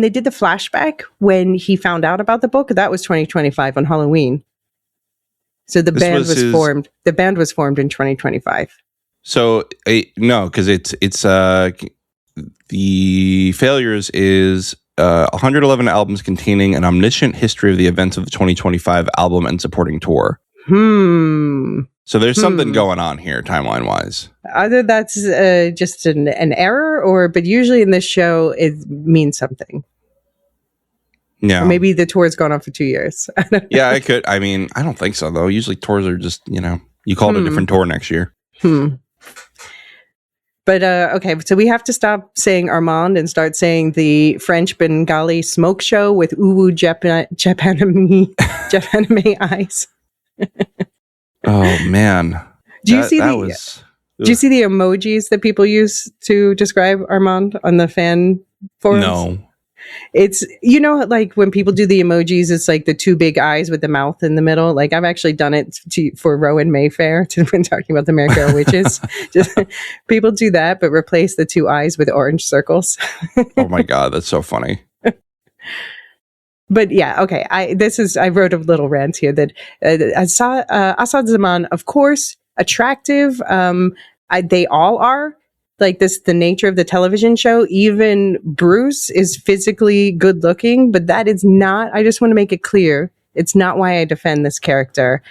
did the flashback when he found out about the book, that was 2025 on Halloween. So the band was formed. The band was formed in 2025. So no, because it's the Failures is 111 albums containing an omniscient history of the events of the 2025 album and supporting tour. So there's something going on here timeline wise. Either that's just an error, but usually in this show it means something. Yeah. Or maybe the tour's gone on for 2 years. Yeah, I could. I mean, I don't think so though. Usually tours are just, you call it a different tour next year. But okay, so we have to stop saying Armand and start saying the French Bengali smoke show with uwu Japanime eyes. Oh man! Do you see the emojis that people use to describe Armand on the fan forums? No. It's, like when people do the emojis, it's like the two big eyes with the mouth in the middle. Like I've actually done it for Rowan Mayfair when talking about the American Witches. Just people do that, but replace the two eyes with orange circles. Oh my God, that's so funny. But yeah, okay. I wrote a little rant here that Asad Zaman, of course, attractive. They all are. Like this, the nature of the television show, even Bruce is physically good looking, but that is not, I just want to make it clear, it's not why I defend this character.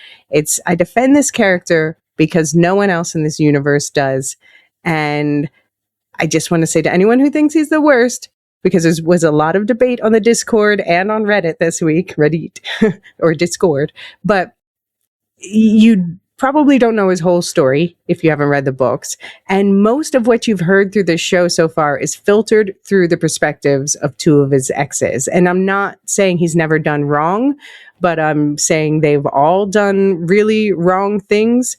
I defend this character because no one else in this universe does. And I just want to say to anyone who thinks he's the worst, because there was a lot of debate on the Discord and on Reddit this week, Reddit or Discord, but you probably don't know his whole story if you haven't read the books. And most of what you've heard through this show so far is filtered through the perspectives of two of his exes. And I'm not saying he's never done wrong, but I'm saying they've all done really wrong things.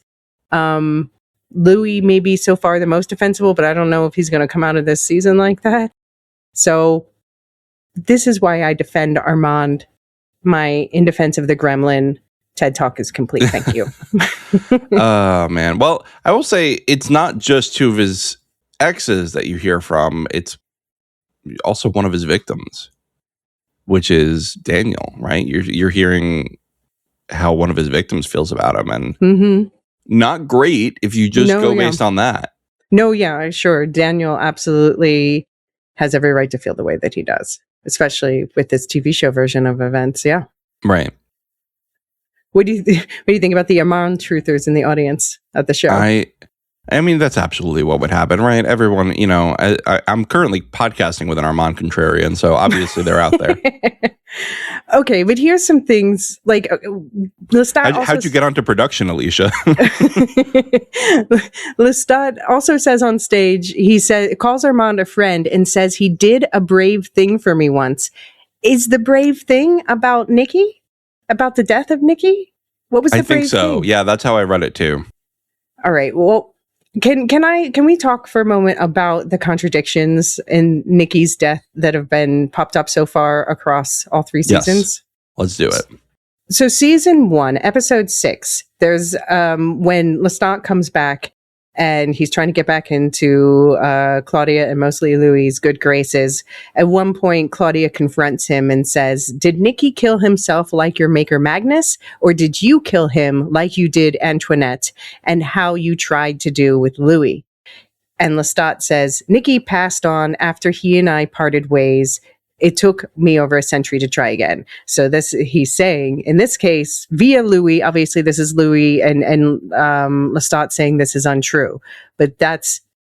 Louis may be so far the most defensible, but I don't know if he's going to come out of this season like that. So this is why I defend Armand. My In Defense of the Gremlin TED Talk is complete. Thank you. Oh, man. Well, I will say it's not just two of his exes that you hear from. It's also one of his victims. which is Daniel, right? You're hearing how one of his victims feels about him, and not great if you just go based on that. No, yeah, sure. Daniel absolutely has every right to feel the way that he does, especially with this TV show version of events. Yeah. Right. What do you think about the Armand truthers in the audience at the show? I mean, that's absolutely what would happen, right? Everyone, I'm currently podcasting with an Armand contrarian, so obviously they're out there. Okay, but here's some things like Lestat. How'd you get onto production, Elysia? Lestat also says on stage, calls Armand a friend and says he did a brave thing for me once. Is the brave thing about Nikki? About the death of Nikki? What was the brave thing? I think so. Yeah, that's how I read it too. All right. Well, can we talk for a moment about the contradictions in Nikki's death that have been popped up so far across all 3 seasons? Yes. Let's do it. So season 1, episode 6, there's when Lestat comes back and he's trying to get back into Claudia and mostly Louis' good graces. At one point, Claudia confronts him and says, "Did Nicky kill himself like your maker Magnus? Or did you kill him like you did Antoinette and how you tried to do with Louis?" And Lestat says, "Nicky passed on after he and I parted ways. It took me over a century to try again." So this, he's saying, in this case, via Louis, obviously this is Louis and Lestat saying this is untrue. But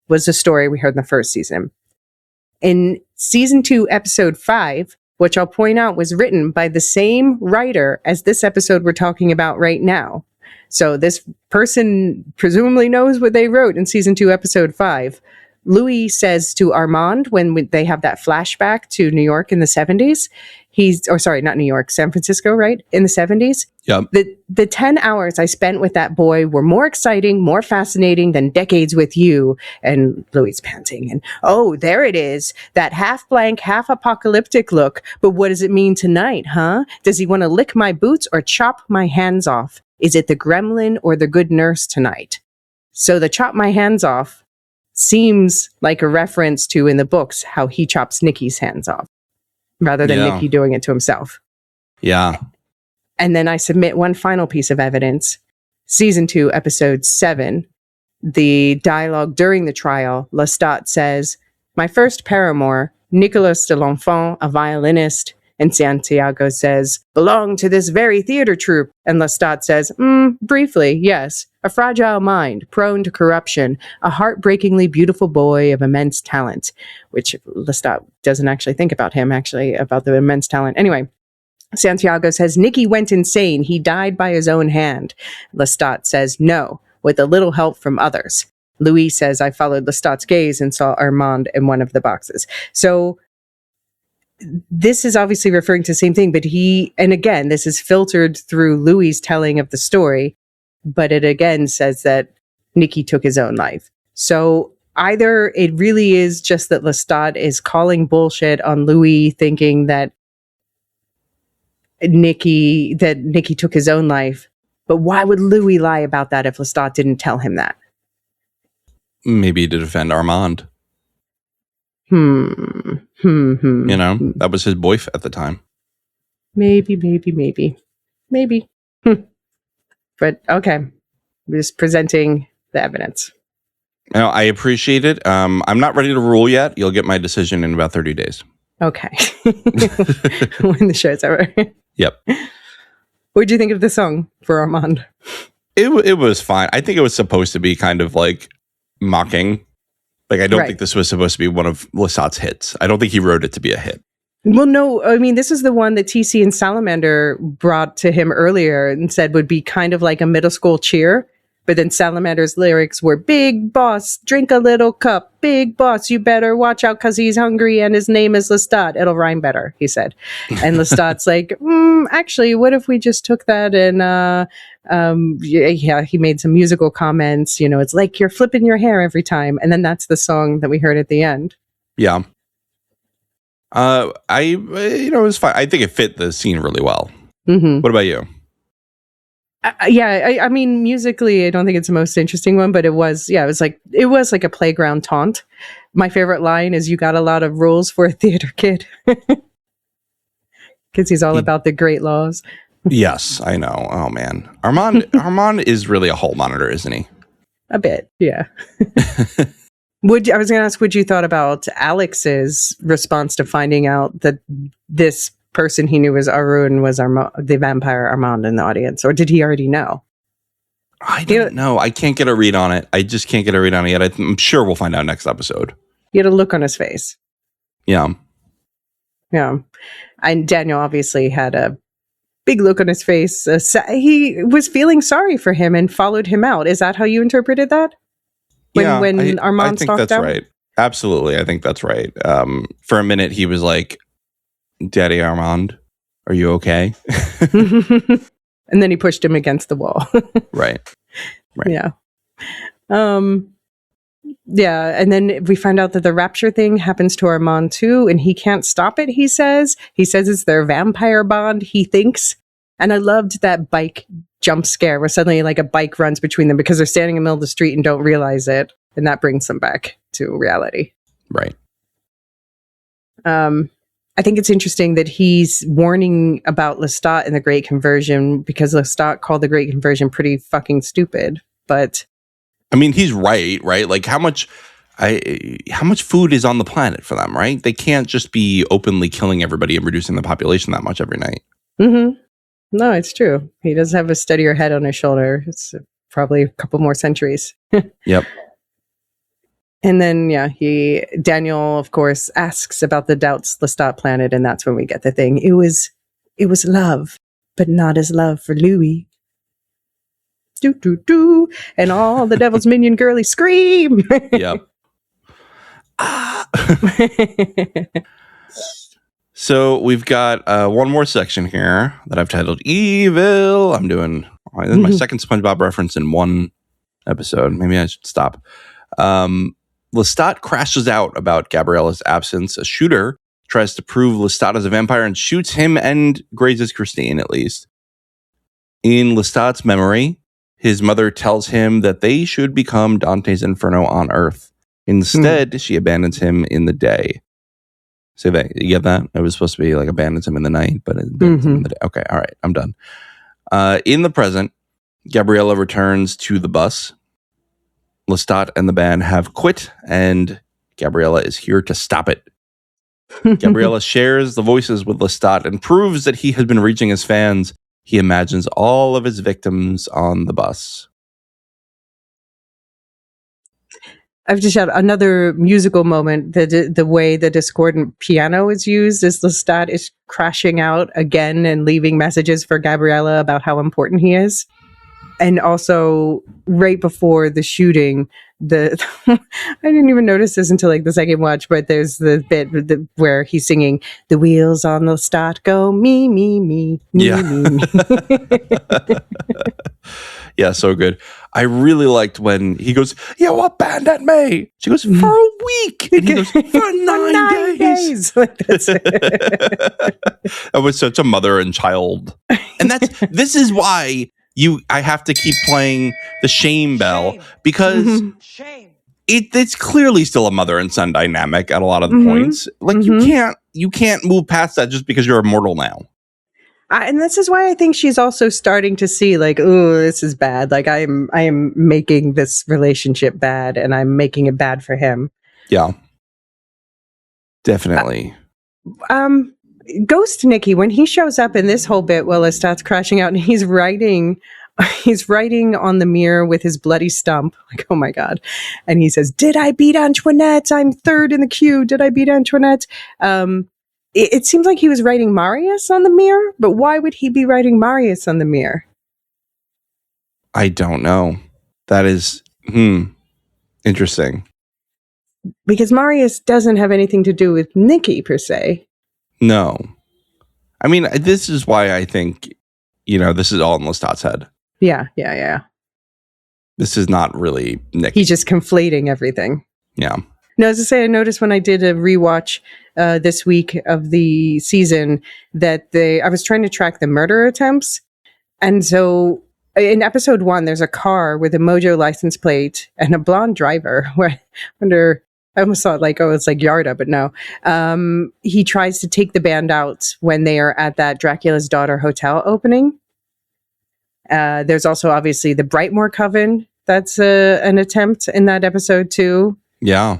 was the story we heard in the first season. In season 2, episode 5, which I'll point out was written by the same writer as this episode we're talking about right now. So this person presumably knows what they wrote in season 2, episode 5. Louis says to Armand when they have that flashback to New York in the 70s, not New York, San Francisco, right? In the 70s. Yep. The 10 hours I spent with that boy were more exciting, more fascinating than decades with you. And Louis panting. And, "Oh, there it is. That half blank, half apocalyptic look. But what does it mean tonight, huh? Does he want to lick my boots or chop my hands off? Is it the gremlin or the good nurse tonight?" So the chop my hands off seems like a reference to, in the books, how he chops Nikki's hands off rather than Nikki doing it to himself. Yeah. And then I submit one final piece of evidence. Season 2, episode 7, the dialogue during the trial, Lestat says, "My first paramour, Nicolas de l'Enfant, a violinist." And Santiago says, "Belonged to this very theater troupe." And Lestat says, "Briefly, yes. A fragile mind, prone to corruption, a heartbreakingly beautiful boy of immense talent," which Lestat doesn't actually think about him, about the immense talent. Anyway, Santiago says, "Nicky went insane. He died by his own hand." Lestat says, "No, with a little help from others." Louis says, "I followed Lestat's gaze and saw Armand in one of the boxes." So this is obviously referring to the same thing, but and again, this is filtered through Louis' telling of the story, but it again says that Nicky took his own life. So either it really is just that Lestat is calling bullshit on Louis, thinking that Nicky took his own life, but why would Louis lie about that if Lestat didn't tell him that? Maybe to defend Armand. That was his boyf at the time. Maybe. But okay, I'm just presenting the evidence. No, I appreciate it. I'm not ready to rule yet. You'll get my decision in about 30 days. Okay. When the show's over. Yep. What did you think of the song for Armand? It was fine. I think it was supposed to be kind of like mocking. Like, I don't think this was supposed to be one of Lestat's hits. I don't think he wrote it to be a hit. Well, no, I mean, this is the one that TC and Salamander brought to him earlier and said would be kind of like a middle school cheer. But then Salamander's lyrics were, "Big boss, drink a little cup. Big boss, you better watch out because he's hungry and his name is Lestat. It'll rhyme better," he said. And Lestat's like, actually, what if we just took that and, he made some musical comments. It's like you're flipping your hair every time. And then that's the song that we heard at the end. Yeah. It was fine. I think it fit the scene really well. What about you? I mean, musically, I don't think it's the most interesting one, but it was like a playground taunt. My favorite line is, "You got a lot of rules for a theater kid." Because he's all about the great laws. Yes, I know. Oh man, Armand is really a hall monitor, isn't he? A bit, yeah. I was going to ask, what you thought about Alex's response to finding out that this person he knew was Arun was the vampire Armand in the audience, or did he already know? I don't know. I can't get a read on it. I just can't get a read on it yet. I'm sure we'll find out next episode. He had a look on his face. Yeah. Yeah. And Daniel obviously had a big look on his face. He was feeling sorry for him and followed him out. Is that how you interpreted that? When Armand I think stalked that's out? right. Absolutely. I think that's right. For a minute, he was like, Daddy Armand, are you okay? And then he pushed him against the wall. Right. Yeah. Yeah. And then we find out that the rapture thing happens to Armand too, and he can't stop it, he says. He says it's their vampire bond, he thinks. And I loved that bike jump scare where suddenly like a bike runs between them because they're standing in the middle of the street and don't realize it. And that brings them back to reality. Right. I think it's interesting that he's warning about Lestat and the Great Conversion because Lestat called the Great Conversion pretty fucking stupid. But I mean, he's right? Like how much food is on the planet for them, right? They can't just be openly killing everybody and reducing the population that much every night. Mm-hmm. No, it's true. He does have a steadier head on his shoulder. It's probably a couple more centuries. Yep. And then, Daniel, of course, asks about the Doubts Lestat planet, and that's when we get the thing. It was love, but not as love for Louis. Do, do, do. And all the devil's minion girlies scream. Yep. So we've got one more section here that I've titled Evil. This is my second SpongeBob reference in one episode. Maybe I should stop. Lestat crashes out about Gabriella's absence. A shooter tries to prove Lestat is a vampire and shoots him and grazes Christine, at least. In Lestat's memory, his mother tells him that they should become Dante's Inferno on Earth. Instead, she abandons him in the day. Say that. You get that? It was supposed to be like abandons him in the night, but it abandons him in the day. Okay, all right, I'm done. In the present, Gabriella returns to the bus. Lestat and the band have quit, and Gabriella is here to stop it. Gabriella shares the voices with Lestat and proves that he has been reaching his fans. He imagines all of his victims on the bus. I've just had another musical moment. The way the discordant piano is used as Lestat is crashing out again and leaving messages for Gabriella about how important he is. And also, right before the shooting, I didn't even notice this until like the second watch, but there's the bit where he's singing, "The wheels on the Lestat go me, me, me, me, yeah. me." Yeah, so good. I really liked when he goes, "You abandoned me." She goes, "For a week." And he goes, "For 9 days. Like, that's it. That was such a mother and child. And this is why I have to keep playing the shame bell, because it's clearly still a mother and son dynamic at a lot of the points. Like you can't move past that just because you're immortal now. And this is why I think she's also starting to see like, oh, this is bad. Like I am making this relationship bad, and I'm making it bad for him. Yeah, definitely. Ghost Nikki, when he shows up in this whole bit while Lestat's crashing out, and he's writing on the mirror with his bloody stump. Like, oh my God. And he says, "Did I beat Antoinette? I'm third in the queue. Did I beat Antoinette?" It seems like he was writing Marius on the mirror, but why would he be writing Marius on the mirror? I don't know. That is interesting. Because Marius doesn't have anything to do with Nikki per se. No. I mean, this is why I think, this is all in Lestat's head. Yeah. This is not really Nick. He's just conflating everything. Yeah. No, as I say, I noticed when I did a rewatch this week of the season that I was trying to track the murder attempts. And so in episode 1, there's a car with a Mojo license plate and a blonde driver. Where I wonder I almost thought like, oh, it's like Yarda, but no. He tries to take the band out when they are at that Dracula's Daughter hotel opening. There's also obviously the Brightmoor Coven. That's an attempt in that episode too. Yeah.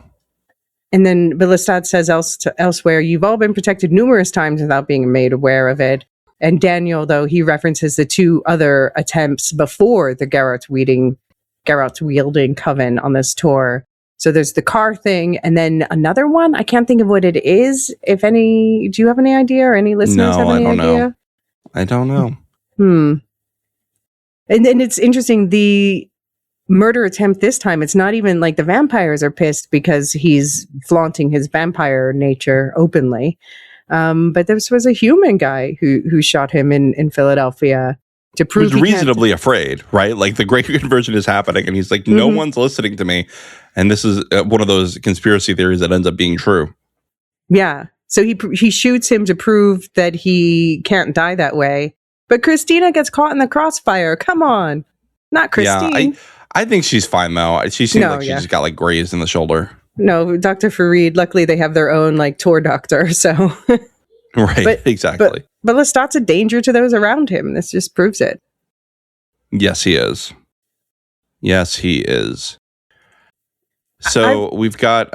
And then Lestat says elsewhere, you've all been protected numerous times without being made aware of it. And Daniel, though, he references the two other attempts before the Geralt-wielding coven on this tour. So there's the car thing, and then another one. I can't think of what it is. If any, do you have any idea, or any listeners have any idea? I don't know. And then it's interesting, the murder attempt this time, it's not even like the vampires are pissed because he's flaunting his vampire nature openly. But this was a human guy who shot him in Philadelphia to prove he was reasonably afraid, right? Like the Great Conversion is happening, and he's like, no one's listening to me. And this is one of those conspiracy theories that ends up being true. Yeah. So he shoots him to prove that he can't die that way. But Christina gets caught in the crossfire. Come on. Not Christine. Yeah, I think she's fine, though. She seems like she just got like grazed in the shoulder. No, Dr. Farid, luckily they have their own like tour doctor. So right, exactly. But Lestat's a danger to those around him. This just proves it. Yes, he is. Yes, he is. So we've got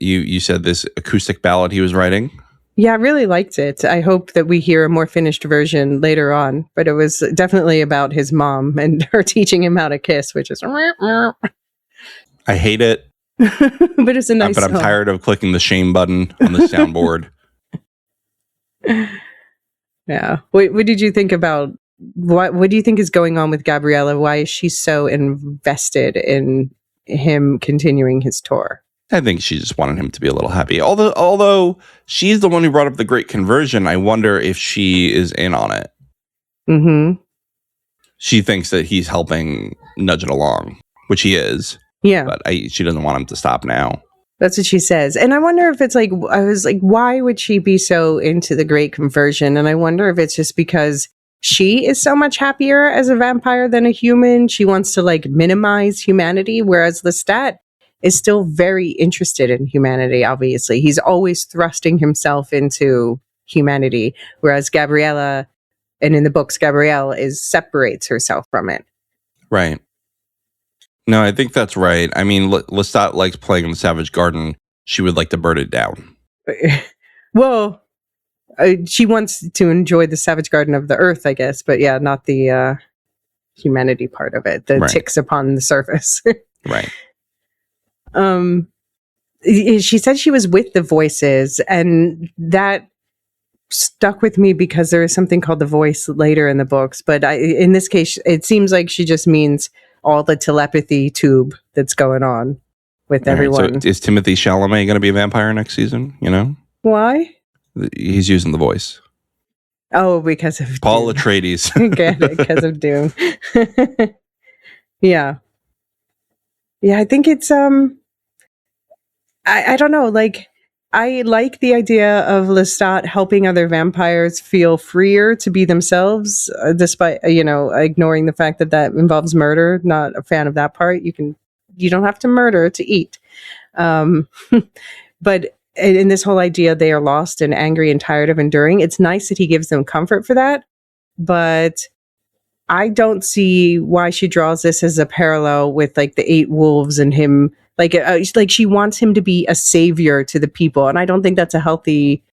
you said this acoustic ballad he was writing. Yeah, I really liked it. I hope that we hear a more finished version later on. But it was definitely about his mom and her teaching him how to kiss, which is I hate it. But it's a nice But I'm tired of clicking the shame button on the soundboard. Yeah. What did you think about what do you think is going on with Gabriella? Why is she so invested in him continuing his tour? I think she just wanted him to be a little happy. Although she's the one who brought up the Great Conversion, I wonder if she is in on it. Mm-hmm. She thinks that he's helping nudge it along, which he is. Yeah. But she doesn't want him to stop now. That's what she says. And I wonder if it's like, I was like, why would she be so into the Great Conversion? And I wonder if it's just because she is so much happier as a vampire than a human. She wants to like minimize humanity, whereas Lestat is still very interested in humanity, obviously. He's always thrusting himself into humanity, whereas Gabriella, and in the books, Gabrielle separates herself from it. Right. No, I think that's right. I mean, Lestat likes playing in the Savage Garden. She would like to burn it down. Well, she wants to enjoy the Savage Garden of the Earth, I guess. But yeah, not the humanity part of it. The ticks upon the surface. Right. She said she was with the voices, and that stuck with me because there is something called the voice later in the books. But in this case, it seems like she just means all the telepathy tube that's going on with everyone. So is Timothée Chalamet going to be a vampire next season? You know why? He's using the voice. Oh, because of Paul Atreides. Because of Dune. Yeah. I think it's I don't know, like I like the idea of Lestat helping other vampires feel freer to be themselves, despite ignoring the fact that involves murder. Not a fan of that part. You don't have to murder to eat. But in this whole idea, they are lost and angry and tired of enduring. It's nice that he gives them comfort for that, but I don't see why she draws this as a parallel with like the 8 wolves and him. Like she wants him to be a savior to the people. And I don't think that's a healthy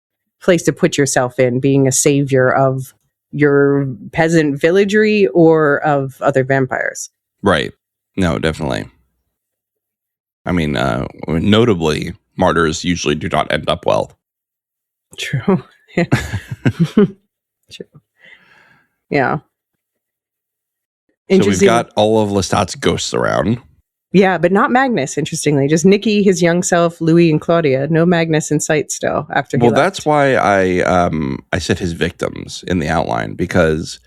place to put yourself in, being a savior of your peasant villagery or of other vampires. Right. No, definitely. I mean, notably, martyrs usually do not end up well. True. Yeah. True. Yeah. So we've got all of Lestat's ghosts around. Yeah, but not Magnus, interestingly. Just Nikki, his young self, Louis, and Claudia. No Magnus in sight still after he left. That's why I said his victims in the outline, because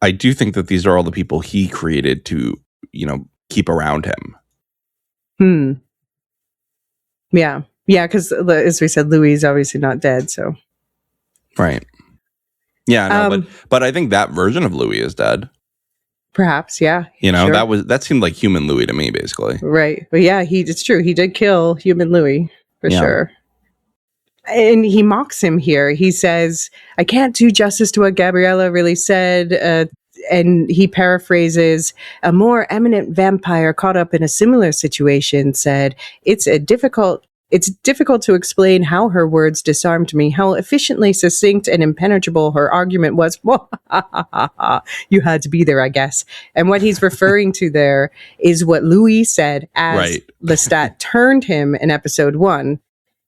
I do think that these are all the people he created to, keep around him. Yeah. Yeah, because as we said, Louis is obviously not dead, so. Right. Yeah, no, but I think that version of Louis is dead. Perhaps, yeah. You know, sure. that seemed like human Louis to me, basically. Right. But yeah, it's true. He did kill human Louis, for sure. And he mocks him here. He says, I can't do justice to what Gabriella really said. And he paraphrases, a more eminent vampire caught up in a similar situation said, it's difficult to explain how her words disarmed me, how efficiently succinct and impenetrable her argument was. You had to be there, I guess. And what he's referring to there is what Louis said as Lestat turned him in episode 1.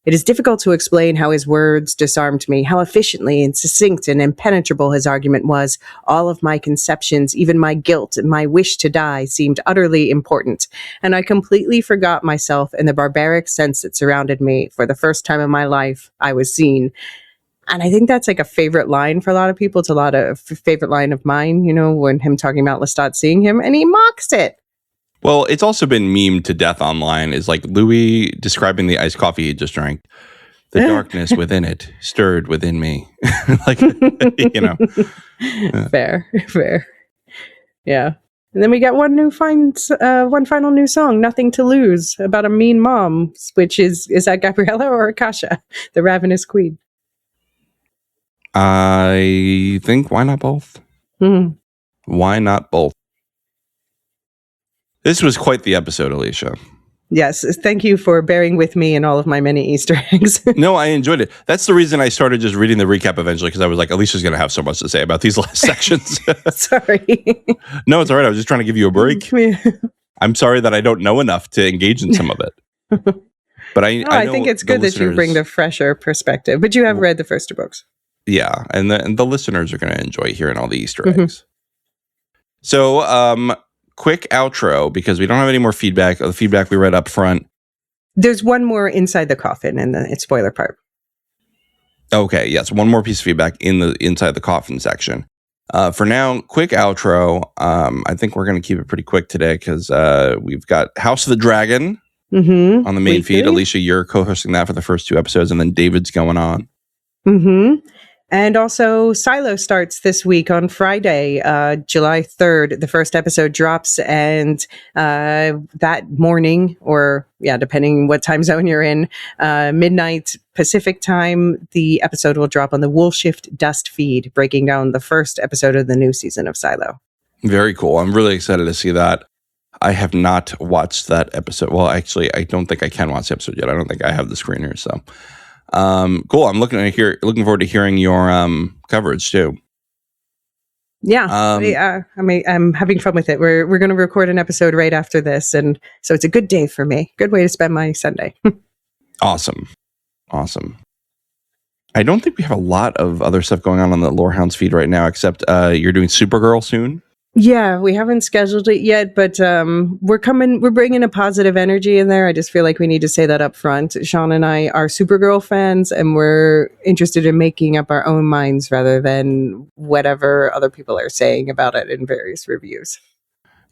It is difficult to explain how his words disarmed me, how efficiently and succinct and impenetrable his argument was. All of my conceptions, even my guilt and my wish to die, seemed utterly important. And I completely forgot myself and the barbaric sense that surrounded me. For the first time in my life, I was seen. And I think that's like a favorite line for a lot of people. It's a lot of favorite line of mine, you know, when him talking about Lestat seeing him, and he mocks it. Well, it's also been memed to death online. Is like Louis describing the iced coffee he just drank. The darkness within it stirred within me. Like, you know. Fair. Yeah. And then we got one final new song, Nothing to Lose, about a mean mom, which is that Gabriella or Akasha, the ravenous queen? I think, why not both? Why not both? This was quite the episode, Elysia. Yes, thank you for bearing with me and all of my many Easter eggs. No, I enjoyed it. That's the reason I started just reading the recap eventually, because I was like, Alicia's going to have so much to say about these last sections. Sorry. No, it's all right. I was just trying to give you a break. I'm sorry that I don't know enough to engage in some of it. But I think it's good that you bring the fresher perspective. But you have read the first 2 books. Yeah, and the listeners are going to enjoy hearing all the Easter eggs. So, quick outro, because we don't have any more feedback. The feedback we read up front. There's one more Inside the Coffin in the spoiler part. Okay, yes, one more piece of feedback in the Inside the Coffin section. For now, quick outro. I think we're going to keep it pretty quick today, because we've got House of the Dragon on the main feed. Elysia, you're co-hosting that for the first 2 episodes, and then David's going on. And also, Silo starts this week on Friday, July 3rd. The first episode drops, and that morning, or depending what time zone you're in, midnight Pacific time, the episode will drop on the Woolshift Dust feed, breaking down the first episode of the new season of Silo. Very cool. I'm really excited to see that. I have not watched that episode. Well, actually, I don't think I can watch the episode yet. I don't think I have the screener, so... cool. I'm looking forward to hearing your coverage too. Yeah. I'm having fun with it. We're going to record an episode right after this, and so it's a good day for me. Good way to spend my Sunday. Awesome. I don't think we have a lot of other stuff going on the Lorehounds feed right now, except you're doing Supergirl soon. Yeah, we haven't scheduled it yet, but we're bringing a positive energy in there. I just feel like we need to say that up front. Sean and I are Supergirl fans, and we're interested in making up our own minds rather than whatever other people are saying about it in various reviews.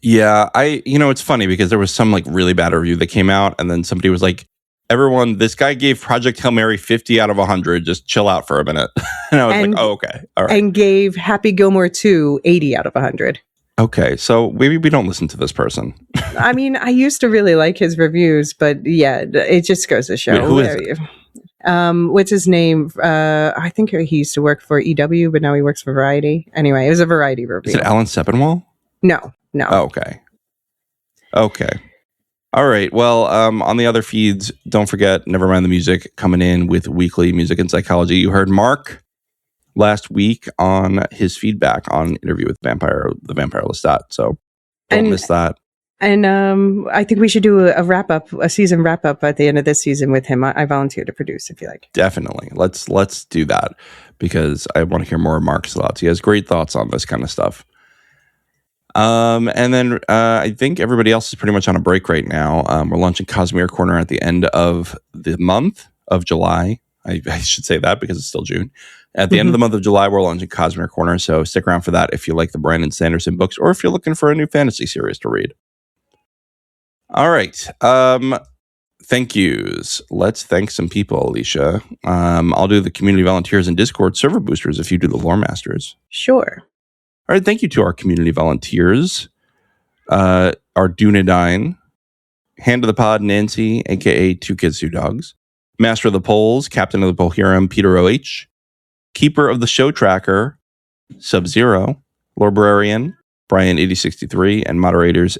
Yeah, it's funny because there was some like really bad review that came out, and then somebody was like, everyone, this guy gave Project Hail Mary 50 out of 100. Just chill out for a minute. And I was like, oh, okay. All right. And gave Happy Gilmore 2 80 out of 100. Okay, so maybe we don't listen to this person. I mean, I used to really like his reviews, but yeah, it just goes to show. Wait, who is it? What's his name? I think he used to work for EW, but now he works for Variety. Anyway, it was a Variety review. Is it Alan Sepinwall? No. Oh, okay. All right. Well, on the other feeds, don't forget, Nevermind the Music coming in with weekly music and psychology. You heard Mark last week on his feedback on Interview with the Vampire Lestat. So don't miss that. And I think we should do a season wrap up at the end of this season with him. I volunteer to produce if you like. Definitely. Let's do that, because I want to hear more of Mark's thoughts. He has great thoughts on this kind of stuff. And then I think everybody else is pretty much on a break right now. We're launching Cosmere Corner at the end of the month of July. I should say that because it's still June. At the end of the month of July, we're launching Cosmere Corner, so stick around for that if you like the Brandon Sanderson books, or if you're looking for a new fantasy series to read. All right. Thank yous. Let's thank some people, Elysia. I'll do the community volunteers and Discord server boosters if you do the lore masters. Sure. All right, thank you to our community volunteers. Our Dunedain, Hand of the Pod, Nancy, aka Two Kids, Two Dogs, Master of the Polls, Captain of the Polhirrim, Peter O.H., Keeper of the Show Tracker, Sub-Zero, Librarian, Brian 8063, and moderators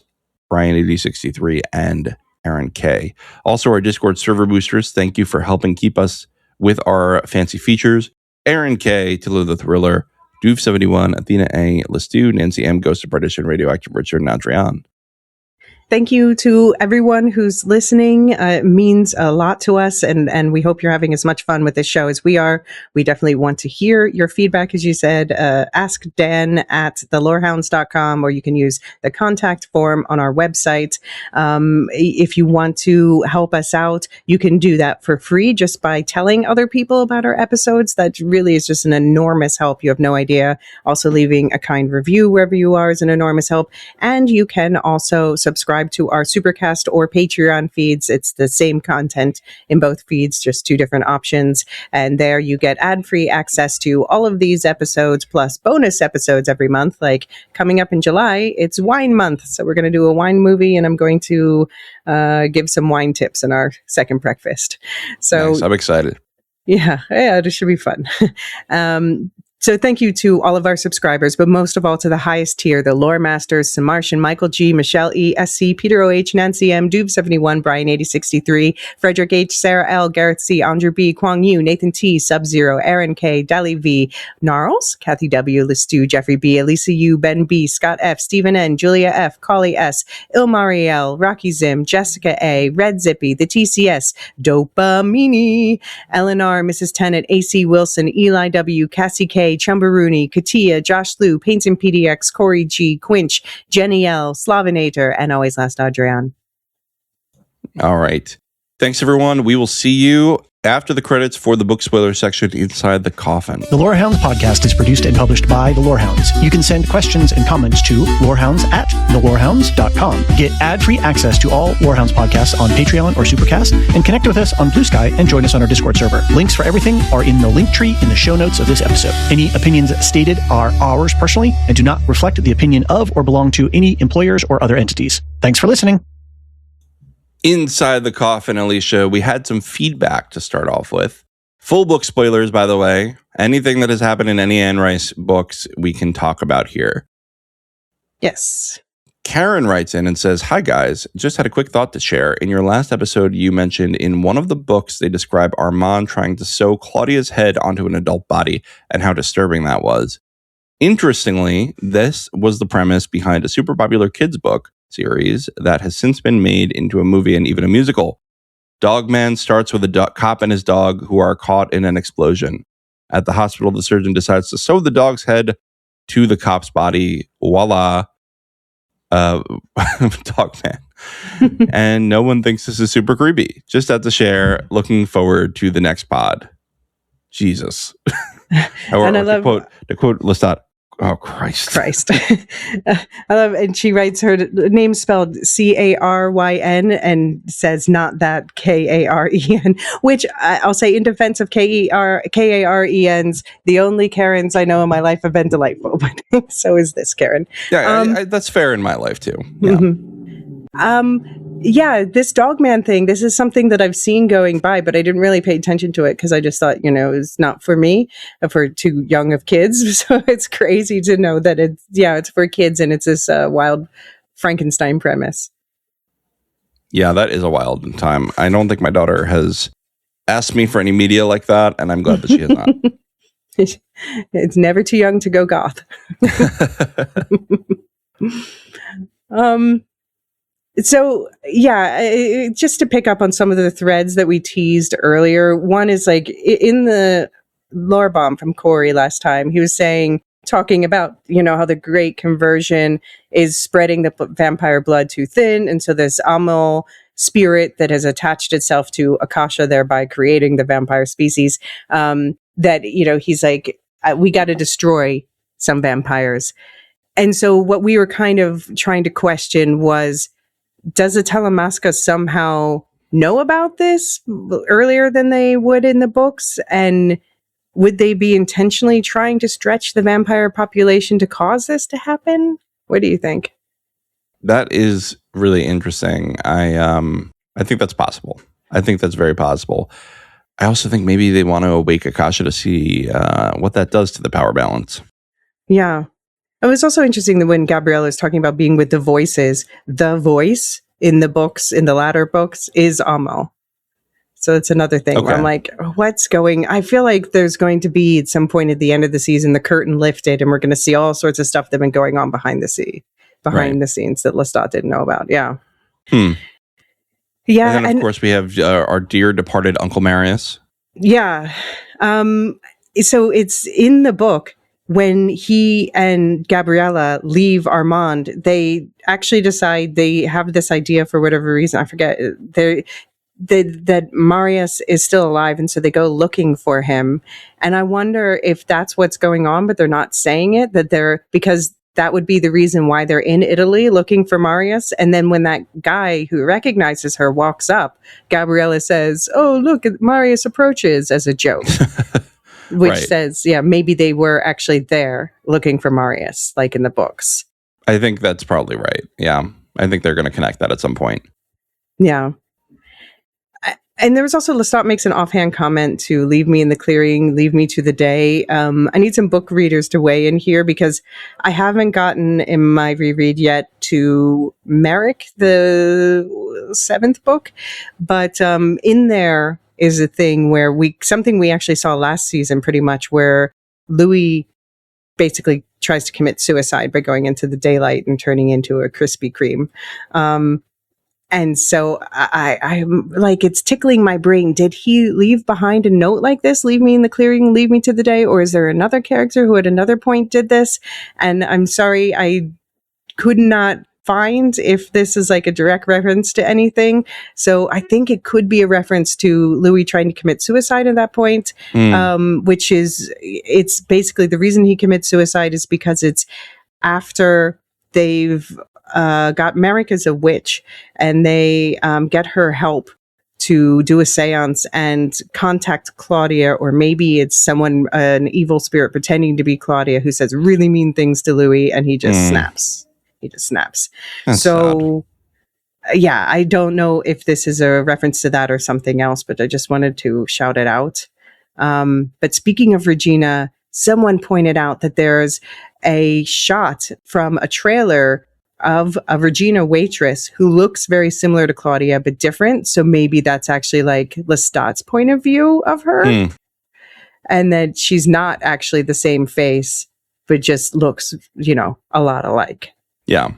Brian 8063 and Aaron K. Also, our Discord server boosters, thank you for helping keep us with our fancy features. Aaron K, Tilo the Thriller, Doof71, Athena A, Lestu, Nancy M, Ghost of Partition, Radioactive Richard, and Adrian. Thank you to everyone who's listening. It means a lot to us, and we hope you're having as much fun with this show as we are. We definitely want to hear your feedback, as you said. Ask Dan at thelorehounds.com, or you can use the contact form on our website. If you want to help us out, you can do that for free just by telling other people about our episodes. That really is just an enormous help. You have no idea. Also, leaving a kind review wherever you are is an enormous help. And you can also subscribe to our Supercast or Patreon feeds. It's the same content in both feeds, just two different options. And there you get ad-free access to all of these episodes, plus bonus episodes every month. Like coming up in July, it's wine month. So we're going to do a wine movie, and I'm going to give some wine tips in our second breakfast. So nice. I'm excited. Yeah, it should be fun. So thank you to all of our subscribers, but most of all to the highest tier, the Lore Masters, Samartian, Michael G, Michelle E, SC, Peter OH, Nancy M, Doob71, Brian 8063, Frederick H, Sarah L, Gareth C, Andrew B, Kwang Yu, Nathan T, Sub-Zero, Aaron K, Dali V, Gnarls, Kathy W, Lestu, Jeffrey B, Elisa U, Ben B, Scott F, Stephen N, Julia F, Collie S, Ilmariel, Rocky Zim, Jessica A, Red Zippy, the TCS, Dopamini, Eleanor, Mrs. Tennant, AC Wilson, Eli W, Cassie K, Chumbaruni, Katia, Josh Liu, Paints and PDX, Corey G, Quinch, Jenny L, Slavinator, and always last Adrian. All right. Thanks, everyone. We will see you after the credits for the book spoiler section Inside the Coffin. The Lorehounds podcast is produced and published by The Lorehounds. You can send questions and comments to lorehounds@thelorehounds.com. Get ad-free access to all Lorehounds podcasts on Patreon or Supercast, and connect with us on Blue Sky and join us on our Discord server. Links for everything are in the link tree in the show notes of this episode. Any opinions stated are ours personally and do not reflect the opinion of or belong to any employers or other entities. Thanks for listening. Inside the Coffin, Alicia, we had some feedback to start off with. Full book spoilers, by the way. Anything that has happened in any Anne Rice books, we can talk about here. Yes. Karen writes in and says, "Hi guys, just had a quick thought to share. In your last episode, you mentioned in one of the books they describe Armand trying to sew Claudia's head onto an adult body and how disturbing that was. Interestingly, this was the premise behind a super popular kids book series that has since been made into a movie and even a musical. Dogman starts with a cop and his dog who are caught in an explosion. At the hospital, the surgeon decides to sew the dog's head to the cop's body. Voila. Dogman. And no one thinks this is super creepy. Just had to share. Looking forward to the next pod." Jesus. And I love to quote Lestat. Oh, Christ. I love, and she writes her name spelled Caryn and says not that Karen, which I'll say in defense of Karens, the only Karens I know in my life have been delightful, but so is this Karen. Yeah, that's fair in my life too. Yeah. Mm-hmm. Yeah, this Dogman thing, this is something that I've seen going by, but I didn't really pay attention to it because I just thought, it's not for me, for too young of kids. So it's crazy to know that it's for kids and it's this wild Frankenstein premise. Yeah, that is a wild time. I don't think my daughter has asked me for any media like that, and I'm glad that she has not. It's never too young to go goth. So, yeah, just to pick up on some of the threads that we teased earlier, one is like in the lore bomb from Corey last time, he was talking about, how the great conversion is spreading the vampire blood too thin. And so this Amal spirit that has attached itself to Akasha, thereby creating the vampire species, that, he's like, we got to destroy some vampires. And so what we were kind of trying to question was, does the Telemasca somehow know about this earlier than they would in the books? And would they be intentionally trying to stretch the vampire population to cause this to happen? What do you think? That is really interesting. I think that's possible. I think that's very possible. I also think maybe they want to awake Akasha to see what that does to the power balance. Yeah. It was also interesting that when Gabriella is talking about being with the voices, the voice in the books, in the latter books, is Amal. So it's another thing where I'm like, I feel like there's going to be at some point at the end of the season, the curtain lifted and we're going to see all sorts of stuff that's been going on behind the scenes that Lestat didn't know about. Yeah. Yeah. And then, of course, we have our dear departed Uncle Marius. Yeah. So it's in the book when he and Gabriella leave Armand, they actually decide they have this idea for whatever reason. I forget. That Marius is still alive, and so they go looking for him. And I wonder if that's what's going on, but they're not saying it, because that would be the reason why they're in Italy looking for Marius. And then when that guy who recognizes her walks up, Gabriella says, "Oh, look, Marius approaches," as a joke, which says, yeah, maybe they were actually there looking for Marius, like in the books. I think that's probably right. Yeah. I think they're going to connect that at some point. Yeah. And there was also, Lestat makes an offhand comment to leave me in the clearing, leave me to the day. I need some book readers to weigh in here because I haven't gotten in my reread yet to Merrick, the 7th book. But in there is a thing where something we actually saw last season pretty much, where Louis basically tries to commit suicide by going into the daylight and turning into a Krispy Kreme. And so I'm like, it's tickling my brain. Did he leave behind a note like this? Leave me in the clearing, leave me to the day? Or is there another character who at another point did this? And I'm sorry, I could not find if this is like a direct reference to anything. So I think it could be a reference to Louis trying to commit suicide at that point, which is, it's basically the reason he commits suicide is because it's after they've got Merrick as a witch, and they get her help to do a seance and contact Claudia, or maybe it's someone, an evil spirit pretending to be Claudia, who says really mean things to Louis, and he just snaps. He just snaps. That's so sad. Yeah, I don't know if this is a reference to that or something else, but I just wanted to shout it out. But speaking of Regina, someone pointed out that there's a shot from a trailer of a Regina waitress who looks very similar to Claudia, but different. So maybe that's actually like Lestat's point of view of her. And that she's not actually the same face, but just looks, a lot alike. Yeah.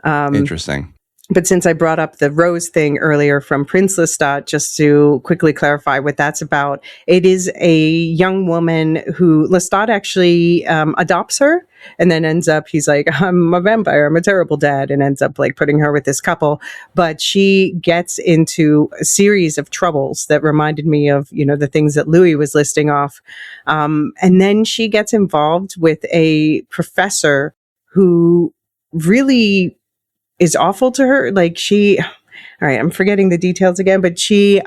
Interesting. But since I brought up the rose thing earlier from Prince Lestat, just to quickly clarify what that's about, it is a young woman who Lestat actually adopts her, and then ends up, he's like, I'm a vampire, I'm a terrible dad, and ends up like putting her with this couple. But she gets into a series of troubles that reminded me of, the things that Louis was listing off. And then she gets involved with a professor who really is awful to her. Like all right, I'm forgetting the details again, but she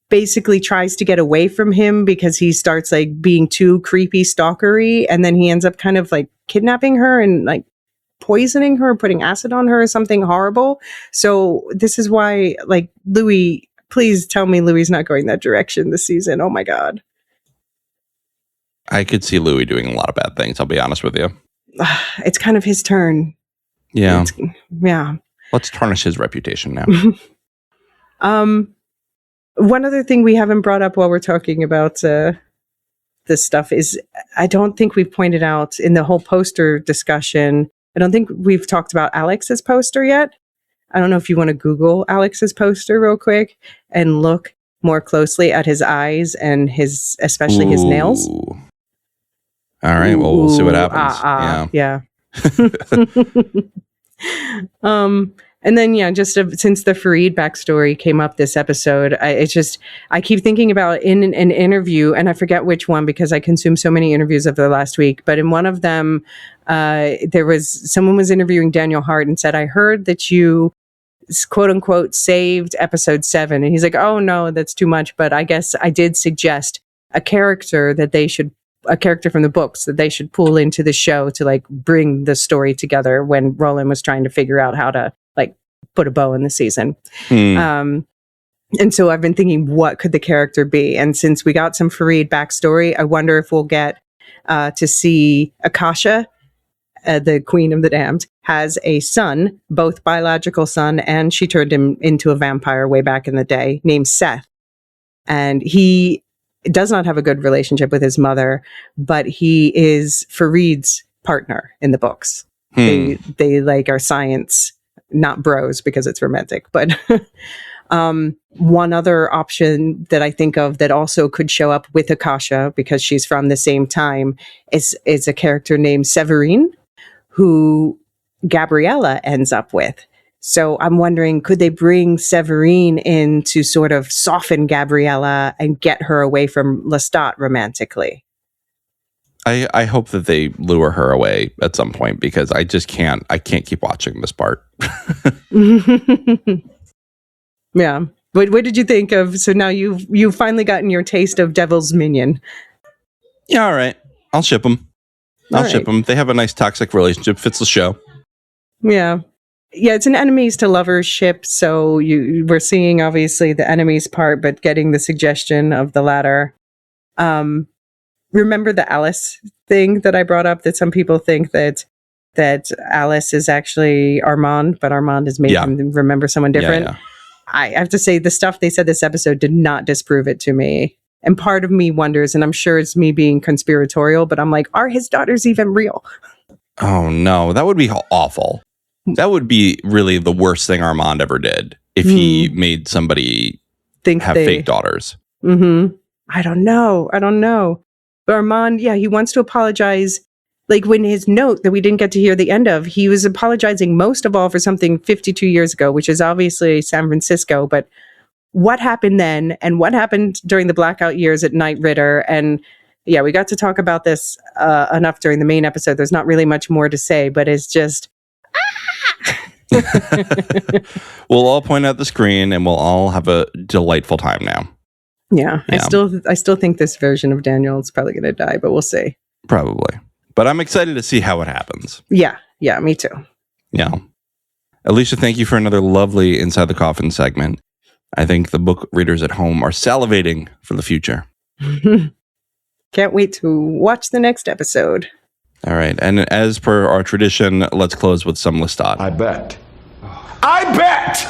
basically tries to get away from him because he starts like being too creepy, stalkery, and then he ends up kind of like kidnapping her and like poisoning her, putting acid on her or something horrible. So this is why, like, Louis, please tell me Louis not going that direction this season. Oh my God. I could see Louis doing a lot of bad things, I'll be honest with you. It's kind of his turn. Yeah. Yeah. Let's tarnish his reputation now. One other thing we haven't brought up while we're talking about this stuff is, I don't think we've pointed out in the whole poster discussion, I don't think we've talked about Alex's poster yet. I don't know if you want to Google Alex's poster real quick and look more closely at his eyes and especially his nails. All right. Well, we'll see what happens. Yeah. And then, since the Fareed backstory came up this episode, I keep thinking about in an interview, and I forget which one because I consumed so many interviews of the last week, but in one of them, someone was interviewing Daniel Hart and said, I heard that you quote unquote saved episode 7. And he's like, oh no, that's too much. But I guess I did suggest a character from the books that they should pull into the show to like bring the story together when Roland was trying to figure out how to like put a bow in the season. And so I've been thinking, what could the character be? And since we got some Farid backstory, I wonder if we'll get to see Akasha, the Queen of the Damned, has a son, both biological son, and she turned him into a vampire way back in the day, named Seth. And he does not have a good relationship with his mother, but he is Farid's partner in the books. They like are science, not bros because it's romantic, but one other option that I think of that also could show up with Akasha, because she's from the same time, is a character named Severine, who Gabriella ends up with. So I'm wondering, could they bring Severine in to sort of soften Gabriella and get her away from Lestat romantically? I hope that they lure her away at some point, because I can't keep watching this part. Yeah. What did you think of? So now you've finally gotten your taste of Devil's Minion. Yeah, all right. I'll ship them. They have a nice toxic relationship. Fits the show. Yeah. Yeah, it's an enemies to lovers ship. So we're seeing obviously the enemies part, but getting the suggestion of the latter. Remember the Alice thing that I brought up, that some people think that Alice is actually Armand, but Armand is made him remember someone different. Yeah. I have to say, the stuff they said this episode did not disprove it to me. And part of me wonders, and I'm sure it's me being conspiratorial, but I'm like, are his daughters even real? Oh, no. That would be awful. That would be really the worst thing Armand ever did, if he made somebody have fake daughters. Mm-hmm. I don't know. But Armand, he wants to apologize. Like, when his note that we didn't get to hear the end of, he was apologizing most of all for something 52 years ago, which is obviously San Francisco. But what happened then, and what happened during the blackout years at Knight Ridder? And we got to talk about this enough during the main episode. There's not really much more to say, but it's just... We'll all point out the screen, and we'll all have a delightful time now. Yeah. I still think this version of Daniel is probably going to die, but we'll see. Probably. But I'm excited to see how it happens. Yeah, me too. Yeah. Elysia, thank you for another lovely Inside the Coffin segment. I think the book readers at home are salivating for the future. Can't wait to watch the next episode. All right. And as per our tradition, let's close with some Lestat. I bet